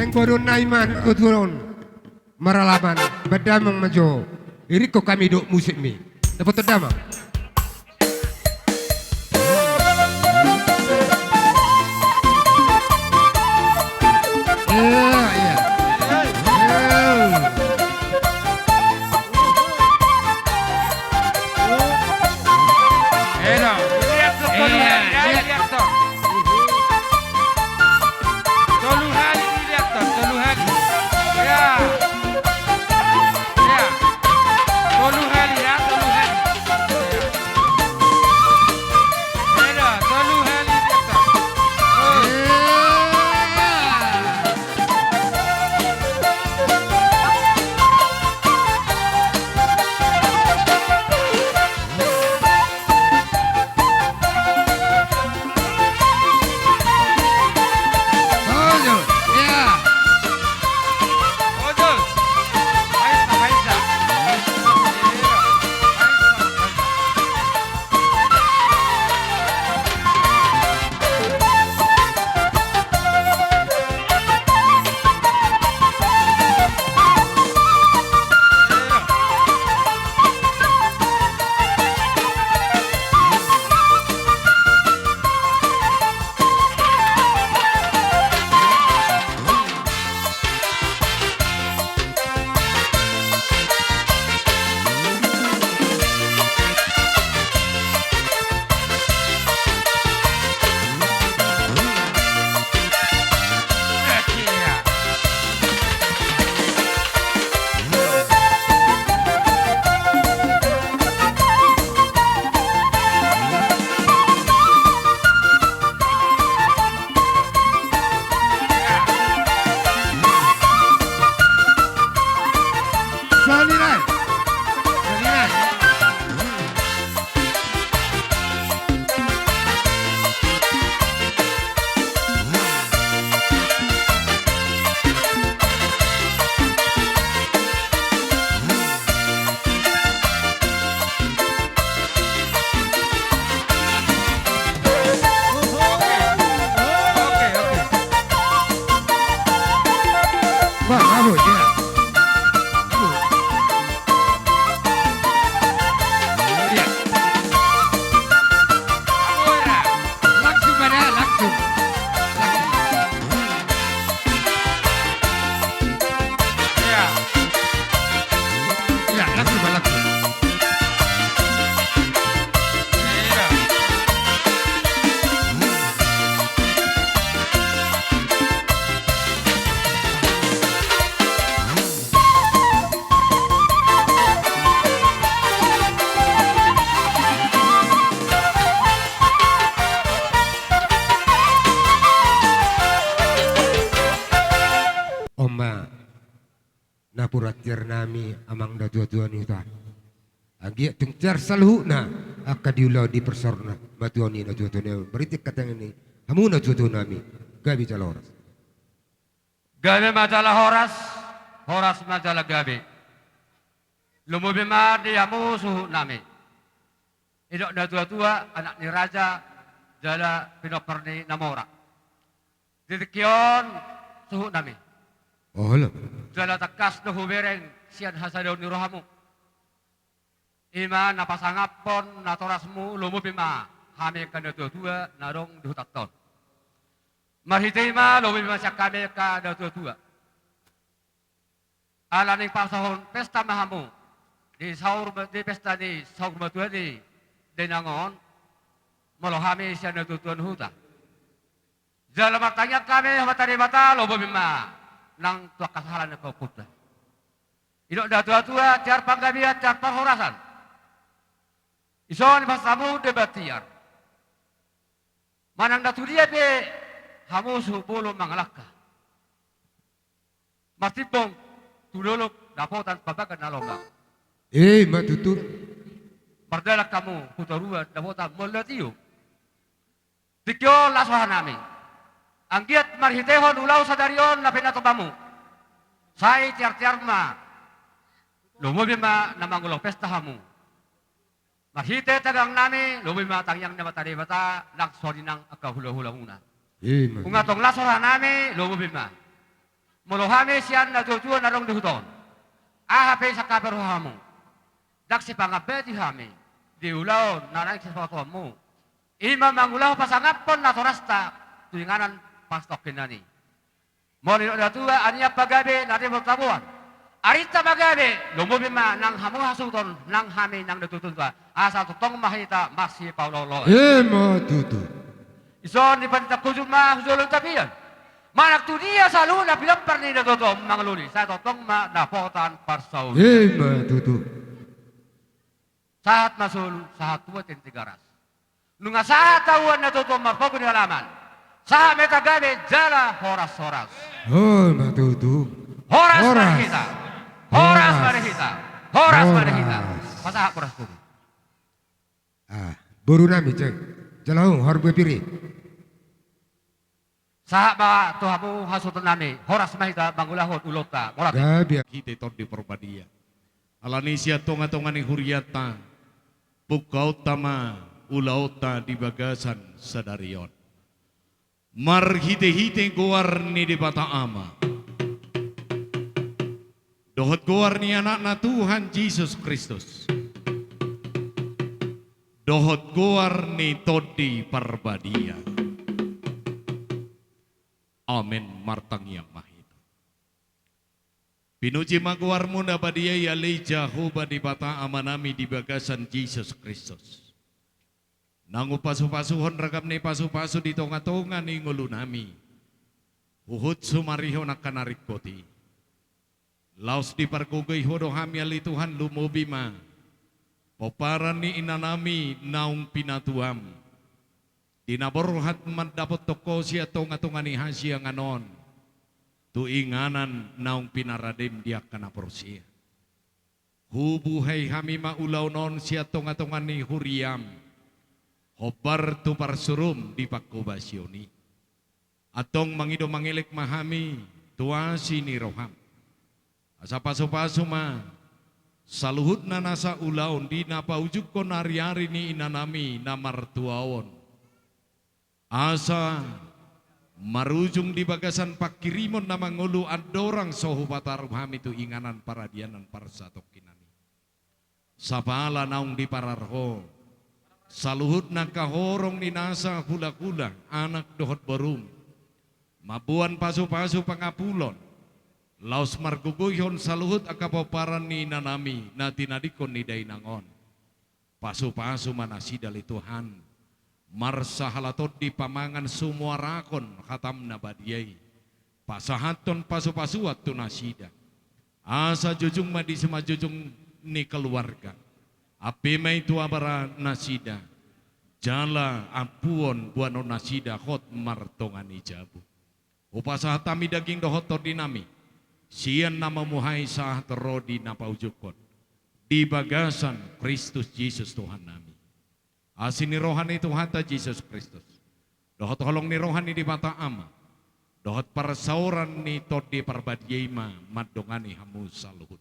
Pengkodon naiman kuturun maralaman bedamang majo. Iriko kami duk musik mi. Dapat terdama. Napuratir nami amang da tuan ita. Agi tungcar salhuna akadiulau di persorna batuani na tuan beritik katang ini hamu na tuan nami gabi jaloras. Gabi majalah horas, horas majalah gabi. Lumubi di hamu suhu nami. Idok da tua anak ni raja jala pinoperni namora. Ditikion suhu nami. Oh lah. Jala takas no hubereng sian hasadaw ni rohamu. Ima napasangapon natorasmu lumu bima hame kana tua narong duhutaton. Marhitima lumu bima sakame ka tua. Alaning pasahon pesta mahamu di sahur di pesta di sahur matua di denangon molohame sian tuan huta. Jala matanya kami matari mata lumu bima nang tua kasalan ko putra. Idok da tua tiar panggabia tiar panghorasan. Ison basamu debatiar. Manang datu dia be hamu subulu mangalaka. Masibong tulolok dapotan pabagan nalomba. Matutur. Bardalak kamu putarua dapotan molatio. Tikyo laswahanami. Anggiat marhitehon ulau sadarion na pinatobamu. Sai tiar-tiar ma. Lumubima namangulong pesta hamu. Marhite tagang nami, lumubima tangyang na matari bata, nagsori ng akahula-hula muna. Kung atong lasoran nami, lumubima. Molohame siyan na tutuan na rong dihuton. Ahape sa kaperuhamu. Daksi pangabeti hami. Di ulaw na nang siswatuan mo. Ima mangulaw pasangapon na torasta. Tulinganan pastokin nani. Molino na tuwa aniya pagabi natin magtabuan. Arita pagabi lumubi ma nang hamu hasuton nang hami nang natutun ka. Asa tutong mahita masi paulolo. Matutu. Ison di panita kujud ma huzulun tabiyan. Manak tu dia selalu na pilampar ni natotom mga luli. Sa totong ma napotan parsaw. Matutu. Saat masul, saat tua tentigaras. Nunga saat tawan natotom marpogo ni halaman. Saat metagabe jala horas-horas. Oh, matutu. Horas Horas. marihita. Horas Horas. marihita. Horas Horas. marihita. Pasahak horas ko. Buru nami cek. Jalau harga piri. Saat ba tuhamu hasutan nami. Horas mahita bangulahot ulota. Molat. Gabi. Kita tor di perbadia. Alanesia tonga-tonga ni huriata. Pukau tama ulauta di bagasan sadarion. Marhite-hite goar ni di bata ama. Dohot goar ni anak na Tuhan Yesus Kristus. Dohot goar ni todi perbadia. Amin martang yang mahita. Pinuji maguar muna badia ya leja huba di bata amanami di bagasan Yesus Kristus. Nangu pasu-pasuhon rakam ni pasu-pasu di tonga-tonga ni ngulu nami. Uhud sumariho nakanarik koti. Laos di parkugay hodo hamiali Tuhan lumubima. Poparan ni inanami naung pinatuam. Dinaborhat mandapot toko siya tonga-tonga ni hasya nganon. Tuinganan naung pinaradim dia kana porsia. Hubuhay hami maulaw non siya tonga-tonga ni huriam. Hobar tu parsurum di pakubasyoni. Atong mangido mangilik mahami tuasi ni roham. Asa paso-paso ma saluhut na nasa ulaon di napaujuk ko nari-ari ni inanami na martuawon. Asa marujung di bagasan pakirimon na mangulu adorang sohu patarum hami tu inganan para dianan para satok kinani. Sapala naung di pararho. Saluhut na kahorong ni nasa hula-hula anak dohot barum. Mabuan pasu-pasu pangapulon. Laos marguguyon saluhut akapaparan ni nanami na tinadikon ni dainangon. Pasu-pasu manasida li Tuhan. Marsa halatot di pamangan semua rakon khatam na badiyay. Pasahaton pasu-pasuat tu nasida. Asa jujung madi sema jujung ni keluarga. Api may tuabara nasida. Jala apuon buano nasida hot martongan ijabu. Upasa hatami daging dohotor dinami. Siyan na mamuhay sa terodi na paujukot. Di bagasan Kristus Jesus Tuhan nami. Asin ni rohani Tuhan ta Jesus Kristus. Dohot holong ni rohani di mata ama. Dohot parsauran ni todi parbadiyema madongani hamu saluhut.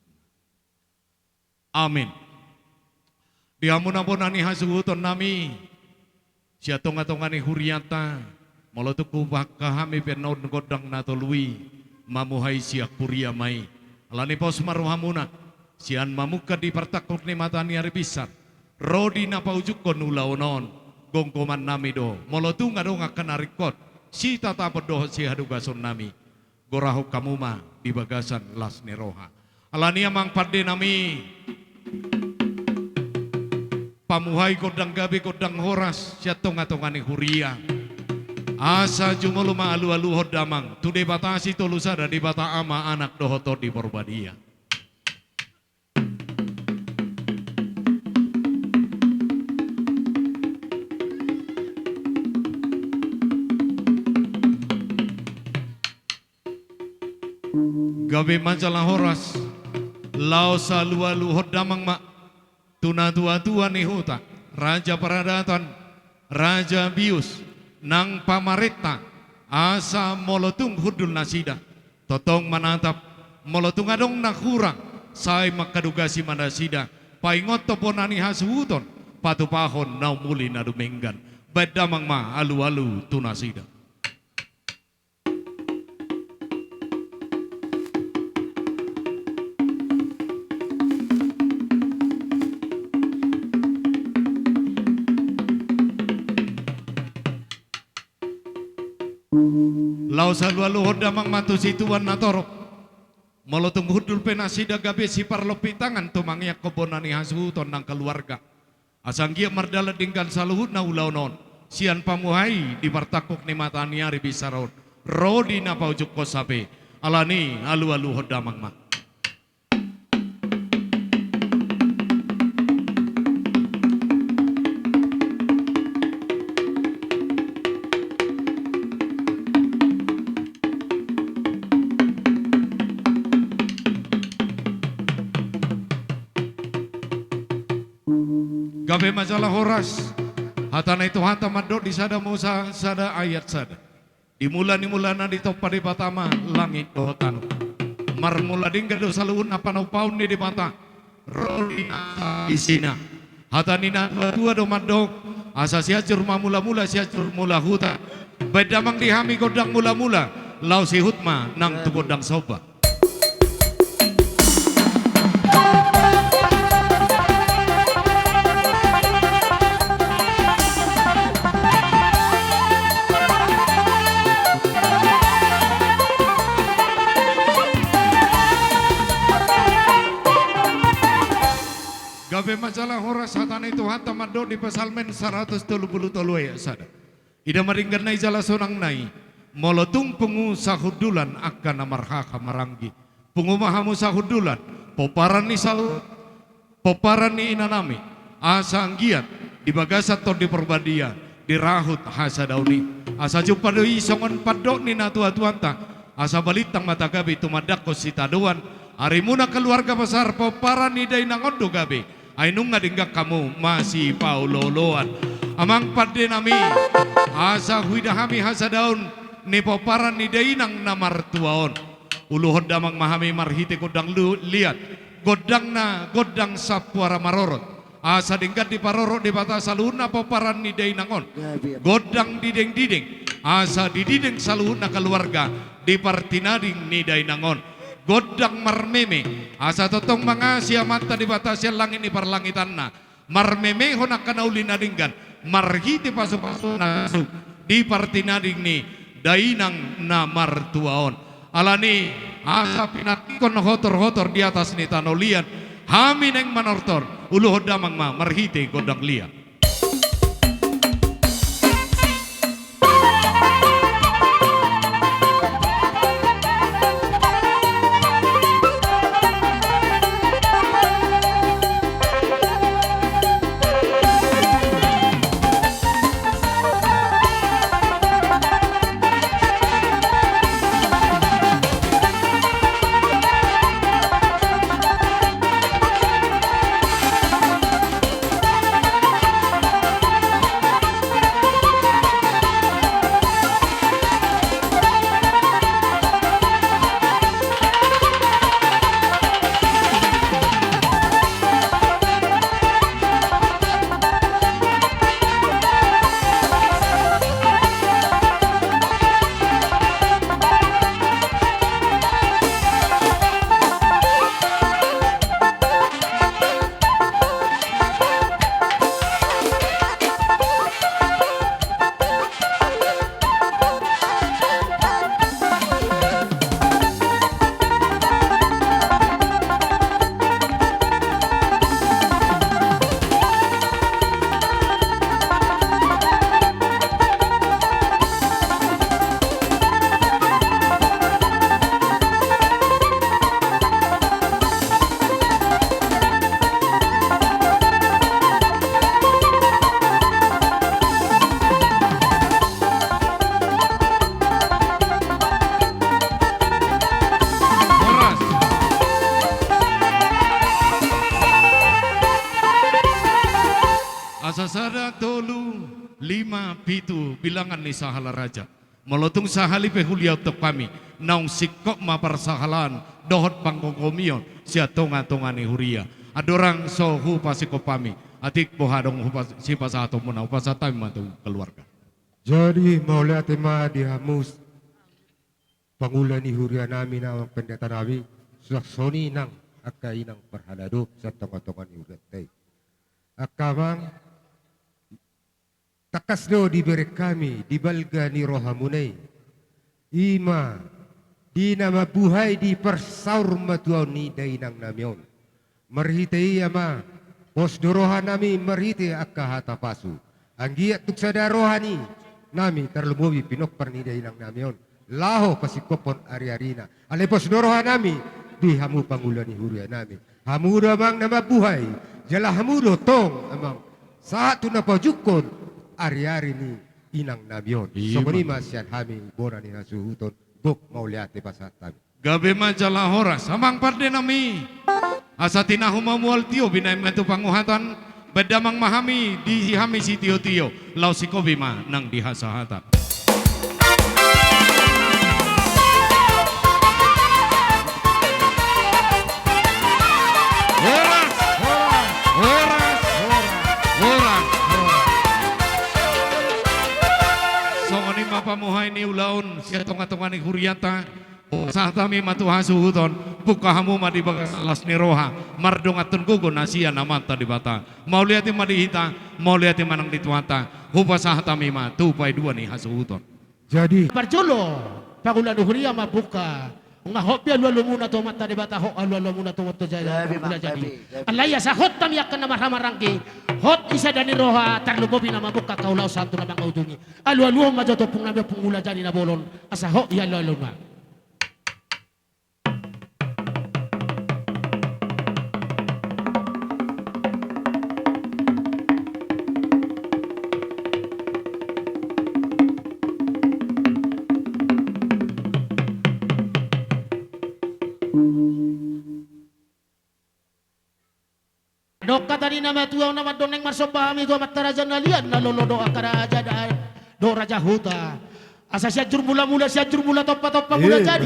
Amin. Di amun-amunan ni hasuhuton nami. Siya tonga-tonga ni huriata. Molotuku bakahami penon godang natolui. Mamuhay siya kuria mai. Alani pos maruhamuna. Sian mamuka di partakuk ni matani aripisat. Rodi na paujuk kon ulaunon. Gongkoman nami do. Molotunga do ngakan arikot. Si tatapod do si hadugason nami. Goraho kamuma di bagasan las ni roha. Alani amang pade nami. Pamuhay kodang gabi kodang horas siya tonga-tonga ni huria. Asa jumolo maalu-alu hodamang tu de batasi tolusada di bata ama anak dohoto di porbadia. Gabi majalah horas lao salu-alu hodamang mak tuna tua-tua ni huta Raja Paradatan Raja Bius nang pamarita asa molotung hudul nasida totong manatap molotung adong nakurang say makadugasi manasida paingot toponani hasuhuton patupahon nau muli nadumenggan bedamang ma alu-alu tunasida. Lau salualu hodamang matu situan natorok. Molotung hudul penasida gabe si parlopi tangan tumangnya kebonani hasuton nang keluarga. Asanggia mardala dingkan saluhut na ulau non. Sian pamuhai di partakuk ni matani ari bisaron. Rodi na paujuk kosabe. Alani alu-alu hodamang ma. Gabe masalah horas. Hatana itu hata madok di sada musa sada ayat sada. Dimula-nimulana di topa di patama langit dotan. Marmula dingga do saluun apa no paun di mata. Rolina isina. Hatanina dua do madok. Asa siacur mula-mula siacur mula huta. Bedamang dihami godang mula-mula. Lau si hutma nang tu godang soba. Gabe masalah horas hatana itu hata mado di pasalmen 133 ya sada. Ida maringgan nai jala sonang nai. Molotung pungu sahudulan akan amarhaka maranggi. Pungu mahamu sahudulan. Poparan ni salu. Poparan ni inanami. Asa anggiat. Di bagasat to di perbadia. Di rahut hasa dauni. Asa jumpa doi songon padok ni natua-tuanta. Asa balitang mata gabi tumadako sitaduan. Arimuna keluarga besar poparan ni dainangondo gabe. Ainung ngadinggak kamu masih pauloloan. Amang padde nami asa huidahami hasa daun ni poparan ni dainang namartuaon. Ulu hodamang mahami marhite godang liat. Godang na godang sapuara marorot. Asa dinggat di parorot di bata saluna poparan ni dainangon. Godang dideng-dideng. Asa didideng saluna keluarga di partinading ni dainangon. Godang marmeme asa totong mga siya mata di batasya langit ni parlangitan na marmeme honak kanaulin na dinggan marhiti pasok-pasok na di partinading ni dainang na martuaon alani asa pinatikon hotor-hotor di atas ni tanolian hamin yang manortor ulu hodamang ma marhiti godang liat. Asasada tolu lima pitu bilangan ni sahala raja. Molotung sahali pehulia untuk kami. Naung sikok mapar sahalan dohot pangkokomion sia tonga-tonga ni huria. Adorang sohu pasiko pami. Atik bohadong si pasato muna upasatay mantu keluarga. Jadi maulay tema dihamus pangulan ni huria namin na pendeta namin saksoni nang akainang perhaladop sa tonga-tonga ni huria. Akamang takas do diberi kami di balga ni rohamunay Ima di nama buhay di persaur matuani dainang namion. Merhitei ama pos doroha nami merhite akka hata pasu. Anggiat tuk sada rohani nami terlumubi pinok perni dainang namion. Laho pasikopon ari-arina. Ale pos doroha nami di hamu pangulani huria nami. Hamudo amang nama buhay. Jala hamudo tong amang saat tu napajukon ari-ari ni inang namion. Iya, So ni masyan hami bora ni nasuhuton buk mau lihat di pasar kami. Gabe majalah horas samang parde nami. Asa tinahu mamual tio binay metu panguhatan bedamang mahami di hami si tio lau si kobima nang dihasahatan. Horas, horas, horas, horas, horas. Songoni mapamuhay ni ulaon siya tonga-tonga ni Huryata. Saat kami matuha suhuton buka hamu madi bagas alas ni roha mardong atun gugo nasia namata di bata mau lihat madihita mau lihat manang dituata hupa saat kami matu pai dua nih hasuhuton. Jadi Parjolo, pagulan huria mabuka. Nga hopya lolo muna to mata di bata ho lolo muna to mata jaya mula jadi. Alaya sa hot kami akan nama ramarangki. Hot isa dani roha tarlubobi na mabuka kaulau santo na mangaudungi. Alu majoto pung nabi pungula jadi na bolon. Asa ho ya lolo na. Doka tadi nama tuaw nama doneng marsoba mi go matarajan nalian na lolo doa karaja do raja huta. Asa siajur mula-mula siajur mula topa-topa mula jadi.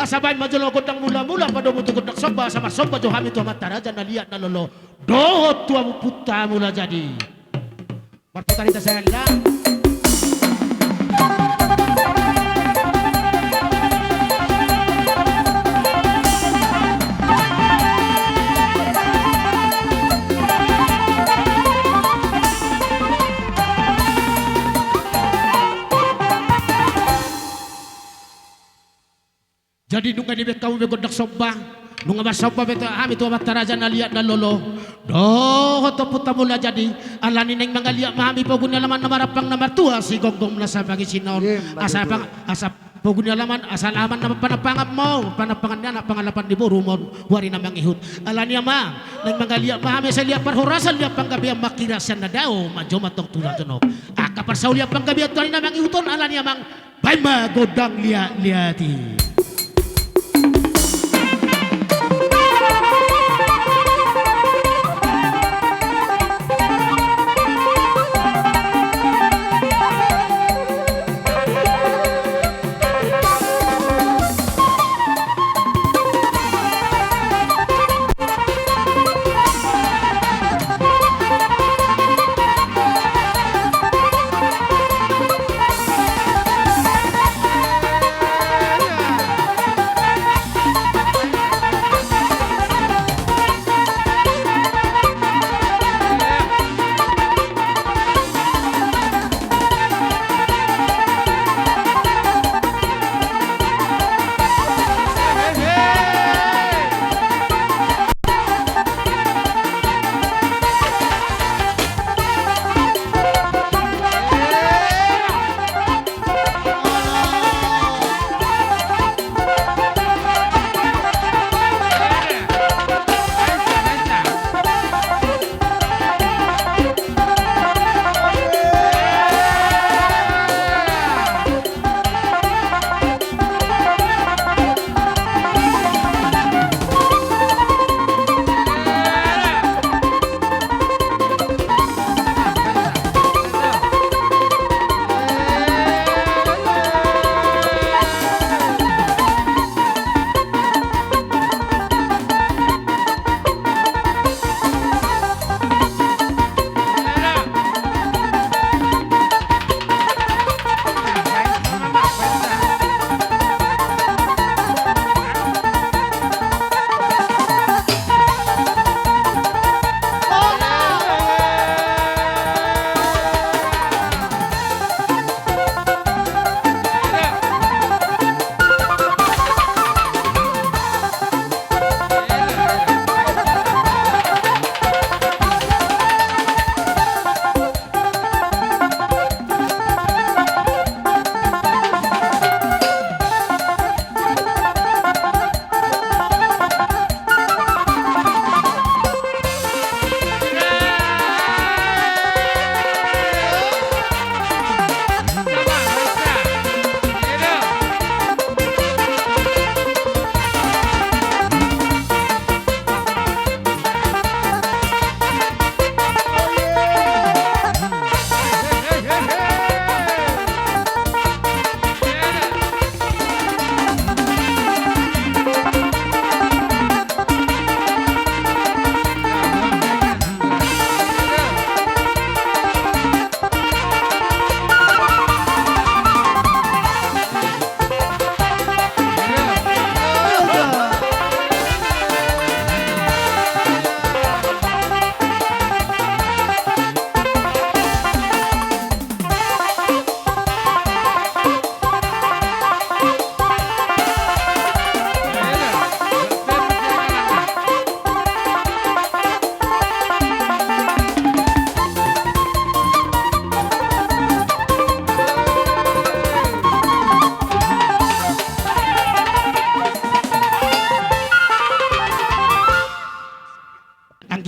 Asa bain majolo gondang mula-mula pada mutu gondang soba sama soba jo hami tuaw matarajan nalian na lolo do tuaw puta mula jadi. Marputar kita sayangnya. Jadi nunga ni bekamu begodak soba, nunga masoba beto ami tu mataraja na liat na lolo. Doh to puta mula jadi alani neng mangalia mahami pogun laman na marapang na martua si gonggong na sa pagi sinon. Asa pogun laman asal aman na panapangap mo, panapangan na pangalapan di burumon wari na mangihut. Alani ama neng mangalia mahami sa liap parhorasan liap panggabi makirasan na daw majo matok tulang tunok. Akapar sa liap panggabi at wari na mangihuton alani amang baima godang liati.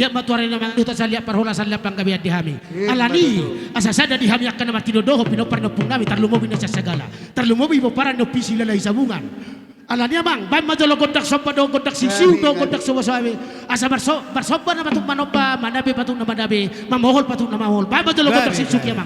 Dia matuari namang duta sa liap parhula sa liap panggabi at dihami. Alani, asasada dihami akan na matinodoho pinoparno pong nami tarlumobi na sa sagala. Tarlumobi mo para no pisi lalay sa bungan. Alani amang, bay madolo kontak sopa do kontak sisiw do kontak suwasawi. Asa barsoba na patung manoba, manabi patung na manabi, mamohol patung na mamohol. Bay madolo kontak sisuki amang.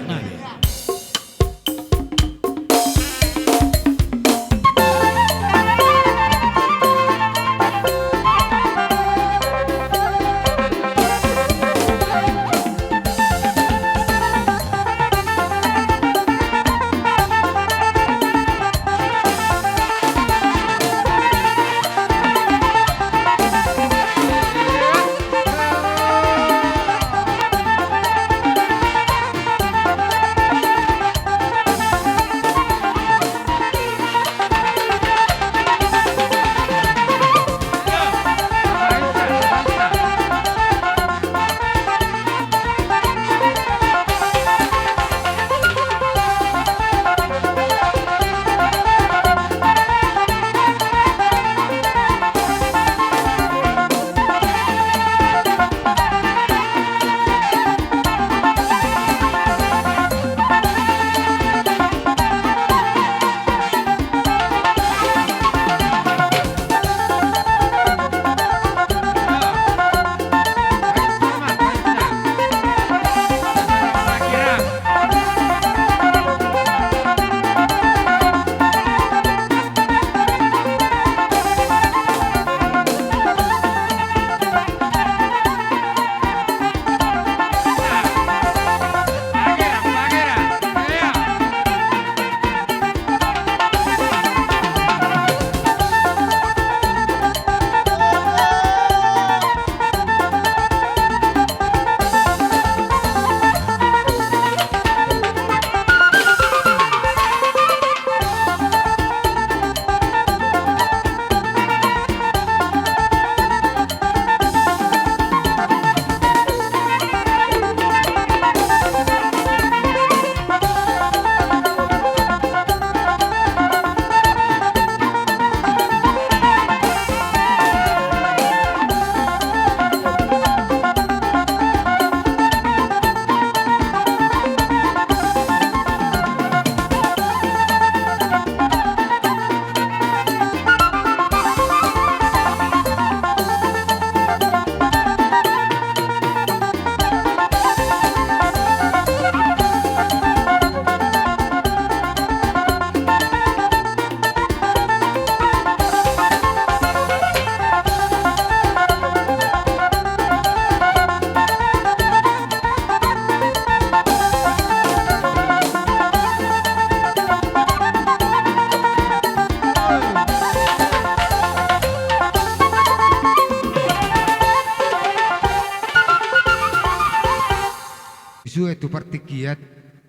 Isu itu partikiat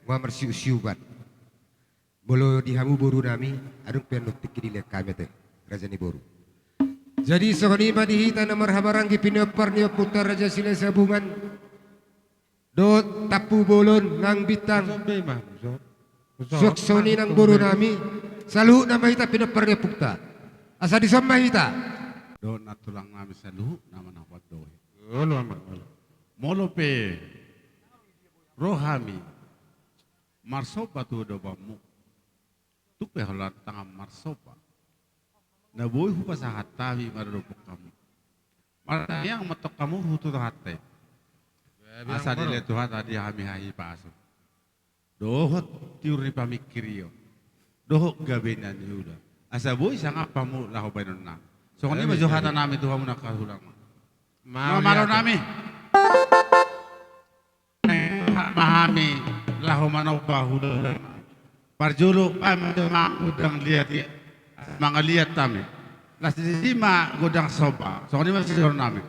wa mersiu-siubat. Bolo dihamu boru nami adung penuk tikidile kami teh rajani boru. Jadi sokoni madihita na marhabarang gipinopar niyo putar raja sila sabungan. Do tapu bolon nang bitang. Soksoni nang boru nami salu na mahita pinopar niyo pukta. Asa di som mahita. Do natulang nami salu nama nawat do. Olo Molo pe rohami marsopa tu do bamu. Tu pe holat tangam marsopa. Na boy hu pasahat tawi marupok kamu. Marta yang matok kamu hutu hate. Asa dile Tuhan tadi hami hahi pasu. Dohot tiuri pamikirio. Dohot gabenan yuda. Asa boy sangap pamu lahu bainonna. So kani majuhata nami Tuhan munakahulang. Mamaro nami. Mahami lahu manau bahuda. Parjulu udang lihat mga lihat kami. Las lima godang soba. So kani masih nami.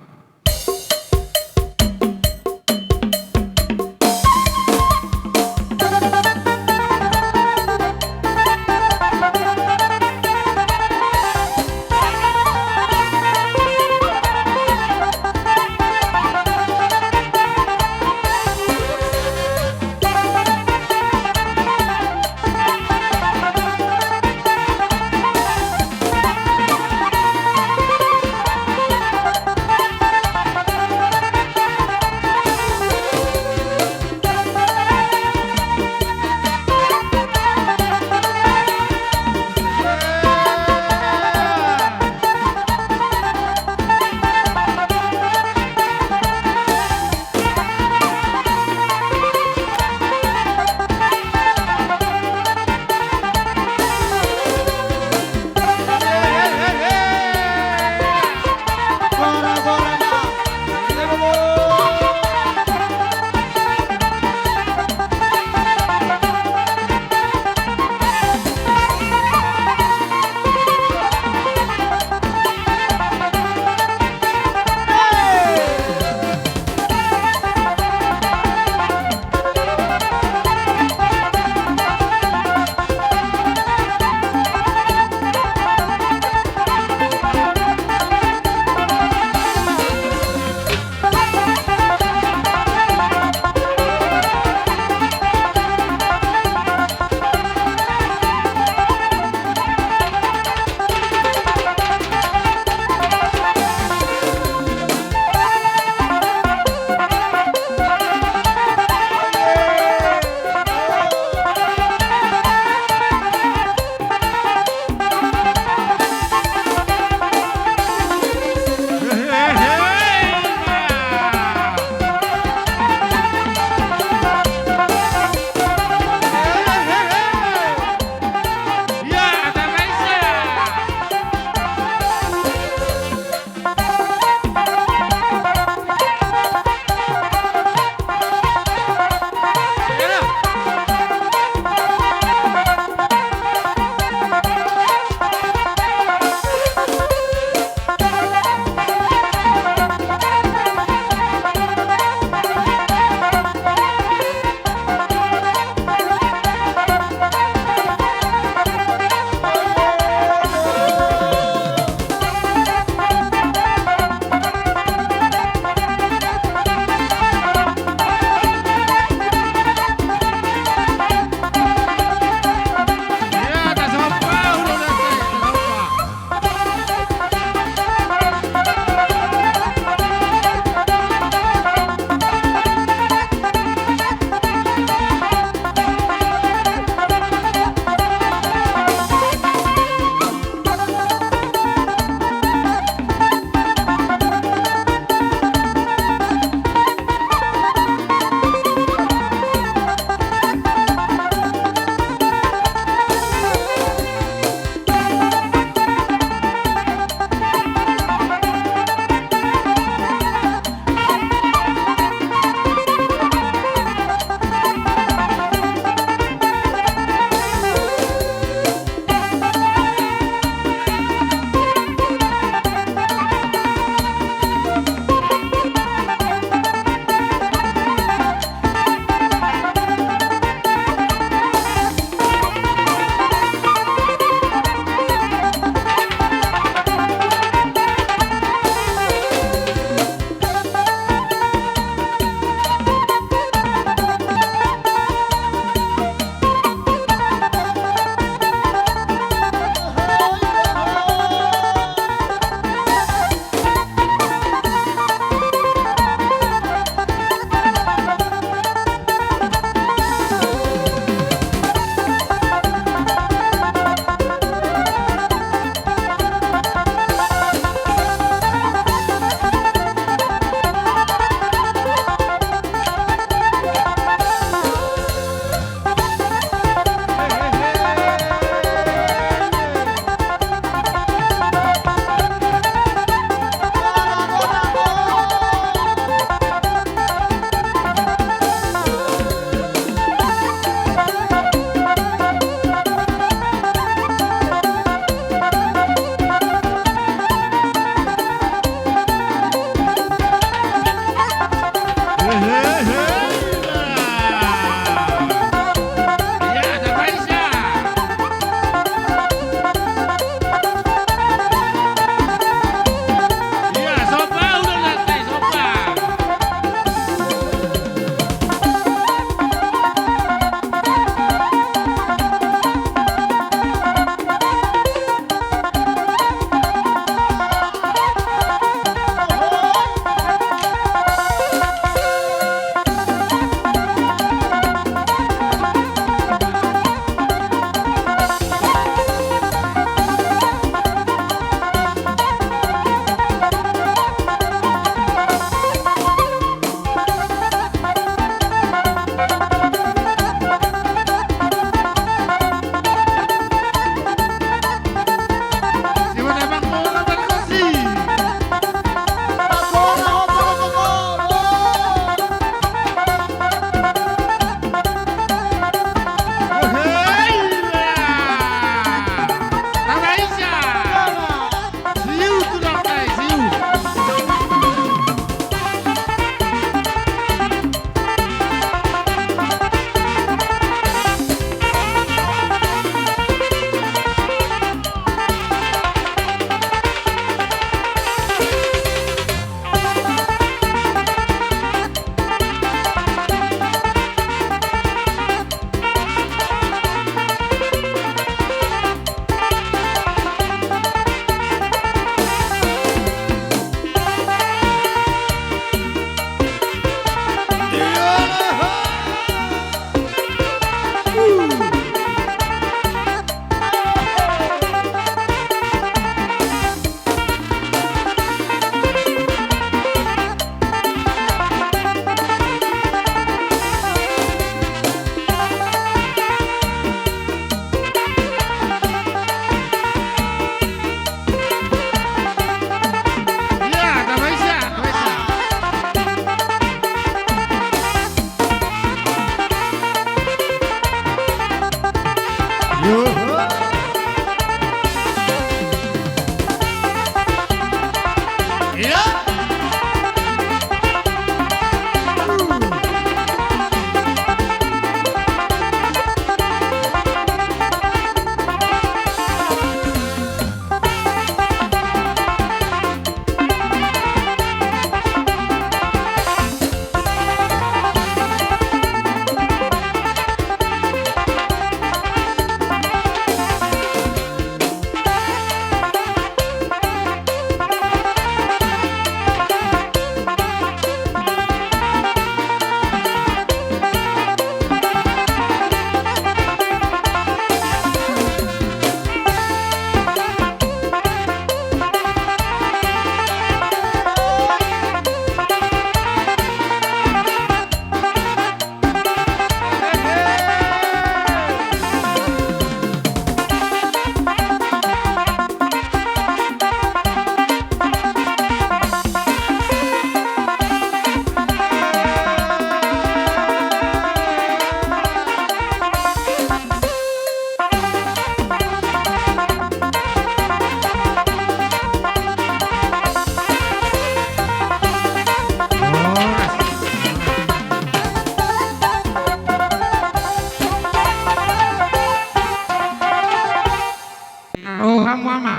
roha mama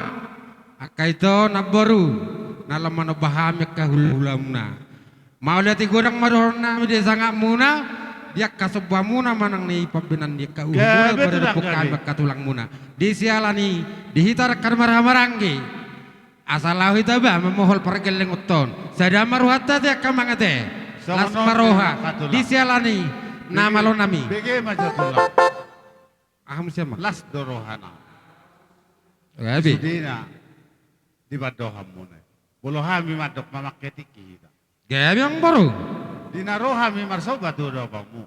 akaito naboru nalamano bahami kahulamna mau lihat igorang madorna di sangak muna dia kasubah muna manang ni pambinan dia kauhula pada bukan makatulang muna di sialani dihitar karmar maranggi asalau hitaba memohol pergeleng uton sada maruhata dia kamangate las maroha di sialani nama lo nami Bege majatulah. aham siapa Las dorohana. gabi Sudina di badoham muna. Bolohami madok mamaketiki. gabi yang baru Dinarohami marsoba tu do bamu.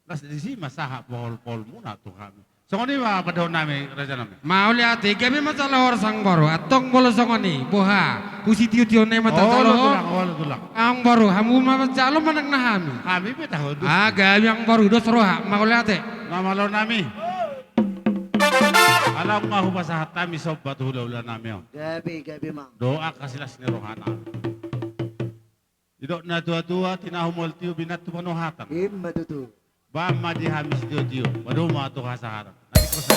Las di sini masaha pol muna tu kami. Songoni ma badoh nami raja nami. mau lihat gabi masalah orang sang baru atong bolo songoni boha usi tiu ne mata talo Tulang. ang baru hamu mama calo manang nahami Kami pe tahu tu. gabi yang baru dos roha mau lihat Nama lo nami. Alam ngahu pasahat kami sobat hula nami. Gabi mang. Doa kasihlah sini rohana. Idok na tua-tua tinahumol tiu binat tu manohatan. Himma tutu. Bama di hamis tiu. Baru ma tu kasaharan. Nanti ko sa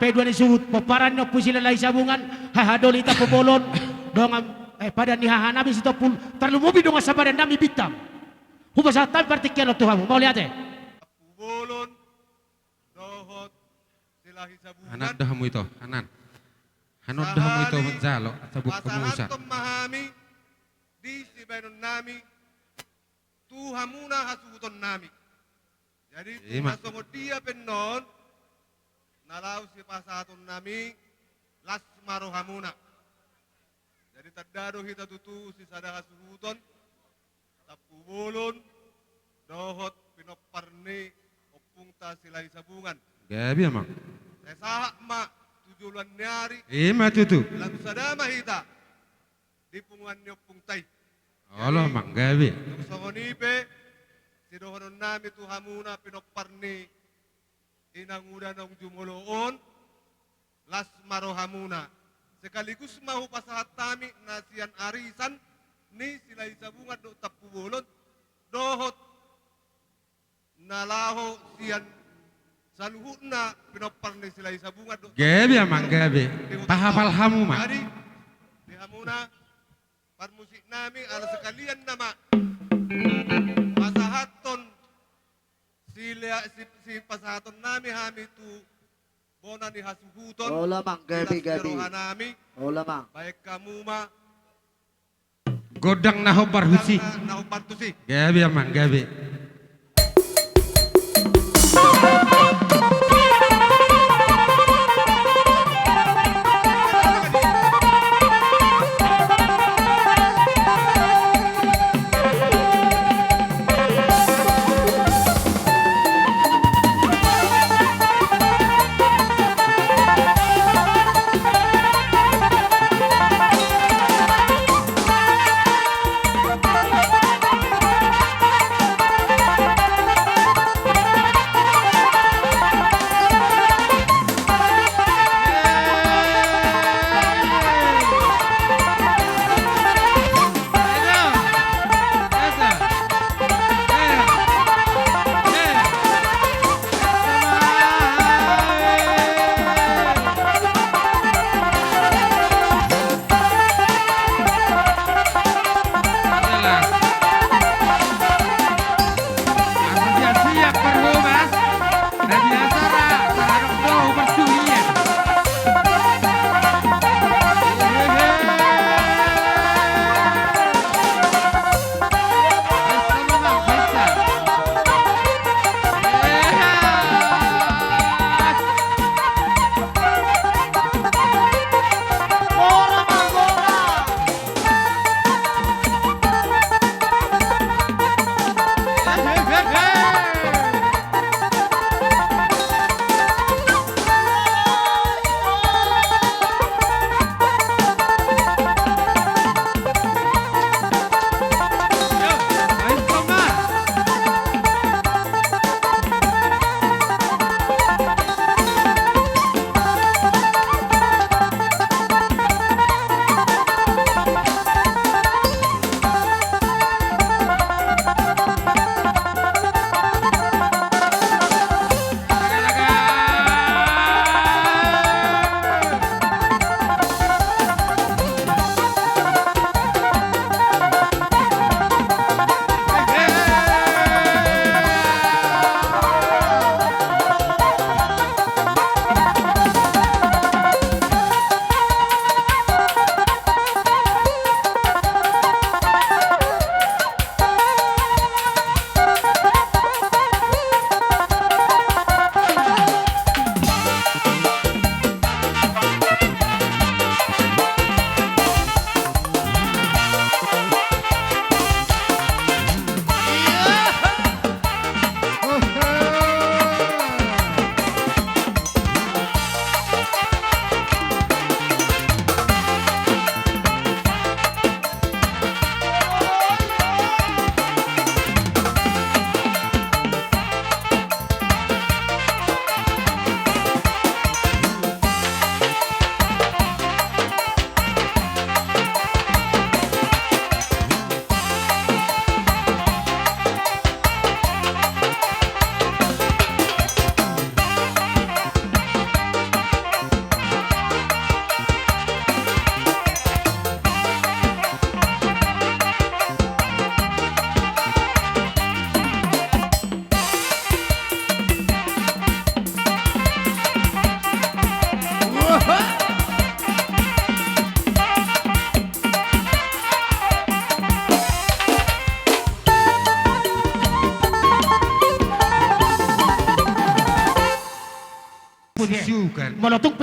Pedua ni suhut paparan no pusila lai sabungan hahadoli ta pobolon dong pada ni hahanabi sito pul terlalu mobi dong sabaran nami bitam. Hubasa tan partikian tu hamu mau lihat Pubolon, dohot, silahi sabungan. anak dahamu itu anan hanod dahamu itu menjalo sabuk kemusa Pasahantom mahami, di si benon nami, tuhamuna hasuton nami. Jadi Ima. tumasongo dia penon, nalau si pasahaton nami, las marohamuna. Jadi tadado hita tutu si sada hasuton, tapubolon, dohot, pinoparni, opung ta silahi sabungan. gabi emang Saya sahak ma, tujuan nyari, matu tu dalam sadama hita, di punguan nyopung tay. Allah mang gabi Yung songonipe, sidohonon nami tuhamuna pinoparni, inanguda ng jumuloon, las marohamuna. Sekaligus mahu pasahat tami nasian arisan, ni sila isabungan do tapubulon, dohot, nalaho siyan saluhut na pinoparni sila isabungan do. gabi emang gabi pahapal hamu mah Jadi, di hamuna, parmusik nami ala sekalian nama pasahaton si pasahaton nami hami tu bona ni hasuhuton Ola mang gabi. nami Ola mang. baik kamu ma godang naho barhusi na bantu si gabi emang gabi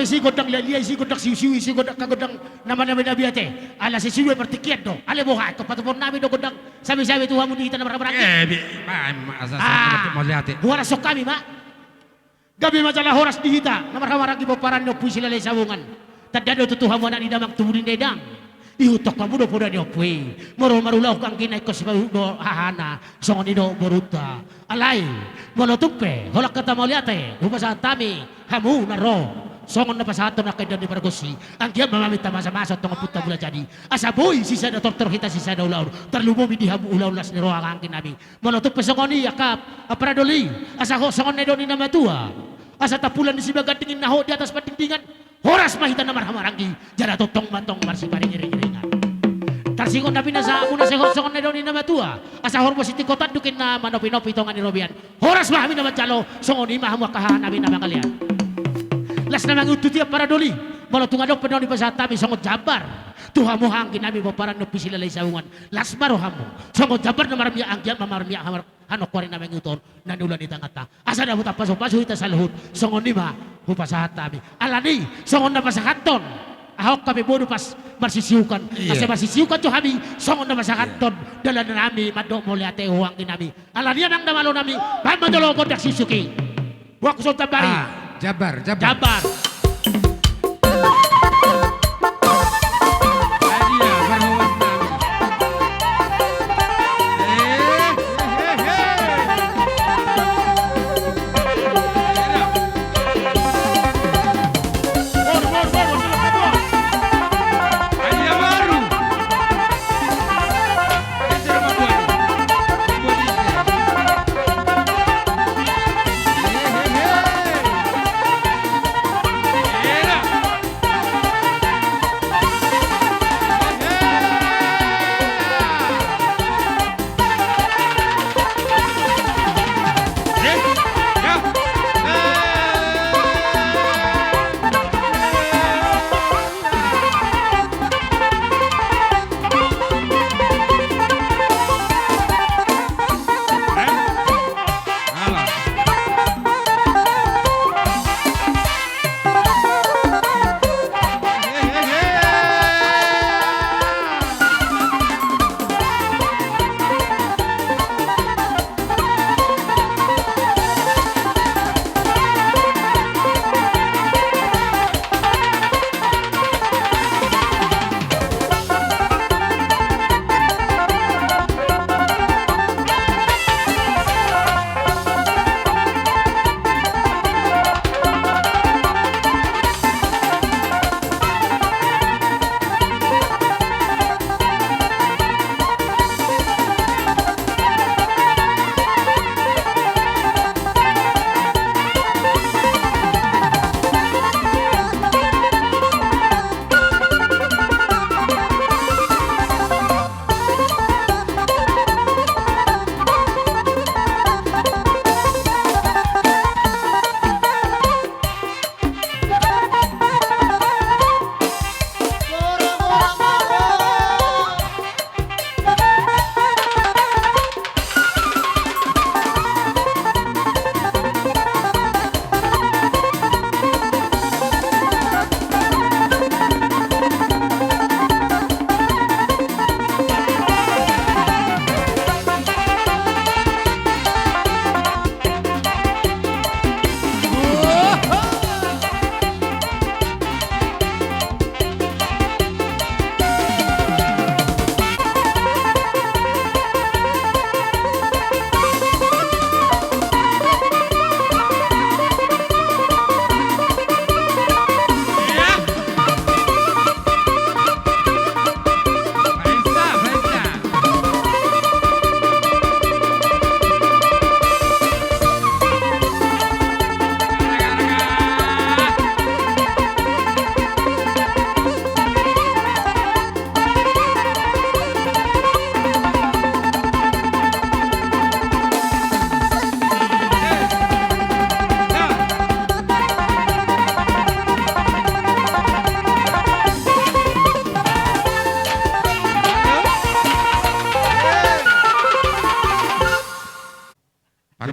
si godang liya si godak siwi si godak kagodang nama-nama nabi ate. Ala si siwi pertikian do. Ale boha to patupon namin do godang sabi-sabi tuha mo dito na marang-marang. Asa Ah, sa malihat eh. huwara sok kami ma. Gabi majalah horas dihita na marang-marang ibo paran no puisi lalay sawungan. Tadado tutuha mo na ni damang tumunin dedang. Ihutok ka mo do po na ni opwe. Moro marulaw kang kinay ko sa do hahana. Songon ni do boruta. Alay, molotupe, holak kata maliate. Hupasahan tami, hamu na ro. Songon na pasato na kay Dani Bargosi. Ang kiyam mamamita masa-masa itong puta mula jadi. Asa boy, sisa na tortor kita sisa na ulaw. Tarlumomi di hamu ulaw las ni ro ang angkin namin. Molotupe songon ni yakap, aparadoli. Asa ho songon na do ni namatua. Asa tapulan ni si Bagatingin na ho di atas patingtingan. Horas mahita na marhamaranggi. Jara totong matong marsi paring iring-iringan. Tarsingon na pinasa ako na sa horsongon na daw ni namatua. Asa hormo si tikotan dukin na manopinopi tongan ni Robian. Horas mahami na matyalo. Songon ni mahamuak kahaan namin na mangalian. Las na mangututia para doli. Malotungan daw penaw ni pasatami songon jabar. Tuhamu hangkin namin mo para nupi sila lay saungan. Las marohamu. Songon jabar na maramia angkya mamarmia hamar. Hanok ko rin namin uton. Nanulan ni tangata. Asa na buta paso-paso ita sa luhut. Songon ni ma. Hupasahat namin. Alani. Songon na pasahaton. Ahok kami bodo pas marsisiukan. Kasi marsisiukan to kami. Songon na pasahaton. Dala na namin. Madok mo liate huwang kinami. Alani yan ang namalo namin. Bahan madalokon dak sisuki. Buwak kusong tabari. Jabar. Jabar. Dia berhuang namin. Hadiah baru. Ini rumah buat.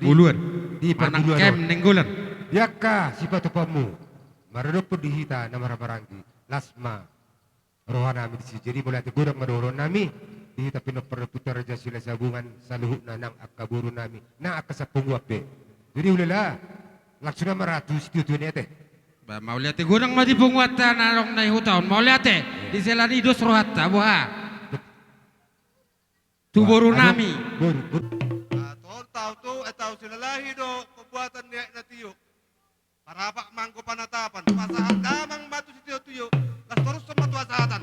Buluan. Di Manang Parbuluan. kem nenggulan. Yaka si patupamu. Marunok po dihita na maramaranggi. Lasma. Rohan namin si jadi mulai tegurang maroron nami. Dihita pinaputar raja sila sa bungan sa luhut na ng akaburo nami. Na akasapong wape. Jadi ulala. Laksuna maratus tutu nete. Ba mau lihat gunang madi pungwata narong na ihutaon. Mau lihat di selani dos rohata buha. Tuboro nami. Aton tao to, tao sila lahi do, pembuatan niya na tiyo. Para pak mangko panatapan, pasahan damang batu si tiyo tuyo, las terus sama tua sahatan.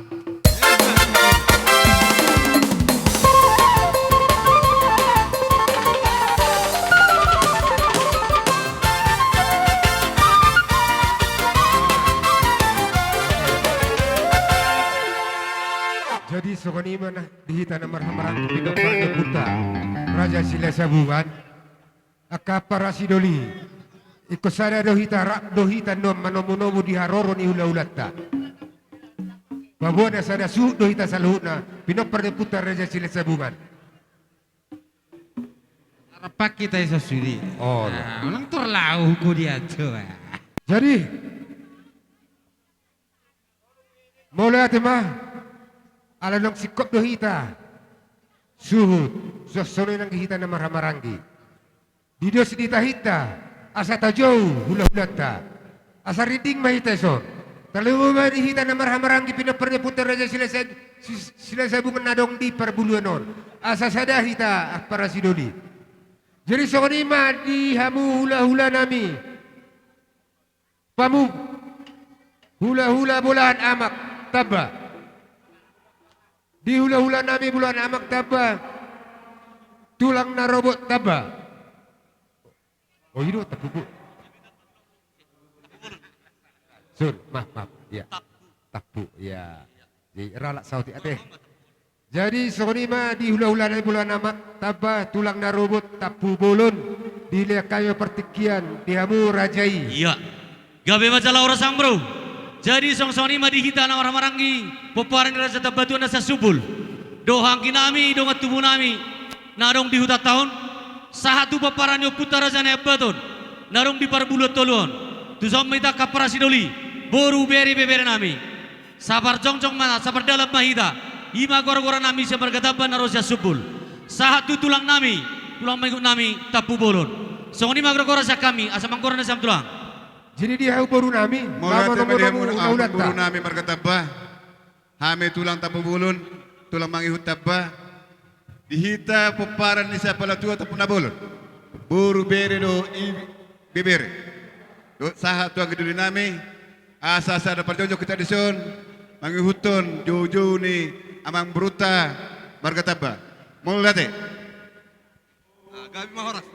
Jadi sokanima na dihita na marhamarang pinapang puta. Raja sila sabungan. Akapara sidoli. Ikosada dohita nom manomunomu diharoro ni hula-hulata. Babuana sada suh dohita saluhuna. Pinapang puta raja sila sabungan. Rapak kita isa suri. Oh, Ulang terlau ko dia tuh. Jadi mulai mah alanong sikop dohita suhut sosono ng hita na marhamaranggi didos dita hita asa tajau hula-hulata asa riding mahita son taluma hita na marhamaranggi pinaperneputan raja sila sabungan nadong di perbuluanon asa sada hita para sidoli jadi sokonima di hamu hula-hula nami pamu hula-hula bulan amak taba di hula-hula nami bulan amak taba tulang na robot taba oh itu tapu sur maaf ya tapu ya di ralak sauti ate jadi sokonima di hula-hula nami bulan amak taba tulang na robot tapu bolon di kayo pertikian di hamu rajai Iya. Gabe majalah orang sang bro. Jadi song-song ini dihita na orang marangi. Peparan rasa tabatu na sa subul. Dohang kinami, dongat tubuh nami. Narong di huta tahun. Sahatu peparan yo putar raja na baton. Narong di parbulut toluan. Tuzom mita kapara sidoli. Boru beri bebere nami. Sabar jong-jong mana, sabar dalam mahita. Ima gora-gora nami sa margataban na rosya subul. Sahatu tulang nami. Tulang minggu nami tapu bolon. Song ini magora-gora sa kami. Asa manggora na sa tulang. Jadi dia baru nami, Mula mama tayo nomor ang ulat buru namin markataba. Hame tulang tapubulon, tulang mangihut taba. Dihita peparan ni sa palatua tapu nabulon. Buru bere do bibere. Do saha tuang geduli nami. Asa-asa dapat jojo kita dison. Mangihuton jojo ni amang bruta markataba. Mula te. Gabi mahoras.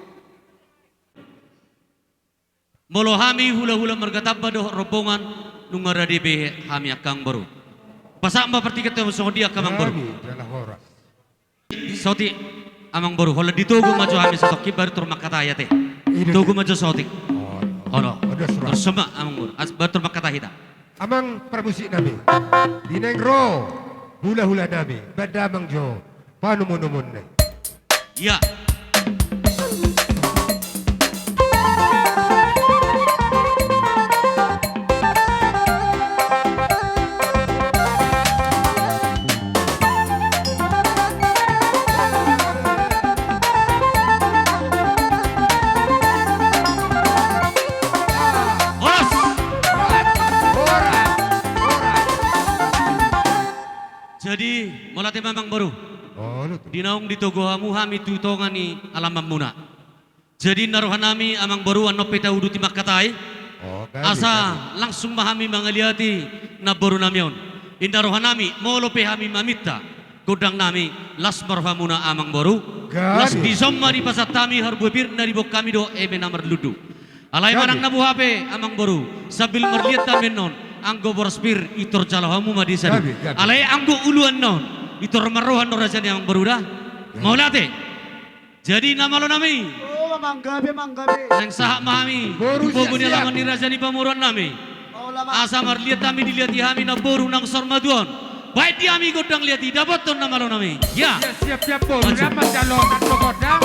Molo hami hula-hula margataba doh rombongan nungara debe hami akang baru. Pasak mba pertiket mo so dia kamang baru. Jalah horas. Soti amang baru. Hola ditugo maju hami sa toki baru tur makataya te. Tugo maju soti. Oh no. Terus sama amang baru. As baru tur makatahita. Amang permusik nami, dinengro hula-hula nami, badamang jo, panumun-umun na. Iya. Jadi molate mamang baru. Oh, lu Dinaung ditogo hamu hami tutongan ni alam muna. Jadi naruhan nami amang baru ano peta udu timak katai. Oh, Asa langsung mahami mangaliati na baru namion. Inaruhan nami molo pe hami mamita. Godang nami las marhamuna amang baru. Las di somma di pasatami harbupir na ribok kami do ebe namar ludu. Alay manang nabu hape amang baru. Sabil merliat tamen non. Anggo borspir itor jalahamu madisa. Alay anggo uluan non. Itor marohan no rajani amang baru dah. Maulate. Jadi nama lo nami. Oh, manggabe. Nang sahak mahami. Bogu ni laman ni rajani pamuruan nami. Oh, lama. Asa marliat kami dilihat hami na boru nang sormaduan. Baik di kami godang lihat dapat ton nama lo nami. Ya. Siap-siap po, dapat calon at kodang.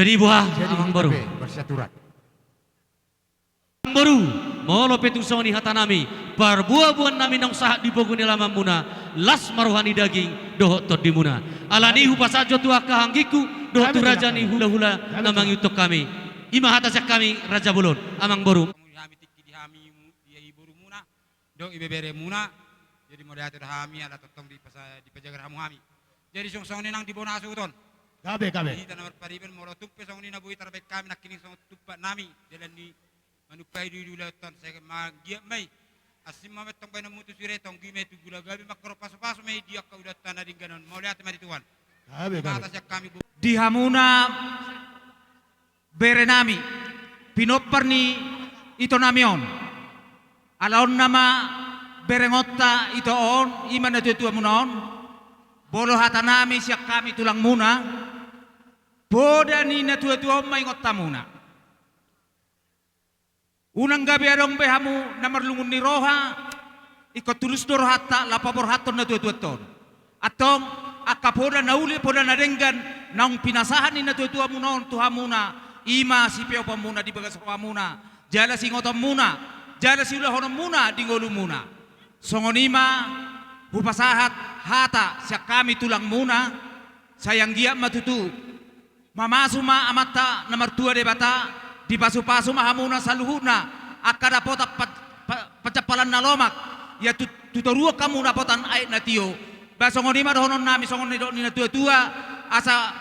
Jadi buah Jadi amang baru. bersaturan. Baru molo petung soni hatanami parbuah-buah nami nong sahat di pogone lamamuna las maruhani daging dohot tod dimuna alani hupasajo tua kahanggiku dohot tu raja ni hula-hula namang yutok kami ima hatasak kami raja bulon amang baru Hami tikki di hami di iburu muna dong ibebere muna jadi mau diatur hami ada totong di pejagar hamu hami jadi song nang di bona asuton Gabe. di tanah pariben mau tuppe song ni nabuhi tarbek kami nak kini song tuppa nami jalan ni manukai di lautan saya magia mai asim mamet tong baina mutu sire tong gime tu gula gabi makro pasu mai dia ka udah tanah dingganon mau lihat mari tuan atas yang kami Di hamuna berenami pinopar ni ito namion alaon nama berengotta ito on iman na tutua munaon bolo hatanami siyak kami tulang muna boda ni na tutua may ngotta muna unang gabi adong behamu namarlungun ni roha ikot tulus dor hatta lapapor haton na tutua ton atong akapoda nauli poda nadenggan naung pinasahan ni na tutua munaon tuhamuna ima si peo pamuna di bagas pamuna jala singotom muna jala si ulahon muna di ngolu muna songonima hupasahat hata siya kami tulang muna sayang giya matutu mamasuma amata namartua de bata di pasu-pasu mahamuna saluhuna akada potak pacapalan na lomak ya tutorua kamu napotan ay natio basongonima dohonon nami songon ni na tua asa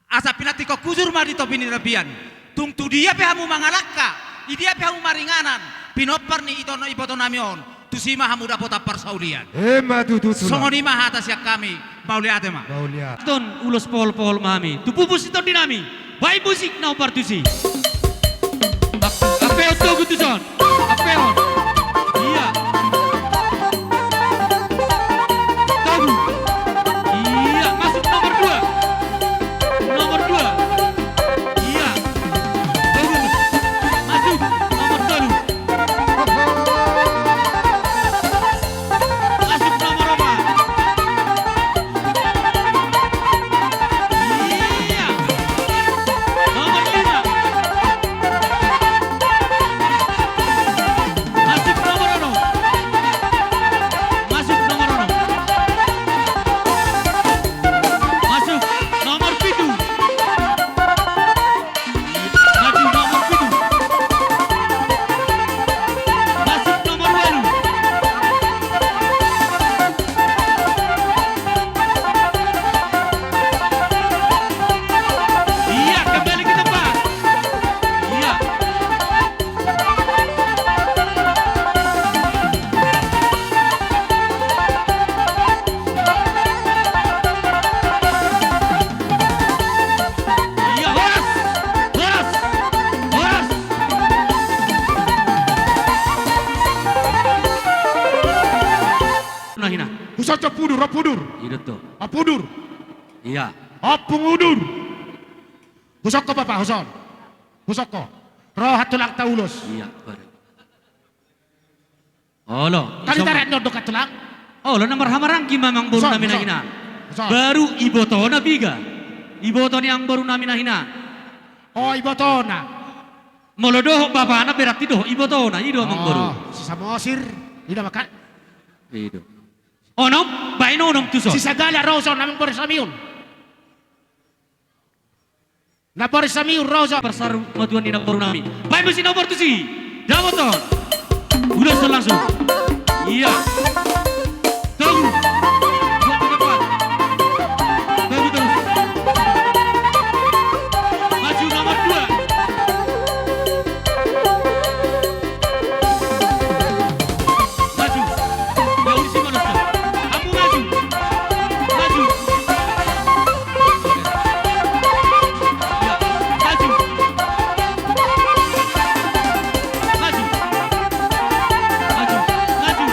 asa pinatiko kuzur ma dito pinirapian tung tu dia pe hamu mangalakka dia pe hamu maringanan pinopar ni ito no ipoto namion tusima hamu dapota parsaulian Matutu songoni ma hata siak kami mauli atema Maulia. ton ulos pohol-pohol mami tu pupus iton dinami bai musik na partusi apeo to gutuson apeo iya tahu iya masuk nomor 2 iya bagus masuk nomor 2 masuk nomor 4 iya nomor 5 masuk nomor 6 masuk nomor 6 masuk nomor 7 maju nomor 7 masuk nomor 8 iya kembali ke tempat iya iya horas nahina Usaca pudur, apudur, itu apudur, iya apungudur. Husoko papa, huson. Husoko. Rohat tulang taulus. iya baru olo Kali tarik nodok katulang. olo nomor hamarangki mamang baru Son, nami son. nahina Son. baru ibotona biga ibotona yang baru nami nahina Oh, ibotona. molodoh bapa anak berarti doh ibotona ido amang baru Si Samosir. Ida makan. ido onom baino onom tuso Si Sagala Rosa namang Borisamiun. Na Borisamiun Rosa. persaru matuan di baru nami baik mesin nomor tu si damoton udah langsung iya tunggu buat ke depan tunggu terus maju nomor 2 maju ya urisi mana sah kamu maju maju ya maju maju maju maju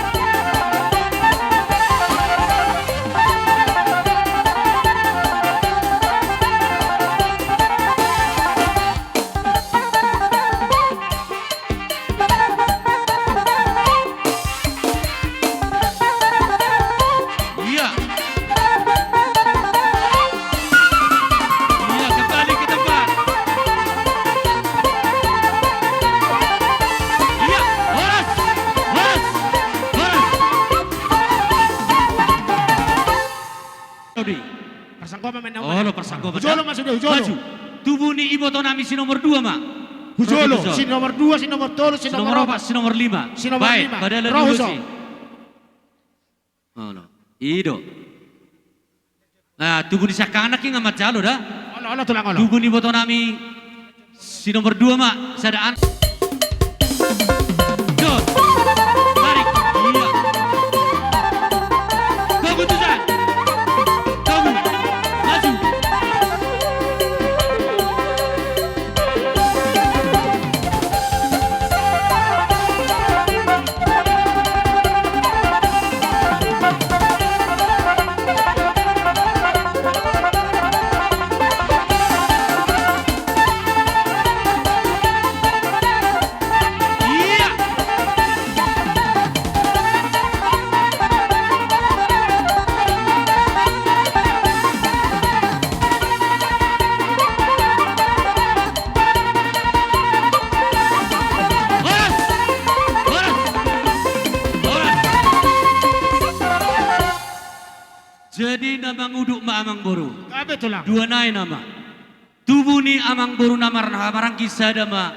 persangkoma men. Oh, lo persangkoma. Hujolo masuk dia, hujolo. Maju. Tubuh ni ibu to nami si nomor 2 mak. Hujolo, si nomor 2, si nomor 3, si Si nomor nomor 4, 4. si nomor 5. Si nomor Baik, 5. padahal Roh dulu huso. sih. Oh, no. Ido. Nah, tubuh ni sakana ki ngamat jalo dah. Olo tulang olo. Tubuh ni ibu to nami si nomor 2 mak. Sadaan. Jod. Tarik. Iya. Tunggu tusan. Tunggu. Maju. Iya. Horas. Horas. Horas. Jadi nama nguduk ma amang boru. Kabe tulang. Dua nai nama. Tubuh ni amang boru nama marang kisah dama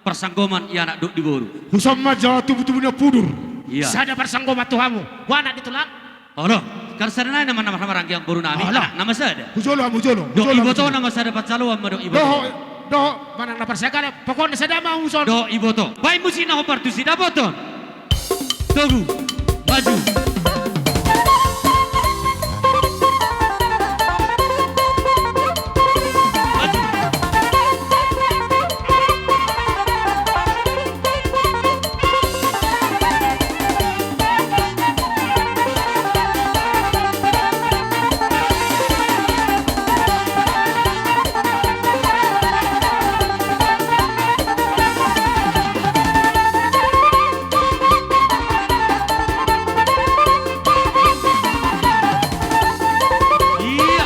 persanggoman ia nak duk di boru. Husamma jawa tubuh-tubuhnya pudur. Iya. Sada persangkoma tuhamu. Wana ditulang. Oh no, kan sana nama marang yang boru nami. Alah. Anak nama sada. Hujolo, hujolo. Dok iboto nama sada pacalo amma dok iboto. Doh, mana na persegala. Pokoknya sada mau hujolo. Dok iboto. Bai musi na partusi da boton. Togu. Maju. Maju. Iya.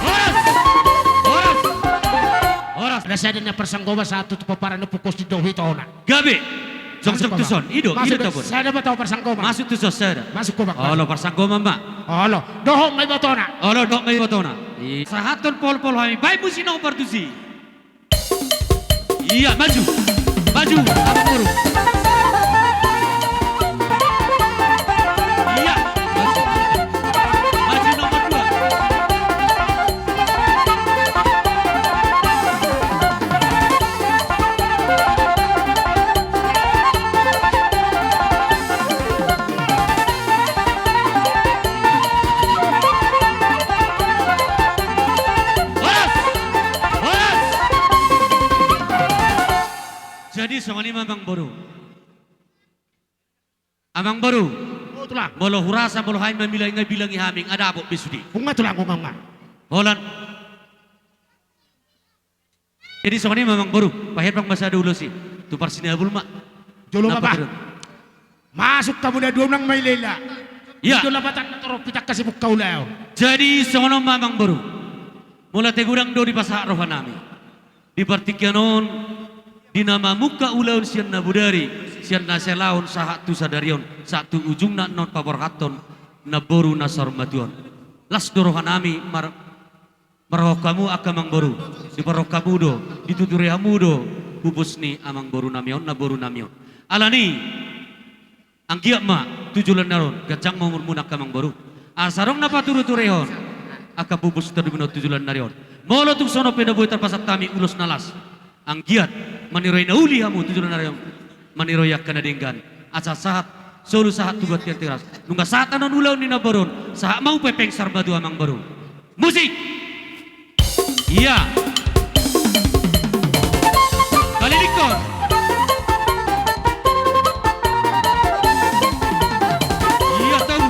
Horas. Horas. Ada sadanya persangkoma satu tu paparan pukos di dohi tona. Gabe. Jong Masuk, jong tuson. Ido Masuk, tabur. sada ba tahu persangkoma? Masuk tuson sada. Masuk kobak. Oh lo persanggoman mak. Olo, doh may batona. Oh lo dok may botona. Sahaton pol-pol kami. Bai musi na partusi. Iya maju. Maju. Abang boru. Iya. Maju. Maju nomor 2. Horas. Horas. Jadi sama ni Amang Boru. Amang Boru. Oh tulang. Bolo hurasa bolo hain mamilang bilangi haming ada abok besudi. Unga tulang unga. Holan. Jadi sama ni Amang Boru. Pahit pang masa dulu sih. Tu parsinabul mak. Jolo Napa ba? kerun? Masuk kamu na doon ng may lela. Ya. Ito labatan na toro pitak kasi bukaw lao. Jadi sama Amang Boru. Mula tegurang do di pasar rohan nami. Di partikyanon di nama muka ulaun sian nabudari sian naselaun sahatu sadarion satu ujung na non paborhaton na boru nasar matuan. Las dorohan nami marah kamu akamang boru di parok kamu do di tuturi hamudo pupus ni amang boru namion na boru namion. Alani ang giyak ma tujulan naron gacang mau murmunak kamang boru. Asarong na paturu-turehon aka pupus terduguno tujulan narion. Molo tung sono pedaboy terpasat tami ulos nalas. Ang giat maniroy na uli hamu tujulan narion. Maniroy ak kanadenggan. Asa sahat solo sahat tugat yang teras. Nungga saat anon ulaw ni nabaron sahat mau pepeng sarbadu amang baru. Musik. Iya. Balilikon. Iya tahu.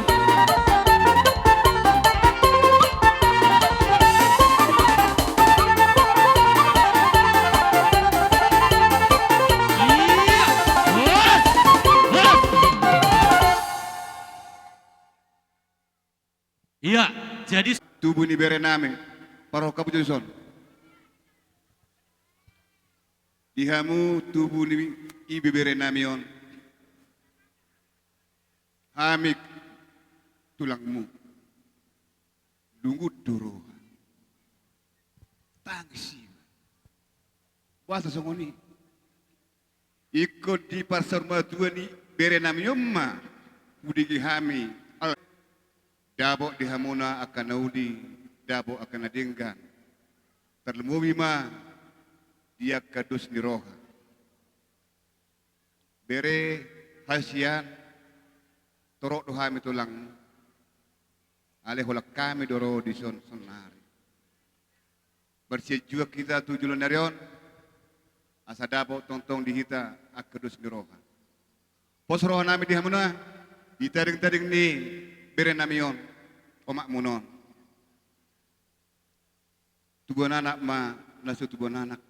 Iya. Horas. Horas. Iya, jadi Tubuh ni bere name. Paroh kabu Johnson. Dihamu tubuh ni ibe bere namion. Hamik tulangmu. Lungud doro. Tangsi. Bahasa songoni. Ikut di pasar madua ni bere nami yomma. Udigi hami. Dabok di hamuna akan naudi. Dabok akan nadenggan. Terlemuwi ma. Dia kadus ni roha. Bere hasian. Torok dohami tulang. Aleh holak kami doro di son sonari. Bersih juga kita tujuh narion. Asa dabok tong di hita akadus ni roha. Pos roha nami di hamuna. Ditaring-taring ni bere namion. Omak munon. Tubuh anak ma nasu tubuh anak.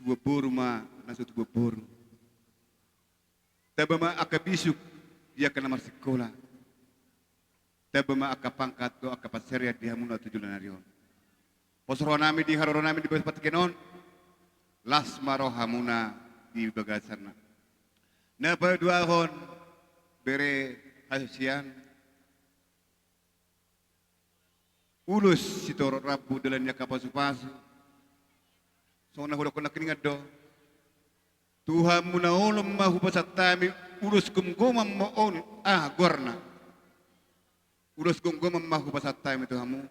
Tubuh buru ma nasu tubuh buru. Tabama akabisuk dia kena masuk sekolah. Tabama akapangkat do akapaseria di hamuna tujuh narion. Posro nami di haroro nami di bawah kenon. Las maro hamuna di bagasana. Napa dua hon bere hasian. Ulus si torot rabu dalam nya kapasu-pasu. Sona hulak nak ningat do. Tuhan munaolom mahu pasatami ulus gumgomam maon gorna. Ulus gumgomam mahu pasatami Tuhanmu.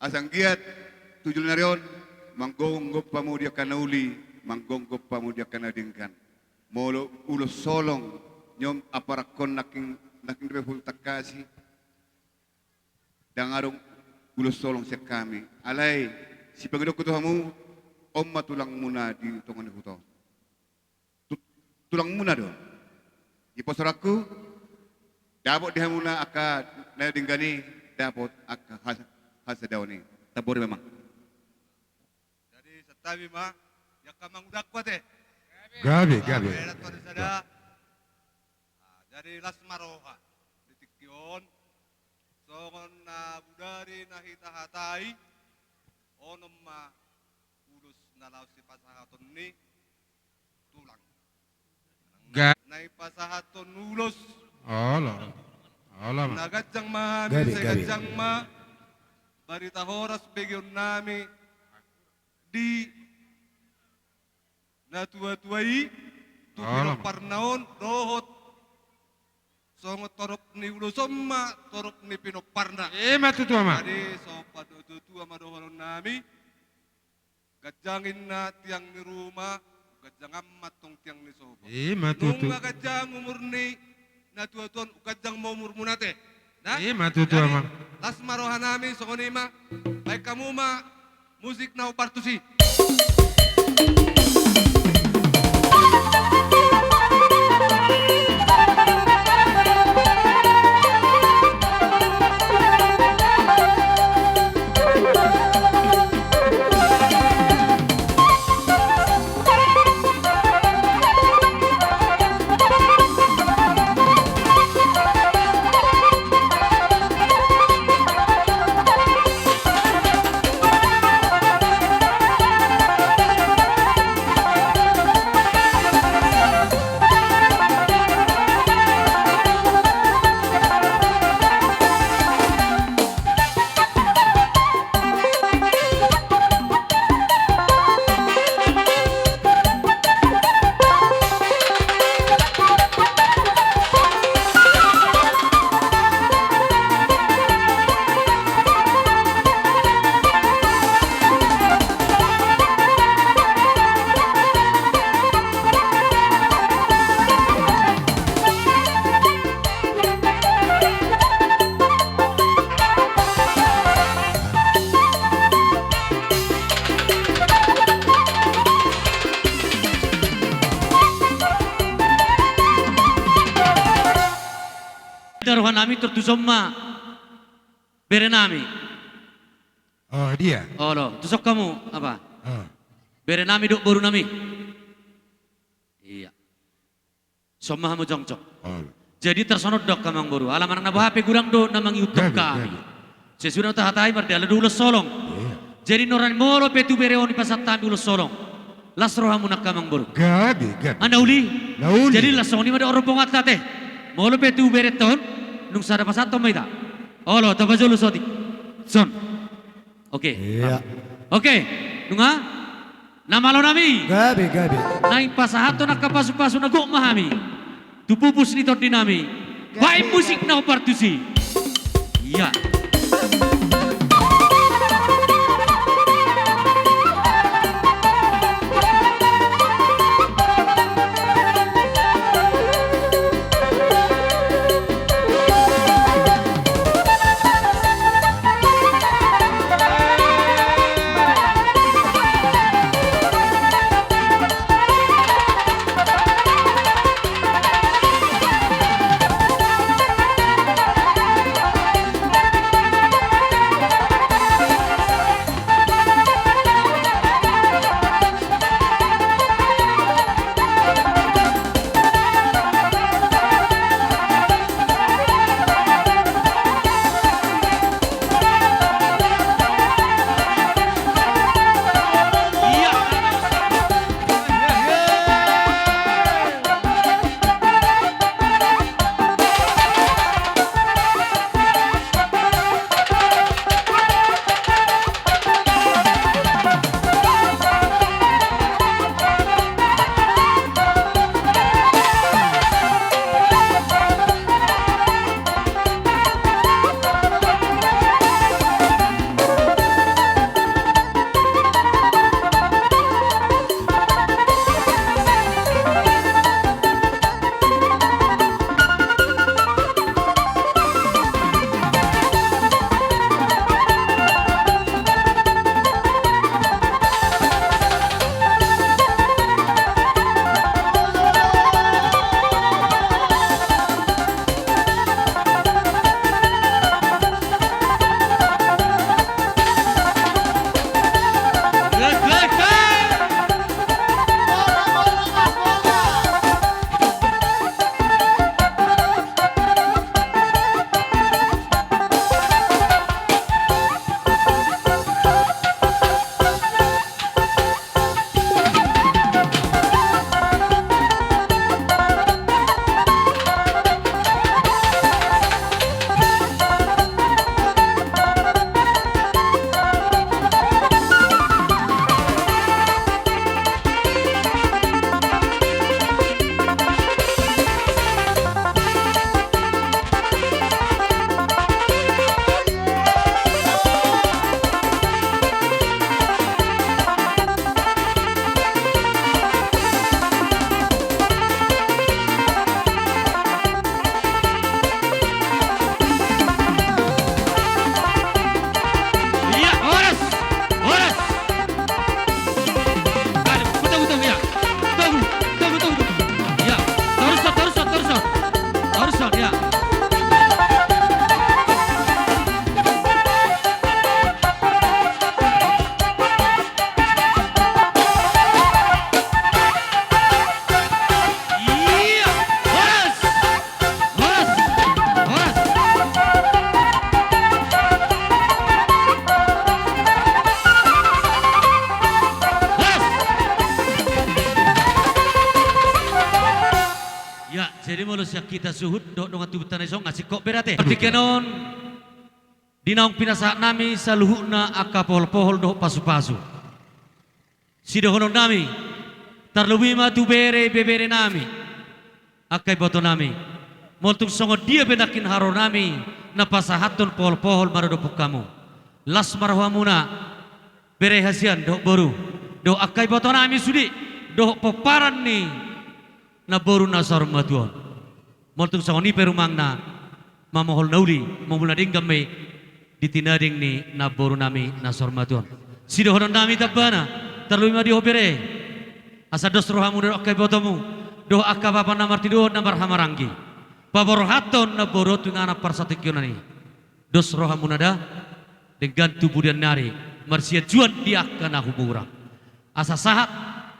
Asang giat tujuh narion manggonggop pamu dia kanauli, manggonggop pamu dia kanadingkan. Molo ulus solong nyom aparakon naking rehul takasi. Dangarong ulus solong siya kami. Alay, si pagdok ko Tuhanmu, omma tulang muna di tongan huto. Tulang muna do. Iposoraku, dapat dihamuna aka nadinggani, dapat aka hasadaw ni. Tabori memang. Jadi setabi mah, ya kamang udah kuat eh. Gabi. Jadi las maroha ditikyon. Songon na budari na hitahatai. Onom ma ulus na law si pasahaton ni tulang. Nai pasahaton ulus. Allah. Nagajang mahami sa gajang ma. Barita horas begyon nami di natua-tuai tukiro parnaon dohot songot torok ni ulosomma torok ni pinoparna Matutua ma. jadi sopa dotua madoholon nami gajangin na tiang ni rumah gajang amat tong tiang ni sopa Matutu. nung gajang umur ni natuatuan gajang mau umur munate nah Matutua ma. las marohan nami sokonima baik kamu ma musik na partusi Daruhan nami tertusomma bere nami. Oh dia. Oh lo, tusok kamu apa? Ah. Bere nami duk baru nami. Iya. Somma hamu jongcok. Oh. Jadi tersonot dok kamang baru. Alaman na HP gurang do namang YouTube Gabi. kami. Sesudah tahatai berarti ala dulu solong. Jadi noran molo petu bere oni pasat tambi ulo solong. Las rohamu nak kamang baru. Gabi. Anda uli? Nauli. Jadi las soni mada orang pongat teh. Molo petu bere ton nung sada pasat to maida. Olo tabajolo soti. Son. Oke. Iya. Oke. Nunga. Nama lo nami. Gabi, gabi. Naing pasahato na kapasu-pasu na go mahami. Tupupus nito dinami. Baik musik na opartusi. Iya. kita suhud dok dongan tubutan esong ngasih kok berate. Tapi kenon dinaung pinasa nami saluhuna aka pohol-pohol dok pasu-pasu. Sidohonon nami terlebih matu bebere nami akai boto nami. Montuk songo dia bedakin haro nami na pasahaton pohol-pohol marodopuk kamu. Las marhamuna bere hasian dok boru dok akai boto nami sudi dok peparan ni na boru nasar matuan. Montuk songo ni perumang na mamohol nauli mamula dinggam me ditinading ni na boru nami nasar matuan. Sidohonon nami tabana terlebih madi hobere asa dos rohamu dok akai botomu dok akabapa namar tidur namar hamarangi. Pabor haton na borotu ngana parsatikionani dos rohamu nada dengan tubuh dan nari marsia juan dia kana hubura asa sahat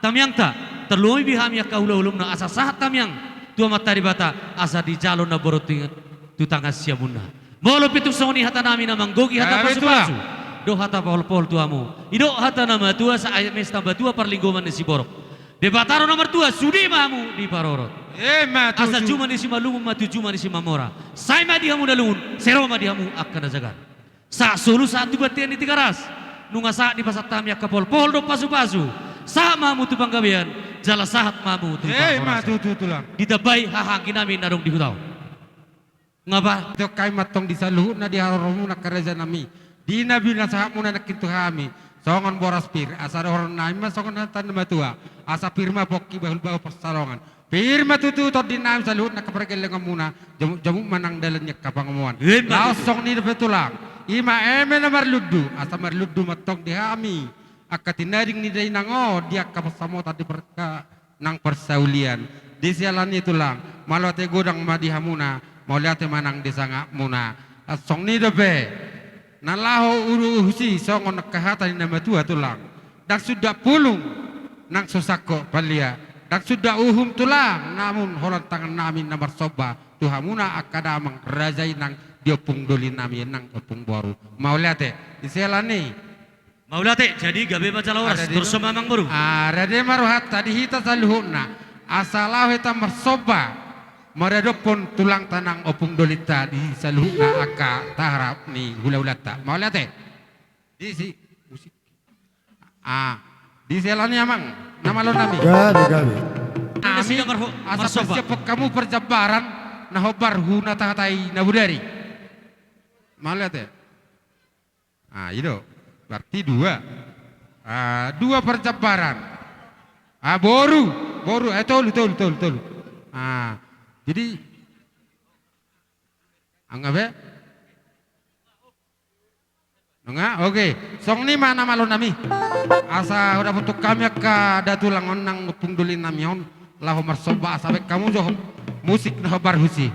tamyang ta terloi biham ya kaula-ulum na asa sahat tamyang tua matari bata asa di jalon na borotu tutanga siamuna molo pitu soni hata nami na manggogi hata pasu-pasu do hata pol-pol tuamu ido hata nama tua sa ayat mesta batua parlinggoman si borok De Bataro nomor 2 sudi mahamu di Parorot. Asa Matuju. cuma di Simalungun matu cuma di Simamora. Saya madi hamu dalungun, sero madi hamu akan nazagar. Sa solu saat tu batian di Tigaras. Nunga saat di pasar tami akapol pol do pasu-pasu. Sa mahamu tu panggabian, jala sahat mahamu tu. Matuju tulang. Ditabai hahangin namin narong di hutau. Ngapa? Ito kay matong di saluhut na di haromu na karaja nami. Di nabi na sahap mo na nakinto kami. Songon boras pir, asa orang naim songon natan matua. Asa pirma poki bahul bawa pasalongan. Pirma tututot di naim saluhut na kapergelengan muna. Jamu manang dalannya kapangamuan. Laos song ni betulang. Ima eme na marludu, asa marludu matong di kami. Akatinaring ni day nango, dia kapasamo tadi perka nang persaulian. Di sialan itu lang, malote godang madihamuna, mau lihat manang disangak muna. Song ni debe. Nalaho uru husi songon kahatan nama tua tulang. Dak sudah pulung nang susako palia. Dak sudah uhum tulang namun holan tangan nami namar soba tuhamuna akadamang rajai nang diopung doli nami nang opung boru. Mau lihat iselani. Mau latih jadi gabe baca lauras terus mamang baru. Ada de maruhat tadi hita saluhuna. Asalau hita marsoba. Meredopon tulang tanang opung dolita di saluhna aka taharap ni hula-hulata. Mau lihat di si musik. Di selani amang nama lo nami. Gabi. Nami asa persiapok kamu perjabaran na hobar huna tahatai na budari. Mau lihat itu berarti dua. Dua perjabaran. Boru. Tolu. Jadi anggap ya? Enggak, oke. Song ni mana malon nami? Asa udah untuk kami ke datulang onang pungdulin nami on. Lahu marsoba sampai kamu joh musik nah barhusi.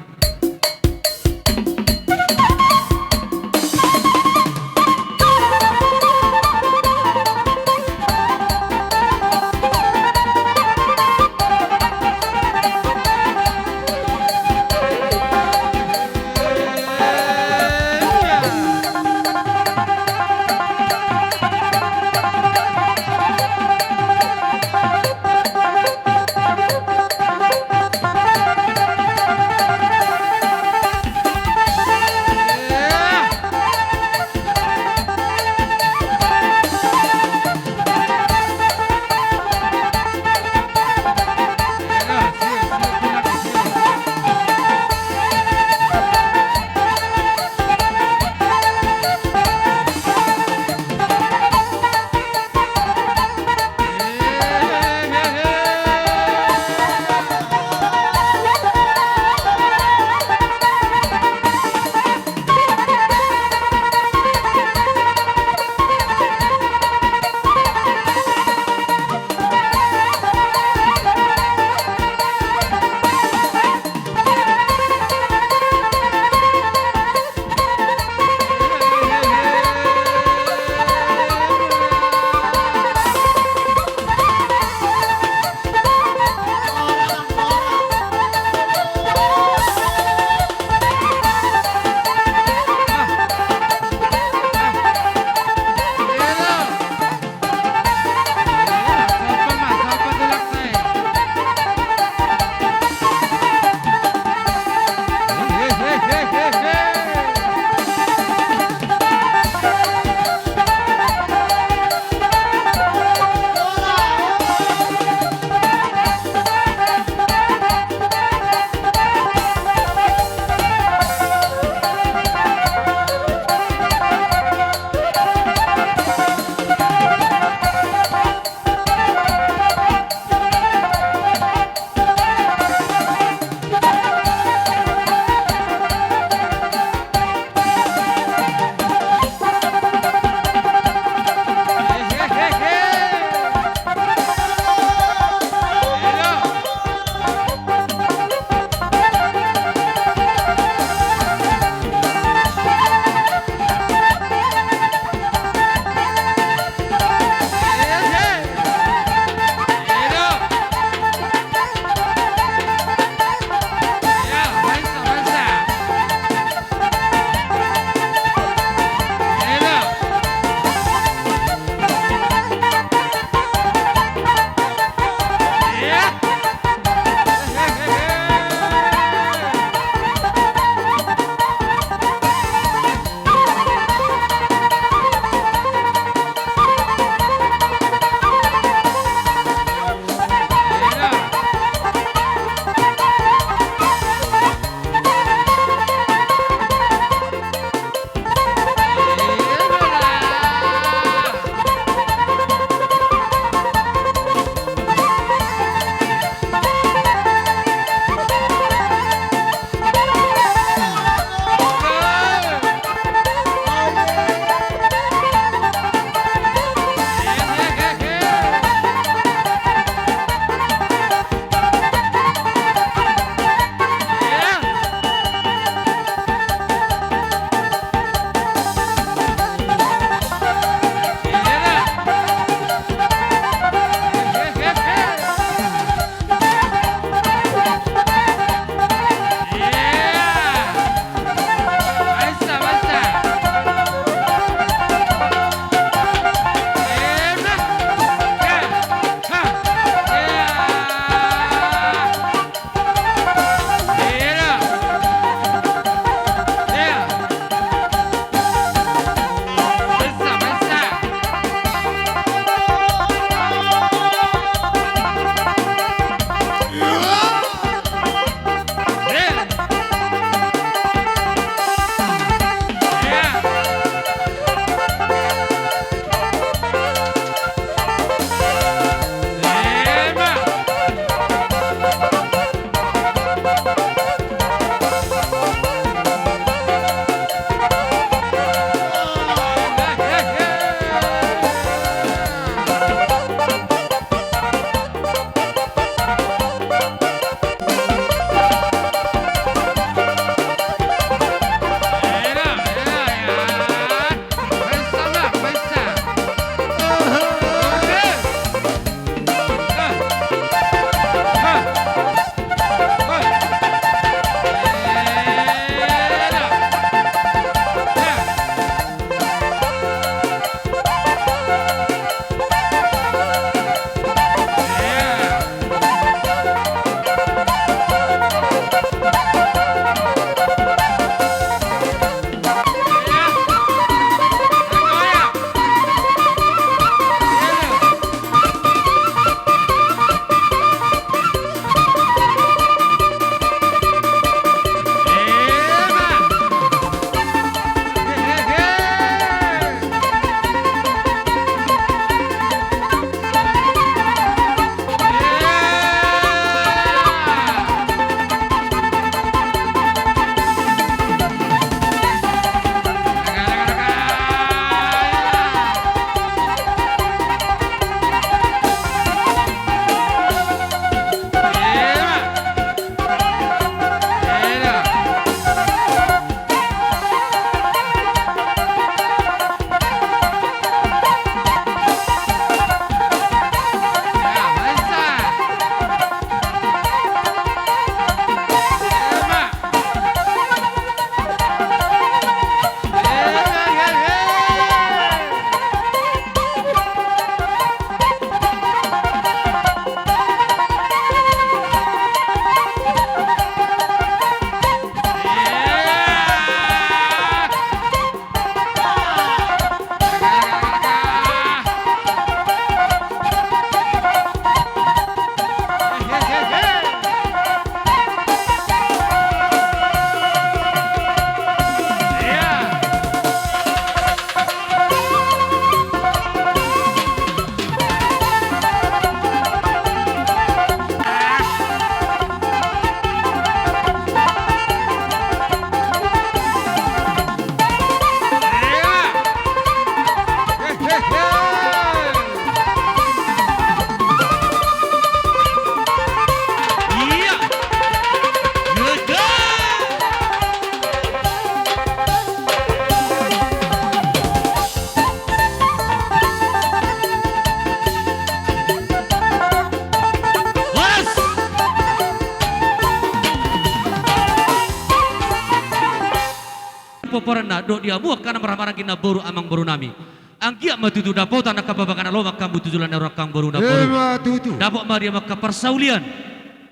poporana do dia muak kana maramarangi na boru amang boru nami. Angkia matutu dapotan na kababakan alo makam butujulan na rakang boru na boru. Tutu. Dapok ma dia maka persaulian.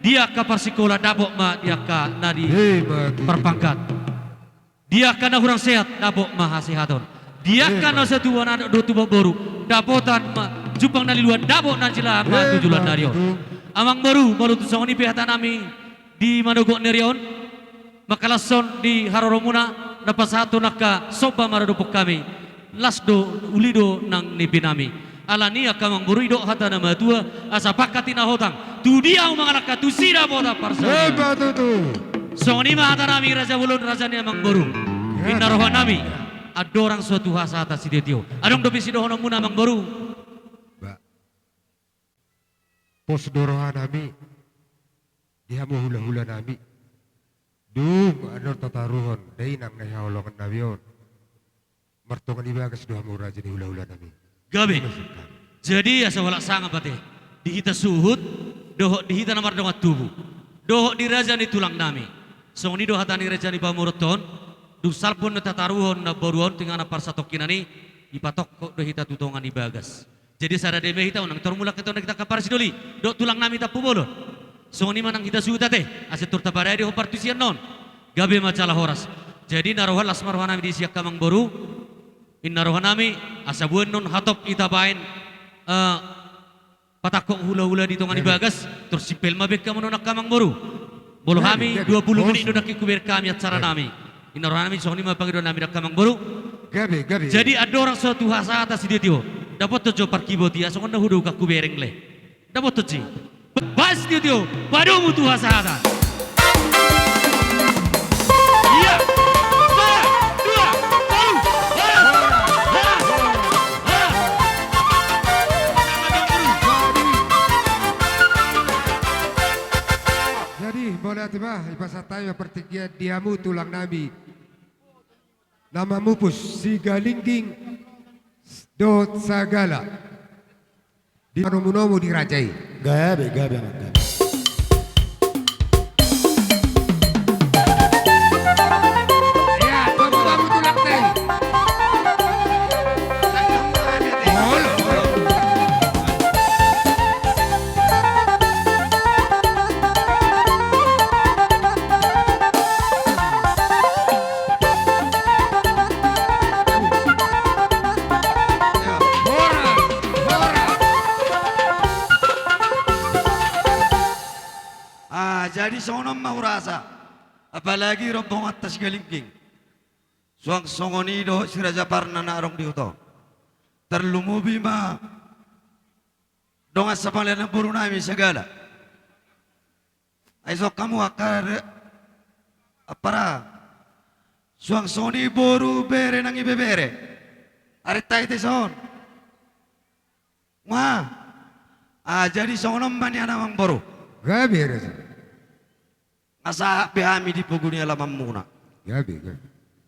Dia ka persikola dapok ma dia ka nadi perpangkat. Dia kana hurang sehat dapok ma hasihaton. Dia kana satu wana do tubo boru dapotan ma jupang nali luan dapok na sila ma tujulan narion. Amang boru baru tu songoni pihata nami di Manogok Nerion makalason di Haroromuna dapat satu naka soba maradupok kami lasdo ulido nang nipinami alani akamang burido hata nama tua asa pakatina hotang tu dia umangalaka tu sira boda parsa songoni ma hata nami raja ulun raja ni amang boru inarohan nami adorang suatu hasa atas sidetio adong dobi sidohono muna amang boru Pos dorohan nami dia mau hula-hula nami dung anor tataruhon day nang nahihaulongan nami yon martongan ibagas doha mau raja di hula-hula nami gabe jadi asa walak sanga pate dihita suhut doho dihita namar dongat tubuh doho di raja ni tulang nami songni doha tani raja ni pamuroton du salpon na tataruhon na boruon tingana parsatokinani ipatok kok dohita tutongan ibagas jadi sada deme hita unang tormula kita kita kapar sidoli do tulang nami tapu bolon songni manang kita suhu tate aset turta pada di hopartusian non gabe macalah horas jadi narohan lasmar nami di siak kamang boru in narohan nami asabuan non hatop itabain patakok hula-hula di tongan ibagas terus sipel mabek kamu nonak kamang boru bolo kami 20 menit do kuber kami acara nami in narohan nami songni mapangidon nami dak kamang boru gabe jadi ada orang suatu hasa atas dia tio dapat tujuh parkiboti asal kau hudu kaku bereng le dapat tujuh bas dia tio pada mutu hasa ada iya dua jadi boleh tiba ibasa tayo pertigian diamu tulang nami nama mupus si galingging dot sagala di nomu dirajai Gabe. ya kamu tulang teh jadi sonom mau rasa apalagi rombong atas galingking suang songonido si Raja Parna narong diuto terlumubi ma dongas sapalian buru nami segala aisok kamu akar apara suang soni boru bere nangi bebere arita ite son wah jadi sonom bani anamang boru gabe rasa asa behami di puguni alamam muna gabe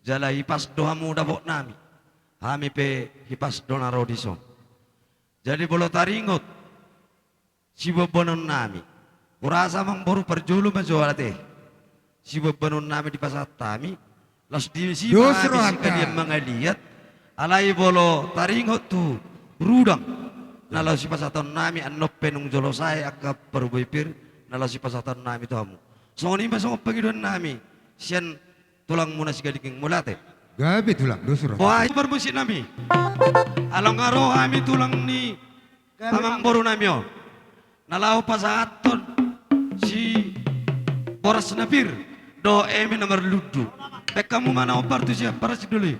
jala hipas doha muda bok nami hami pe hipas dona rodiso jadi bolo taringot si bobonon nami kurasa mang boru perjulu majuala teh si bobonon nami di pasar tami las di si dia mengaliat alai bolo taringot tu rudang nalau si pasaton nami anop penung jolo saya akap perbuipir nalau si pasaton nami tamu songoni masong pangidon nami sian tulang muna si gadiking mulate gabe tulang dosur wah bermusik nami along ngaro kami tulang ni amang boru nami o nalau pasaton si poras napir do emi nomor ludu kamu mana opar tu siap para si dulu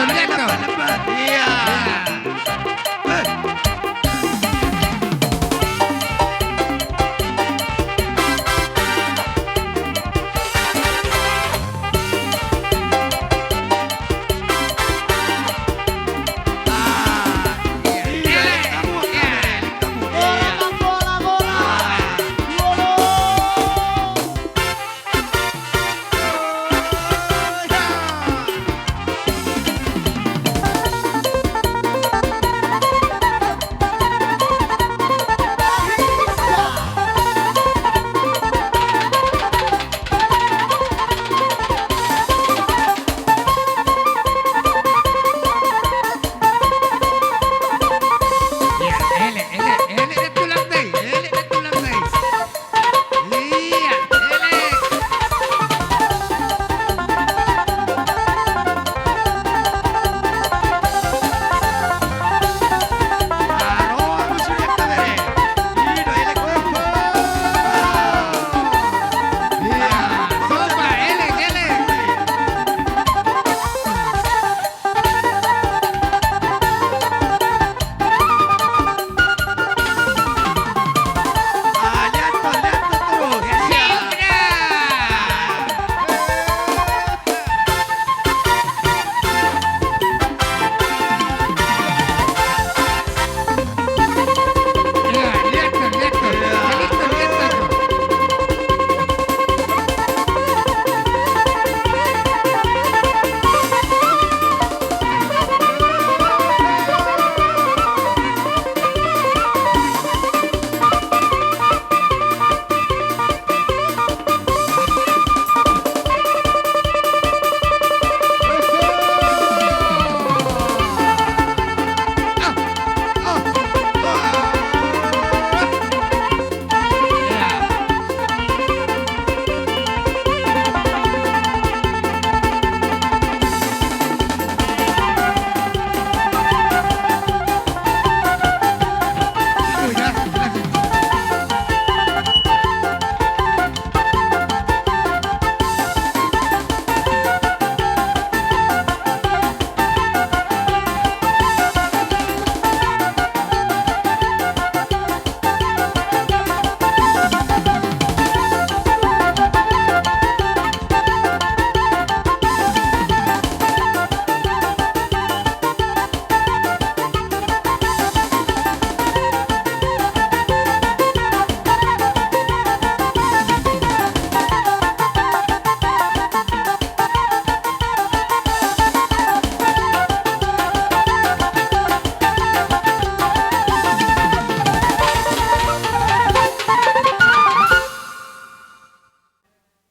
lihat tuh. Iya.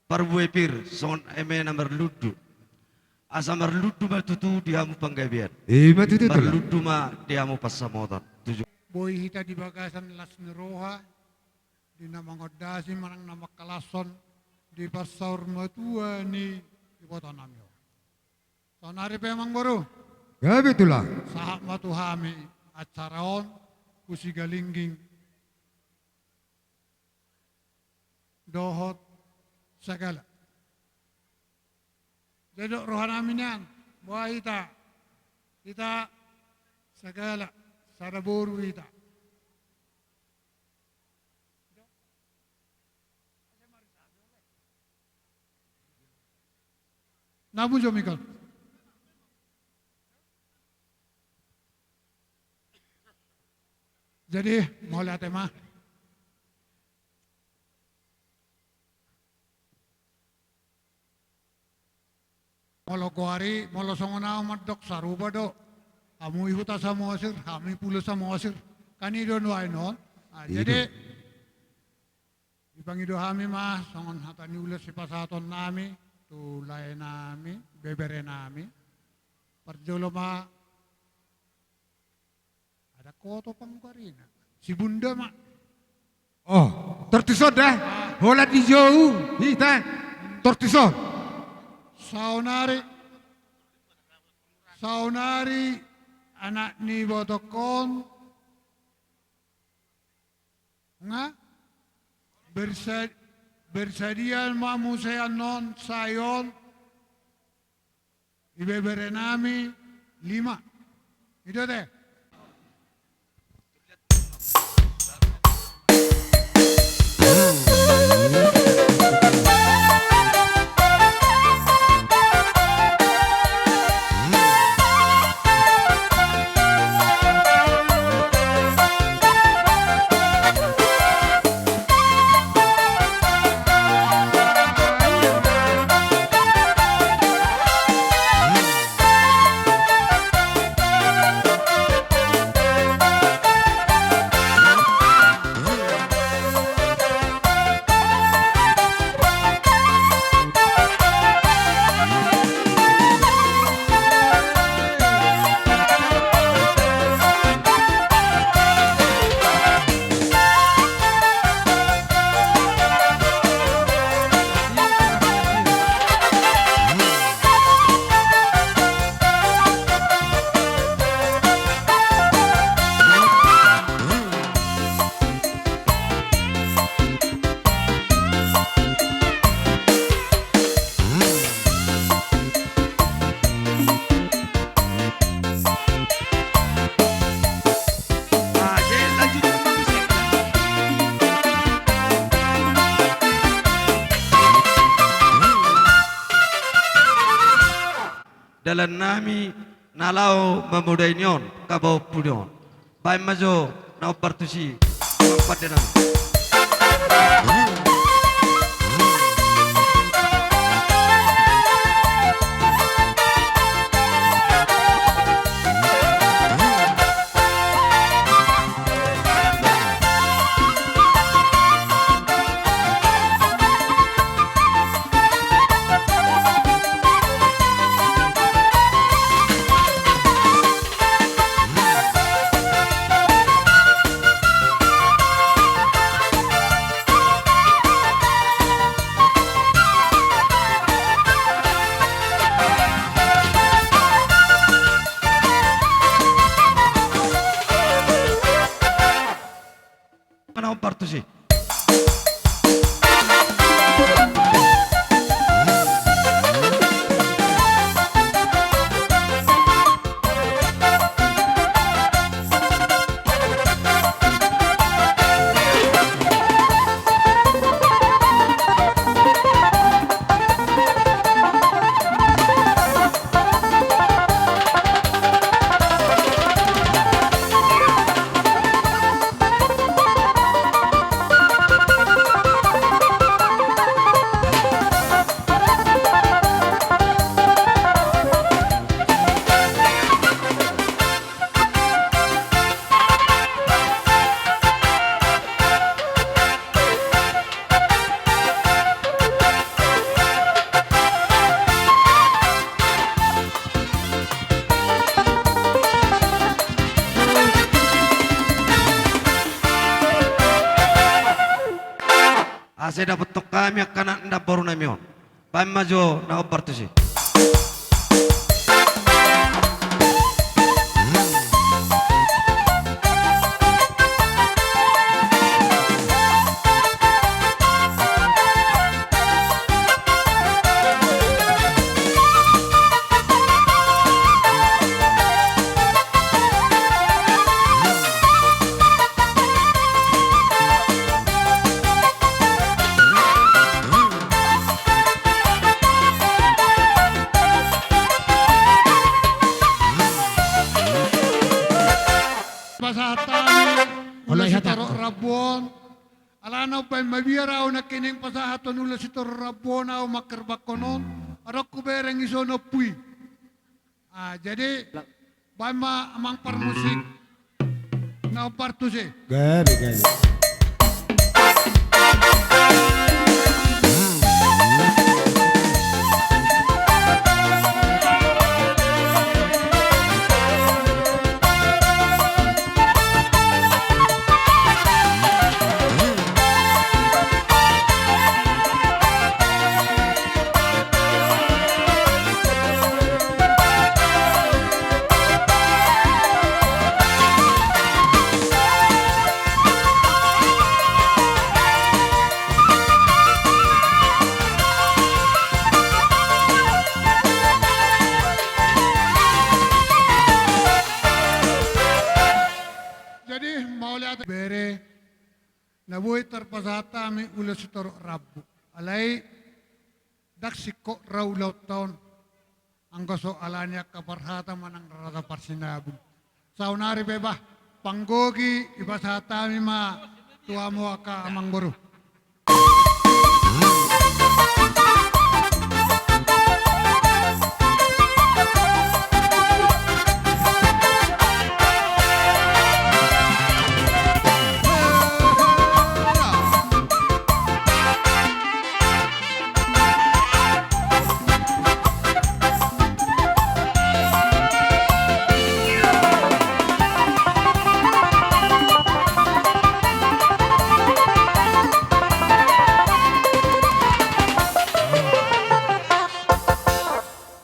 Parbuepir son eme namar ludu. Asa marludu matutu diamu panggabian. Matutu tuh. Marludu ma diamu pasamotan. Tujuh. Boy hita di bagasan las niroha di nama ngodasi manang nama kalason di pasaur matua ni di kota namyo. Sonari pemang baru. Gabi itulah. Sahak matuhami acaraon kusigalingging dohot segala. Dedok rohana minyan, buah kita segala saraboru kita. Nabu jomikal. Jadi mau lihat tema. Molo kuari, molo songona madok saruba do. Amu ihuta sa moasir, kami pulo sa moasir. Kani do nuay non. Jadi ipangido kami mah songon hatani ulas si pasaton nami, tulay nami, bebere nami. Perjolo mah ada koto pangkarina. Si bunda mah. Oh, tertusod dah. Hola di jauh, hita. Tertusod. Saunari anak ni botokon nga bersedia mamusean non sayon ibebere nami 5. Itu teh. Dalam nami nalau memudainion kabau pudion. Baik majo na partusi padenan. Mana partusi? Saya dapat tok kami akan anda baru namion. Pam majo na opartusi. Ulah si Toro Rabon. Alanaw pa mabiyaraw na kining pasahaton ulah si Toro Rabon aw makerbakonon. Arok kubereng isono pui. Jadi bama amang parmusik na partuse. Gabi. nabuhi tarpasata mi ulo sitor rabu. Alay, daksiko raw taon. Ang goso alanya kaparhata manang rata parsinabog. Sa unari beba, panggogi, ibasata mi ma, tuwa mo ka amang guru.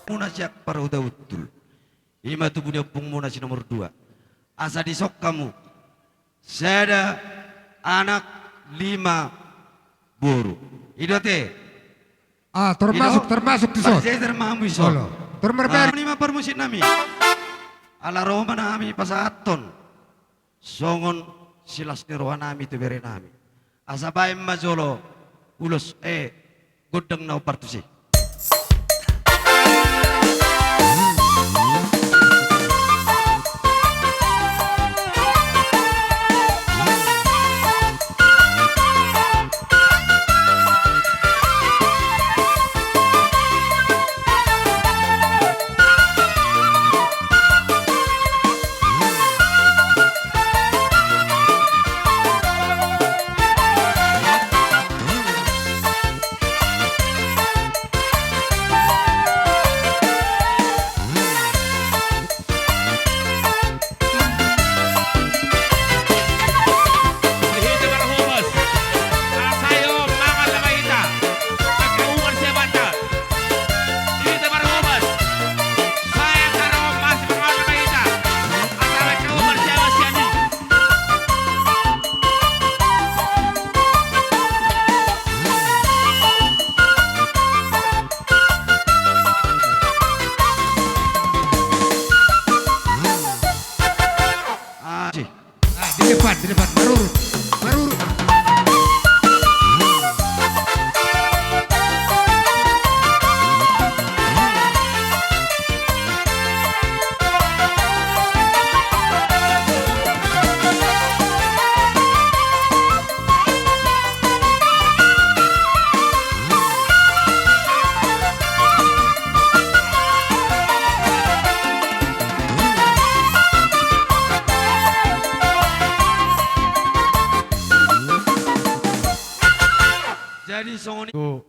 Muna siyak para udah utul. Ima tu punya pung muna si nomor 2. Asa disok kamu. Saya ada anak 5 boru. Itu teh. termasuk di sot. Saya termampu isot. Olo. Termerber. 5 permusit nami. Ala roh mana nami pasaton. Songon silas ni roh nami tu bere nami. Asa bae majolo ulos godang na partusi. Di depan, marurut. Jadi songon Tu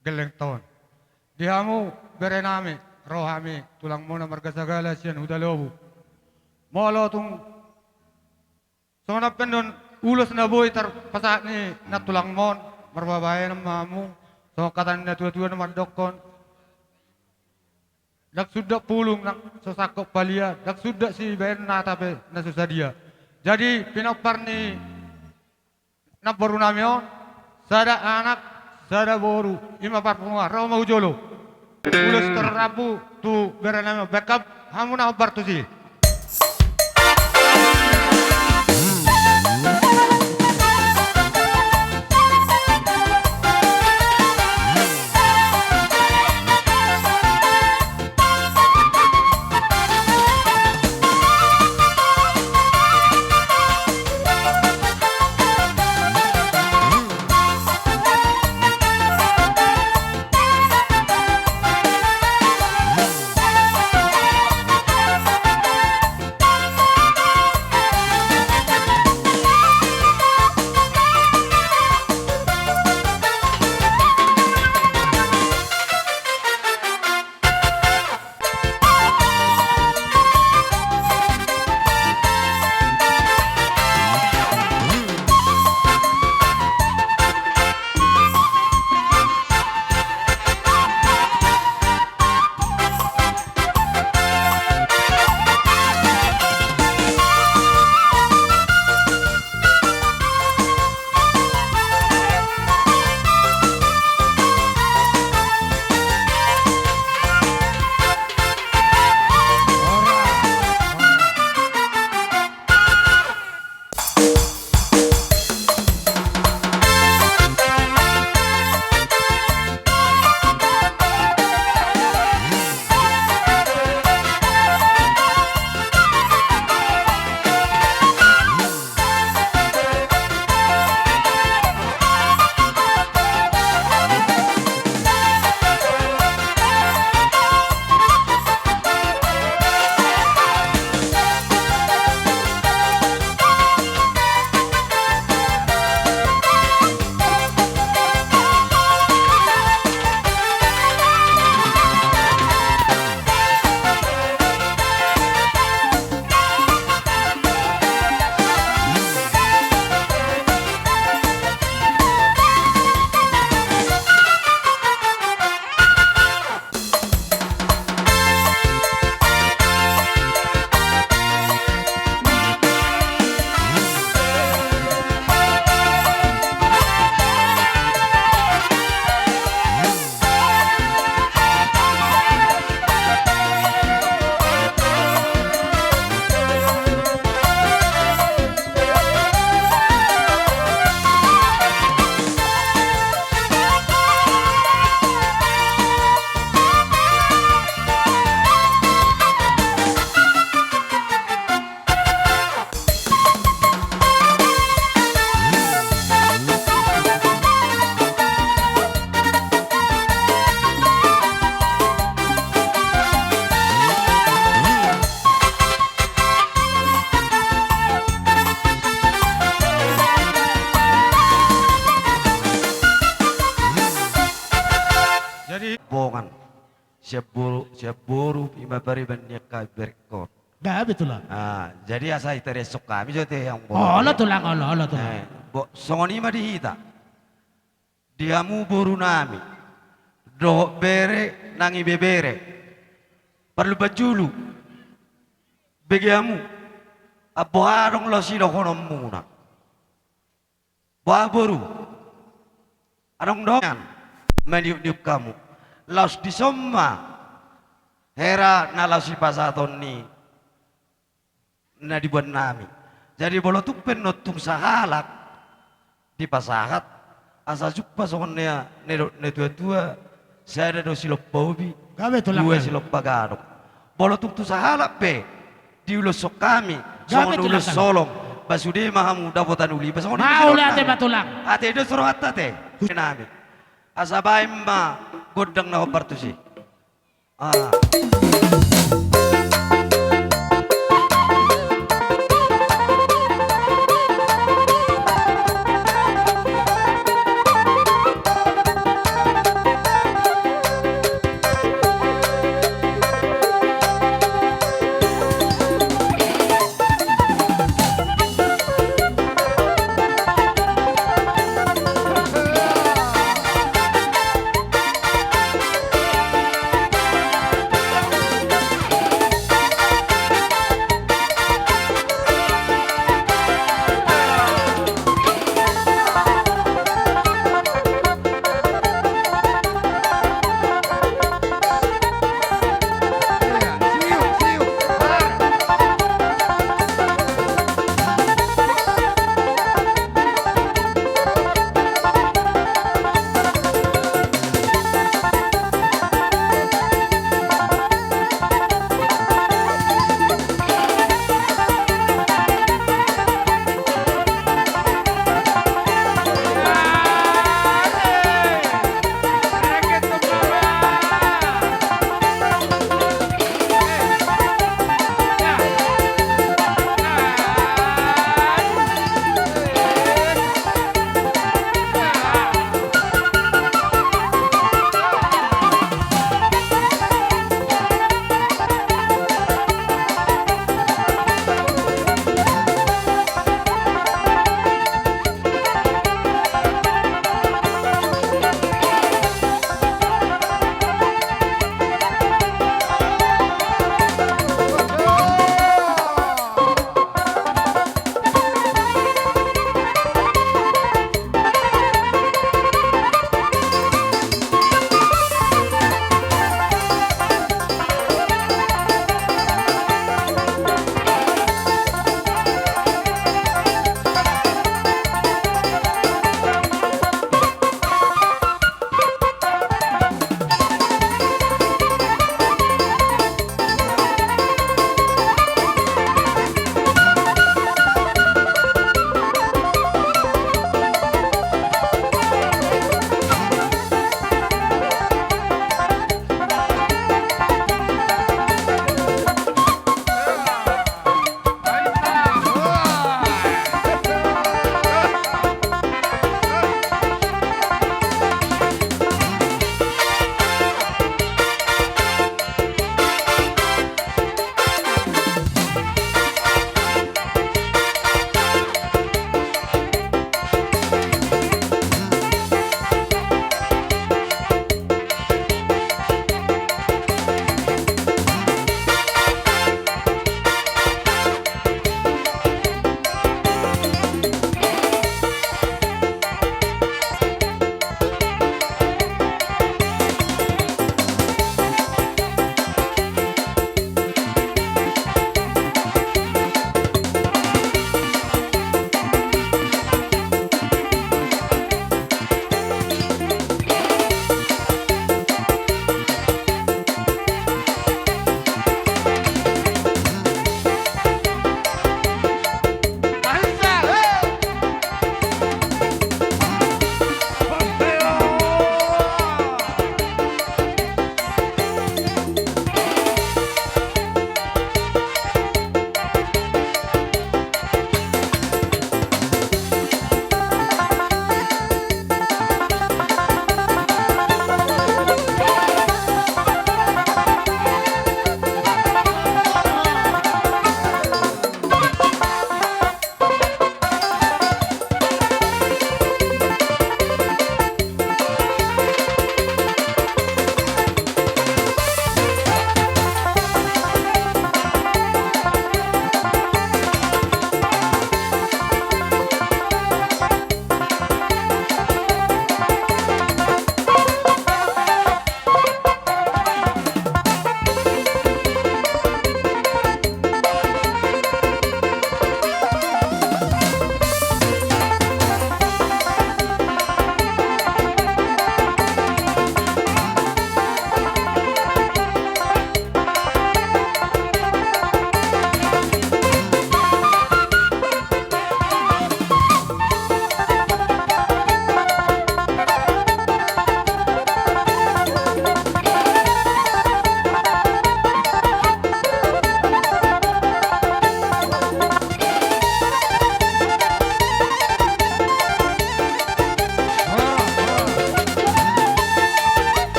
geleng tahun. Dihamu berenami rohami tulang mona marga sagala sian hudalobu. Molo tung sona pendon ulos na boy tar pasak ni na tulang mon marbabae na mamu. So katan na tua-tua na mardokon. Dak sudah pulung nak sosakok palia. Dak sudah si bayan na tape na susadia. Jadi pinopar ni na baru namio. Sada anak, sada boru, 5 parpunga, raw mahujolo. Ulos terrabu tu beranama backup, hamuna bartusi. Bongan. Siap boru ima bari banyak kai berkot. Gabi tulang. Jadi asai teresok kami jote yang Allah tulang, Allah tulang. Songoni ma dihita. Diamu boru nami. Do bere nangi bebere. Perlu bajulu. Begiamu. Abo harong lo sino konom muna. Boru. Anong dongan. Meniup-niup kamu. Laos di somma. Hera na laos ipasaton ni. Na dibuat nami. Jadi bolo tu penotung sahalak. Di pasahat. Asa jukpa sokonnya ne tua-tua. Saya ada do silop bobi. Gabi tulang. Dua silop pagarok. Bolo tu sahalak pe. Di ulos sok kami. Gabi Songon ulos tulang. solong. Basude mahamu dapotan uli. Pasongon Mau lihat batulang. ate do soro hatta te. Nami. Asa baim ma godang na hopartusi.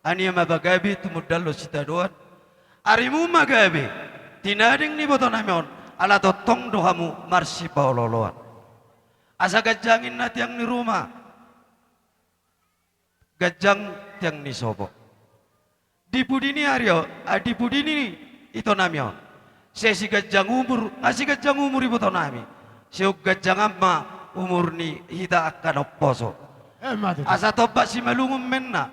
Ania mabagabi tumudalo sita doan. Arimu magabi. Tinading ni boto namion. Ala totong dohamu marsi paololoan. Asa gajangin na tiang ni rumah. Gajang tiang ni sobo. Di pudini Aryo, di pudini ito namion. Sesi gajang umur, asi gajang umur ibu to nami. Siog gajang amma umur ni hita akan oposo. Asa toba si malungum menna.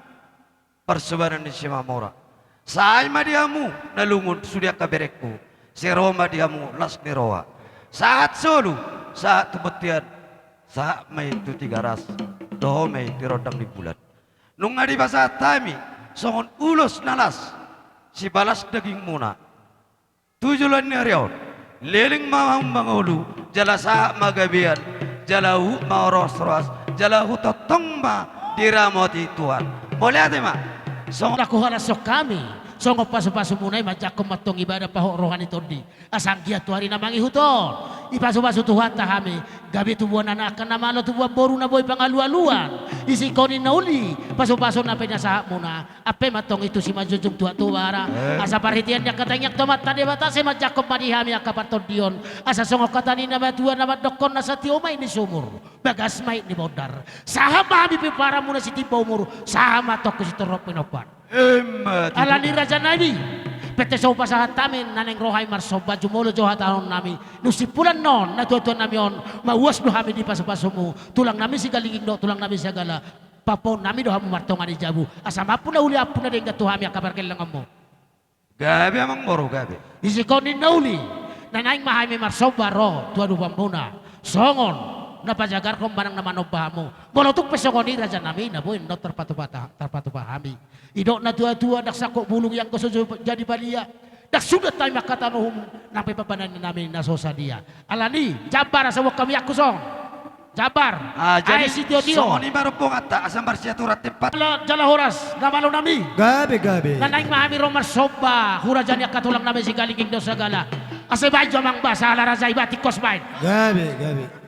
Persebaran ni si mamora. Saay madiamu nalungun sudia kaberekku. Si Roma diamu las ni roa. Saat solu, saat tumetian, saat may tu 300, doho may tirodang di bulan. Nung ngadi basa tami, songon ulos nalas, si balas daging muna. Tujulan ni Aryaw, leling mamang mangulu, jala saat magabian, jala hu maoros-ros, jala hu totong ma diramoti Tuhan. Boleh ate ma? Songon aku halasok kami. Songo paso-paso munay majakom matong ibadah paho rohani tondi. Asang gia tuari namangi huton. Ipaso-paso Tuhan tahami. Gabi tubuan anak na malo tubuan boru na boy pangalu-aluan. Isi konin na uli. Paso-paso na pinasahak muna. Ape matong itu si majujung tua tuara. Asa parhitian niya katanyak tomat tadi batase majakom madihami akapaton dion. Asa songo katani na matuan na madokon na sa tiomay ni sumur. Bagas may ni bodar. Sahama kami pipara muna si timpa umur. Sahama tok si torok pinopan. Alani Raja Nabi pete sopa sahat tamin naneng rohai marsoba jumolo johat tahun nami nusipulan non na tuan nami on mauas do hami di paso-pasomu tulang nami si galinging do tulang nami segala papon nami do hamu martongan di jabu asam apuna uli apuna dengga tu hami akabar kelengamu Gabi amang moro gabi. isi konin nauli nanaing mahami marsoba ro tua du bambuna songon napajagar kong manang naman obahamu bolotuk pesongoni Raja Nami na boy no terpatu pahami idok na tua-tua dak sakok bulung yang kosojo jadi balia dak sudah tayo makatanuhum napi papanan namin nasosa dia alani jabar sa kami aku song jabar Jadi ay si Tio songoni baru pong ata asam barsiaturat tempat. jala horas namalo nami Gabi. nanaing mahami romar soba hurajan ya katulang namin si galinging do sagala asay bajo mang basa ala razay batik kosbain Gabi.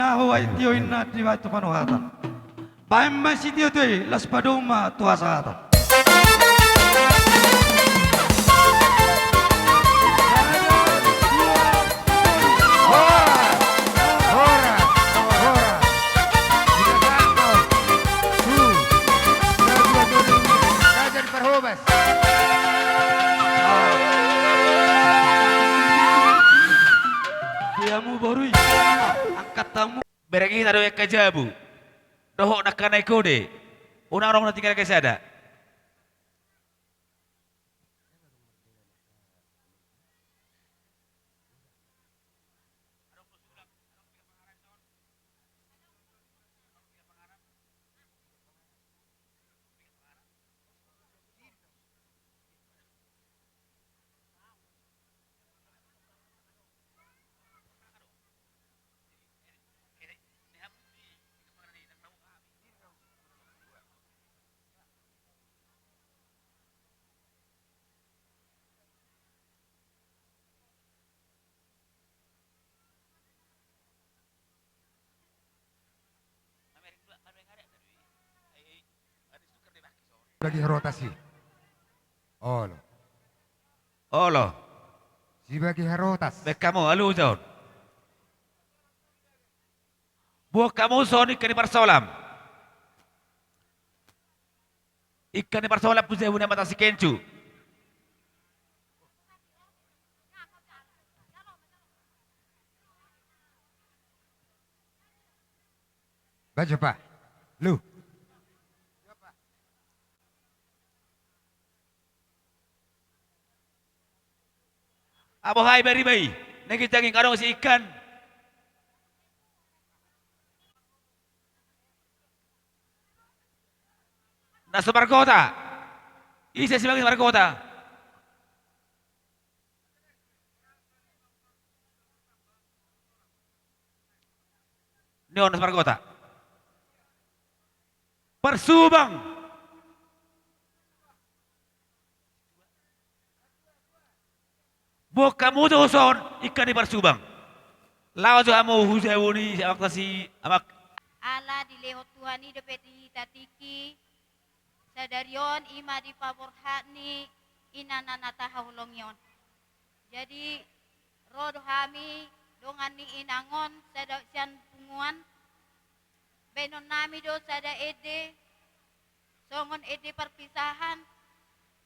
naho ay tiyo inna tiwa ito panuhatan. Bahem masih tiyo tiyo las padoma tuwa sa hatan. Diamu borui, angkat tamu. Beregi tado ek kajabu. Dohok nak kanai kode. Orang-orang nanti kira kesada. Bagi rotasi. Olo. Olo. Si bagi rotas. Bek kamu alu jauh. Buah kamu soni ikan di parsolam. Ikan di parsolam pun saya punya mata si kencu. Baca pak. Lu. Abo hai beri bayi. Negi canging karong si ikan. Na sumar kota. Isa si bagi sumar kota. Neon sumar kota. Persubang. Buat kamu tu son ikan di Persubang. Lawan tu kamu husewuni amak si amak. Ala dilehot Tuhan ni dapat ditatiki. Sadarion ima di paborhatni inananata haulongyon. Jadi rodo kami dongan ni inangon sada sian punguan. Benon nami do sada ede. Songon ede perpisahan.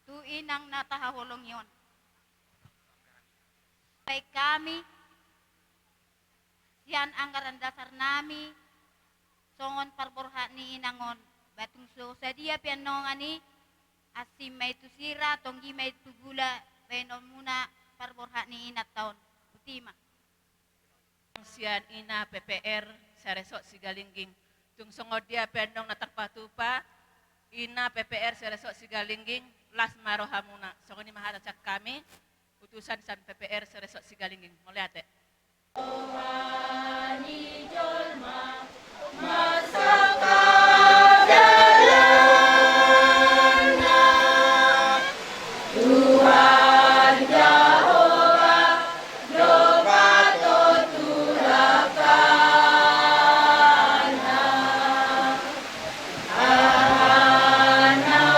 Tu inang nata haulongyon. Baik kami, sian anggaran dasar nami, songon parborhat ni inangon, batung so sadia pianongani, asim may tu sira, tonggi may tu gula, penon muna parborhat ni inat taon, utima. Sian ina PPR saresok sigalingging, tung songod dia pianong natakpatupa, ina PPR saresok sigalingging, las marohamuna, songon ni maharacak kami, utusan San PPR Seresok Sigalingging. Mulai ate. Rohani Jolma Masaka Jalana Tuhan Jehovah Dokato Turakana Anasai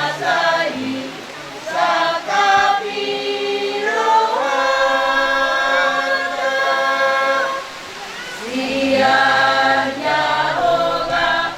Sakapi Sian Jehovah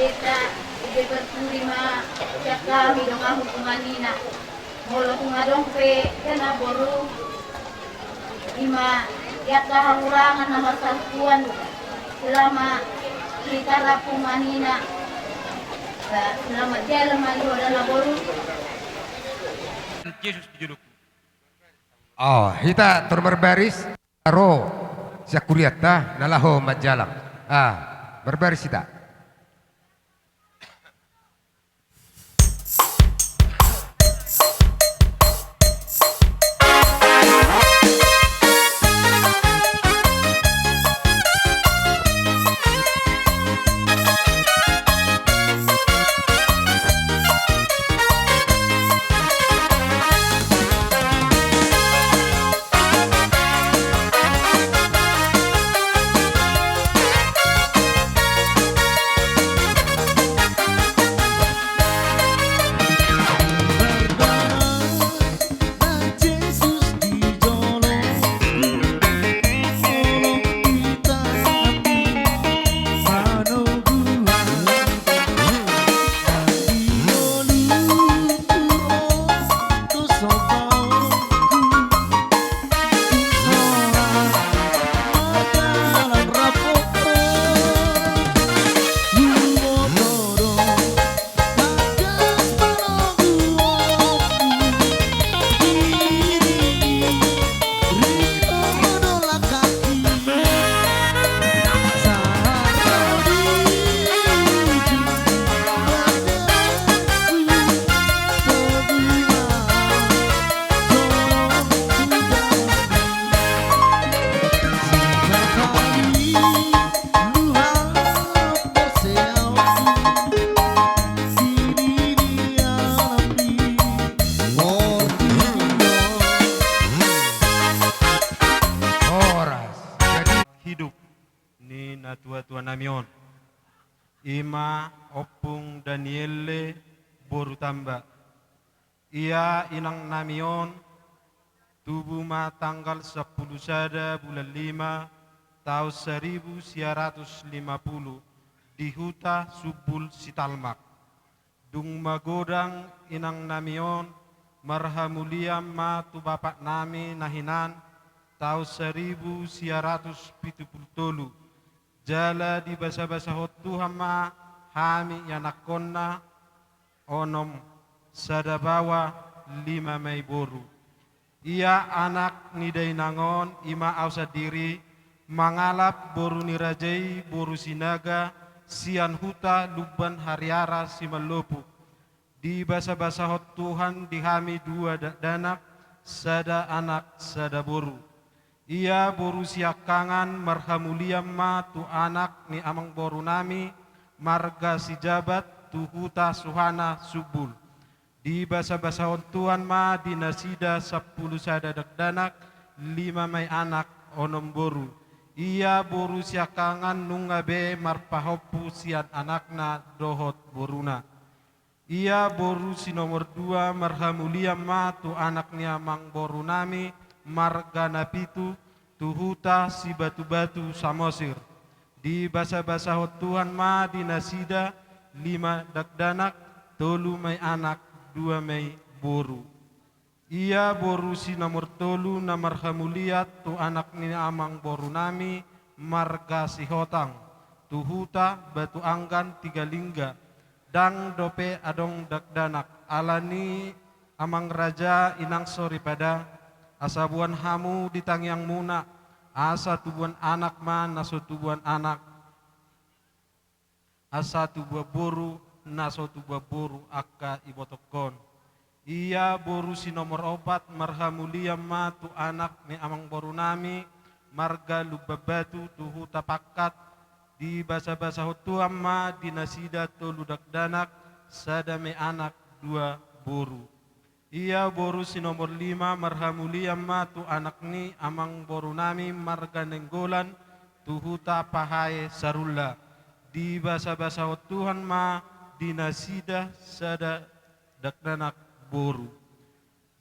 Deta, ide berturima, siap kami dong aku kumanina. Molo tungadongpe, kena boru. Ima, ya kahangurangan nama satuan. Selama kita rapu manina. Selama jalan mali adalah boru. Yesus dijuluk. Oh, kita berbaris. Aro, siya kulihat na, nalaho majalang. Berbaris kita. tua-tua namion. Ima opung Daniele boru tamba. Ia inang namion tubuh ma tanggal 10 sada bulan 5 tahun 1950 di Huta Subul Sitalmak. Dung magodang inang namion marhamuliam ma tu bapak nami nahinan tahun 1970 jala di basa-basa hotu hama hami yanakonna onom sadabawa 5 Mei boru. Ia anak nidai nangon ima ausa diri mangalap boru nirajai boru sinaga sian huta luban hariara simalopuk. Di basa-basa hot Tuhan dihami 2 danak sada anak sada boru. Ia boru siakangan marhamuliam ma tu anak ni amang boru nami marga si jabat tu huta suhana subul. Di basa-basa Tuhan ma dinasida 10 sada danak 5 Mei anak onom boru. Ia boru siakangan nungabe marpahopu sian anakna dohot boruna. Ia boru si nomor 2 marhamuliam ma tu anak ni amang boru nami marga napitu tu huta si batu-batu samosir. Di basa-basa Tuhan ma dinasida 5 dakdanak 3 Mei anak 2 Mei boru. Ia boru si nomor 3 na marhamuliat tu anak ni amang boru nami marga si hotang tu huta batu anggan 3 lingga dang dope adong dakdanak alani amang raja inang sori pada asabuan hamu ditangyang muna asa tubuan anak man naso tubuan anak asa tubuan boru naso tubuan boru akka ibotokon. Ia boru si nomor 4 marhamuliam ma tu anak ni amang boru nami marga lubabatu tu huta pakat. Di basa-basa hutuam ma dinasida tolu dakdanak sadame anak 2 boru. Ia boru si nomor 5 marhamuliam ma tu anak ni amang boru nami marga nenggolan tu huta pahae sarulla. Di basa-basa hutuhan ma dinasida sada dakdanak boru.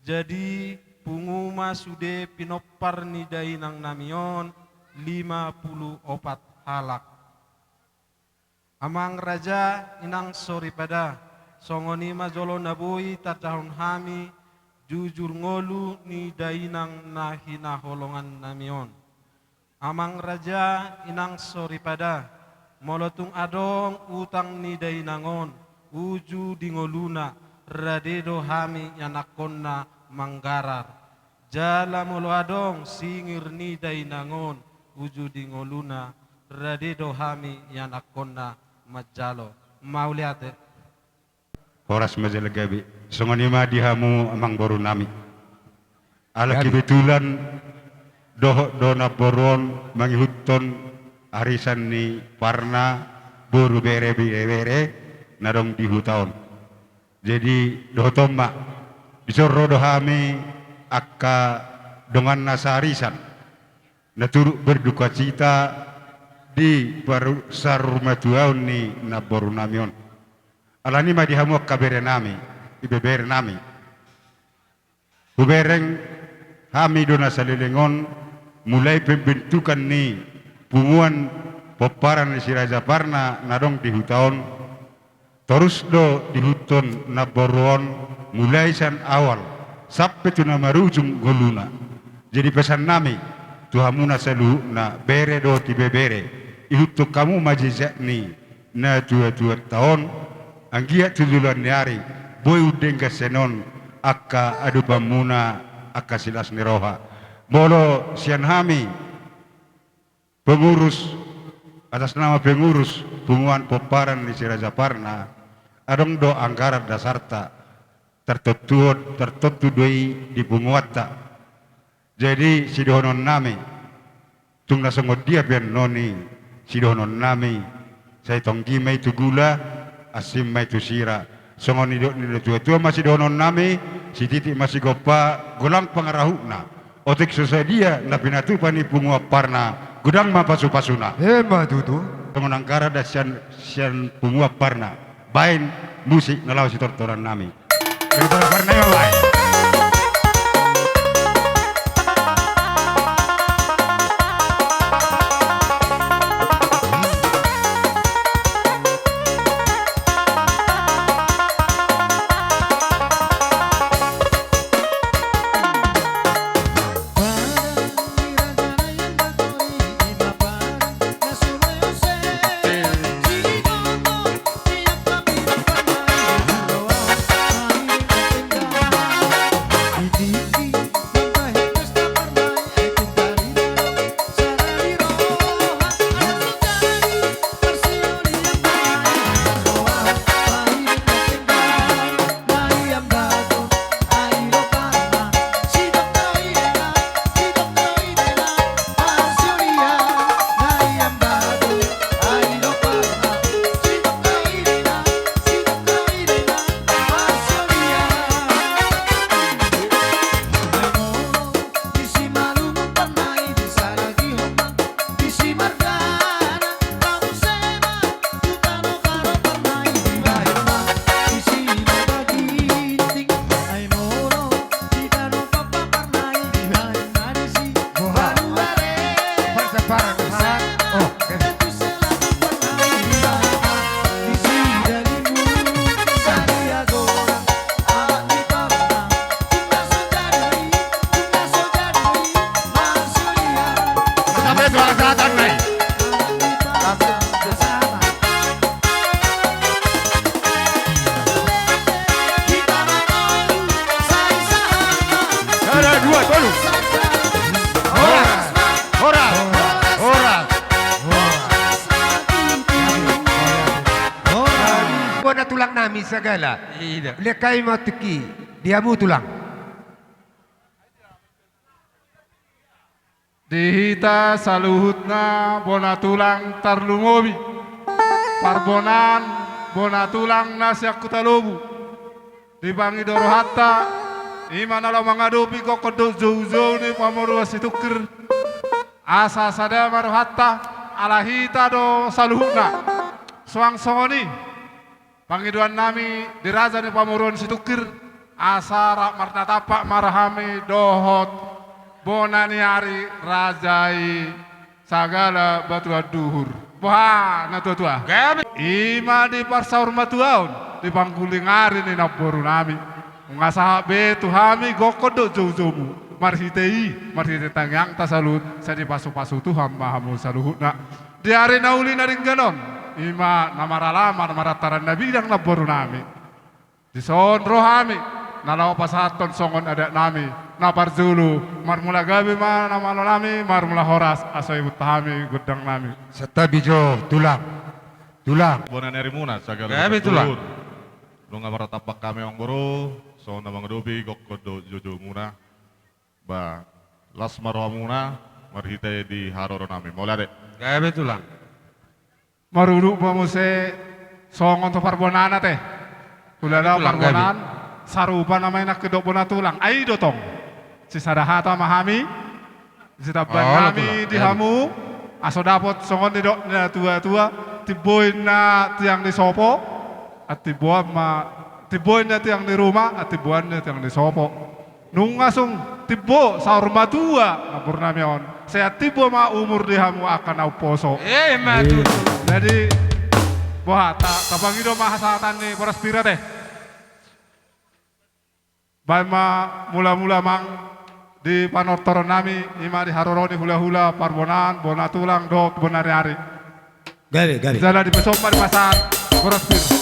Jadi punguma sude pinopar ni dainang namion 54 halak. Amang raja inang sori pada songoni majolo naboi tatahun hami jujur ngolu ni dainang nahina holongan namion. Amang raja inang sori pada molotung adong utang ni dainangon uju dingoluna radedo hami yanakonna manggarar. Jala molo adong singir ni dainangon uju dingoluna radedo hami yanakonna majalo. Mauliate. Horas majalagabi. Songonima dihamu amang boru nami. Ala kebetulan dona boron mangihuton arisan ni parna boru bere nadong di hutaon. Jadi dohotoma bisoro dohami akka dengan nasa arisan naturuk berduka cita di baru sarumah tuaun ni naboru namion. Alani ma dihamu kabere nami, ibebere nami. Hubereng kami dona salilingon mulai pembentukan ni punguan peparan si Raja Parna nadong di hutaon terus do di huton naboruon mulai san awal sampai tu nama rujung goluna. Jadi pesan nami tuhamuna selu na bere do ti bebere ihutuk kamu majizak ni na 2 tahun anggia tululan nyari boy udeng senon akka adu pamuna akka silas niroha bolo sian hami pengurus atas nama pengurus punguan peparan di Raja Parna adong do anggaran dasarta tertentu doi di punguatta. Jadi sidonon nami tung nasongod dia pian noni sidonon nami saya tonggi mai tu gula asim mai tu sira songon idok ni tua masih donon nami si titik masih gopa gulang pangarahuna otik sesadia na pinatu pani pungua parna gudang ma pasu-pasuna matutu songon angkara da sian pungua parna bain musik nalaw si tortoran nami parna yo bain. Tulang nami segala. Lekai matuki diamu tulang. Dihita saluhutna bona tulang tarlungobi parbonan bona tulang nasyak kutalobu dibangi doro hatta imana lo mangadopi kok kodo jauh-jauh ni pamorua situkir asa sada maru hatta alahita do saluhutna soang songoni pangiduan nami diraja ni pamuruan situkir asara marta tapak marahami dohot bonani hari rajai sagala batu duhur Wah, na tua-tua. Ima di parsaur matuaun, di panggulingari ni naboru nami. Ungasaha be tuhami gokodo jauh-jauhmu. Marhitei tangyang tasalut, sa di pasu-pasu Tuhan mahamu saluhutna. Di hari nauli na rin ganon, ima namaralama namarataran na bidang naboru nami. Di son rohami, nalaw pasaton songon ada nami, naparzulu, marmula gabi ma namalo nami, marmula horas, asoy butahami gudang nami. Setabijo tulang. Bonan eri muna sagal. Gabi tulang. Lunga maratapak kami ang boro, so na mga dobi gokkodo jojo muna. Ba las marwa muna, marhite di haroro nami. Mola de. Gabi tulang. Marunuk pa mo se songon to parbonan teh. Tulala parbonan, sarupa namay nakedok bona tulang. Ay dotong. Si sadahata mahami, si taban nami dihamu, aso dapot songon di dok na tua-tua, tiboy na tiang di sopo, at tiboy na tiang di rumah, at tibuan na tiang di sopo. Nung asong tibo sa rumah tua, ngapur nami on, saya tibo ma umur dihamu akan au poso. Jadi, wah, tapangido mahasatan ni poras pira teh. Baima mula-mula mang di panortoron nami, ima di haroroni hula-hula, parbonan, bona tulang, dok, bonari-hari. Gabi. Jala di pesompa di pasar, poras pira.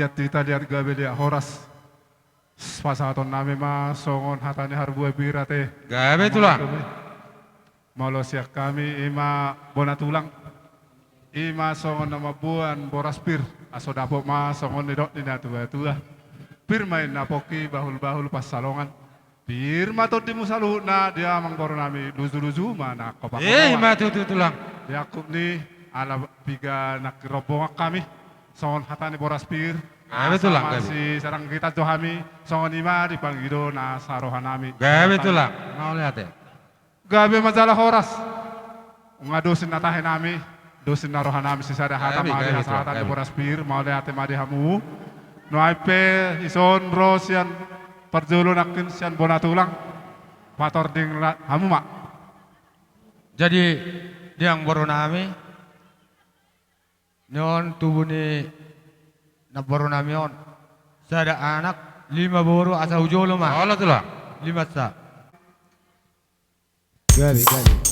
lihat kita lihat gabe dia horas pasaton nami ma songon hatani harbue bira teh gabe tulang malo siak kami ima bona tulang ima songon nama buan boras pir aso dapok ma songon nidok nina tua pir main napoki bahul pas salongan pir ma tot di musalu na dia mangboro nami luzu mana kopak ma tulang dia kup ni ala biga nak robongak kami songon hatani boras pir betul lah masih sarang kita tuhami songon ima di panggido na sarohanami betul lah mau lihat ya gabe majalah horas ngadosin natahe nami dosin narohan namin si sada hata Kami, mali kami, hasahatan kami. di boraspir mau ate madi hamu no aipe ison ros yan perjulu nakin sian bonatulang pator ding hamu mak. Jadi diang baru nami nyon tubuh ni na baru nami on. Sada anak 5 baru asa ujolo mah. Allah tu lah. 5 sa. Gabi, gabi.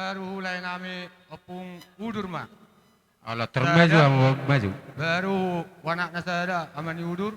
baru hulai nami opung udur mak. Alah termaju mau maju. Baru wanak nasada amani udur.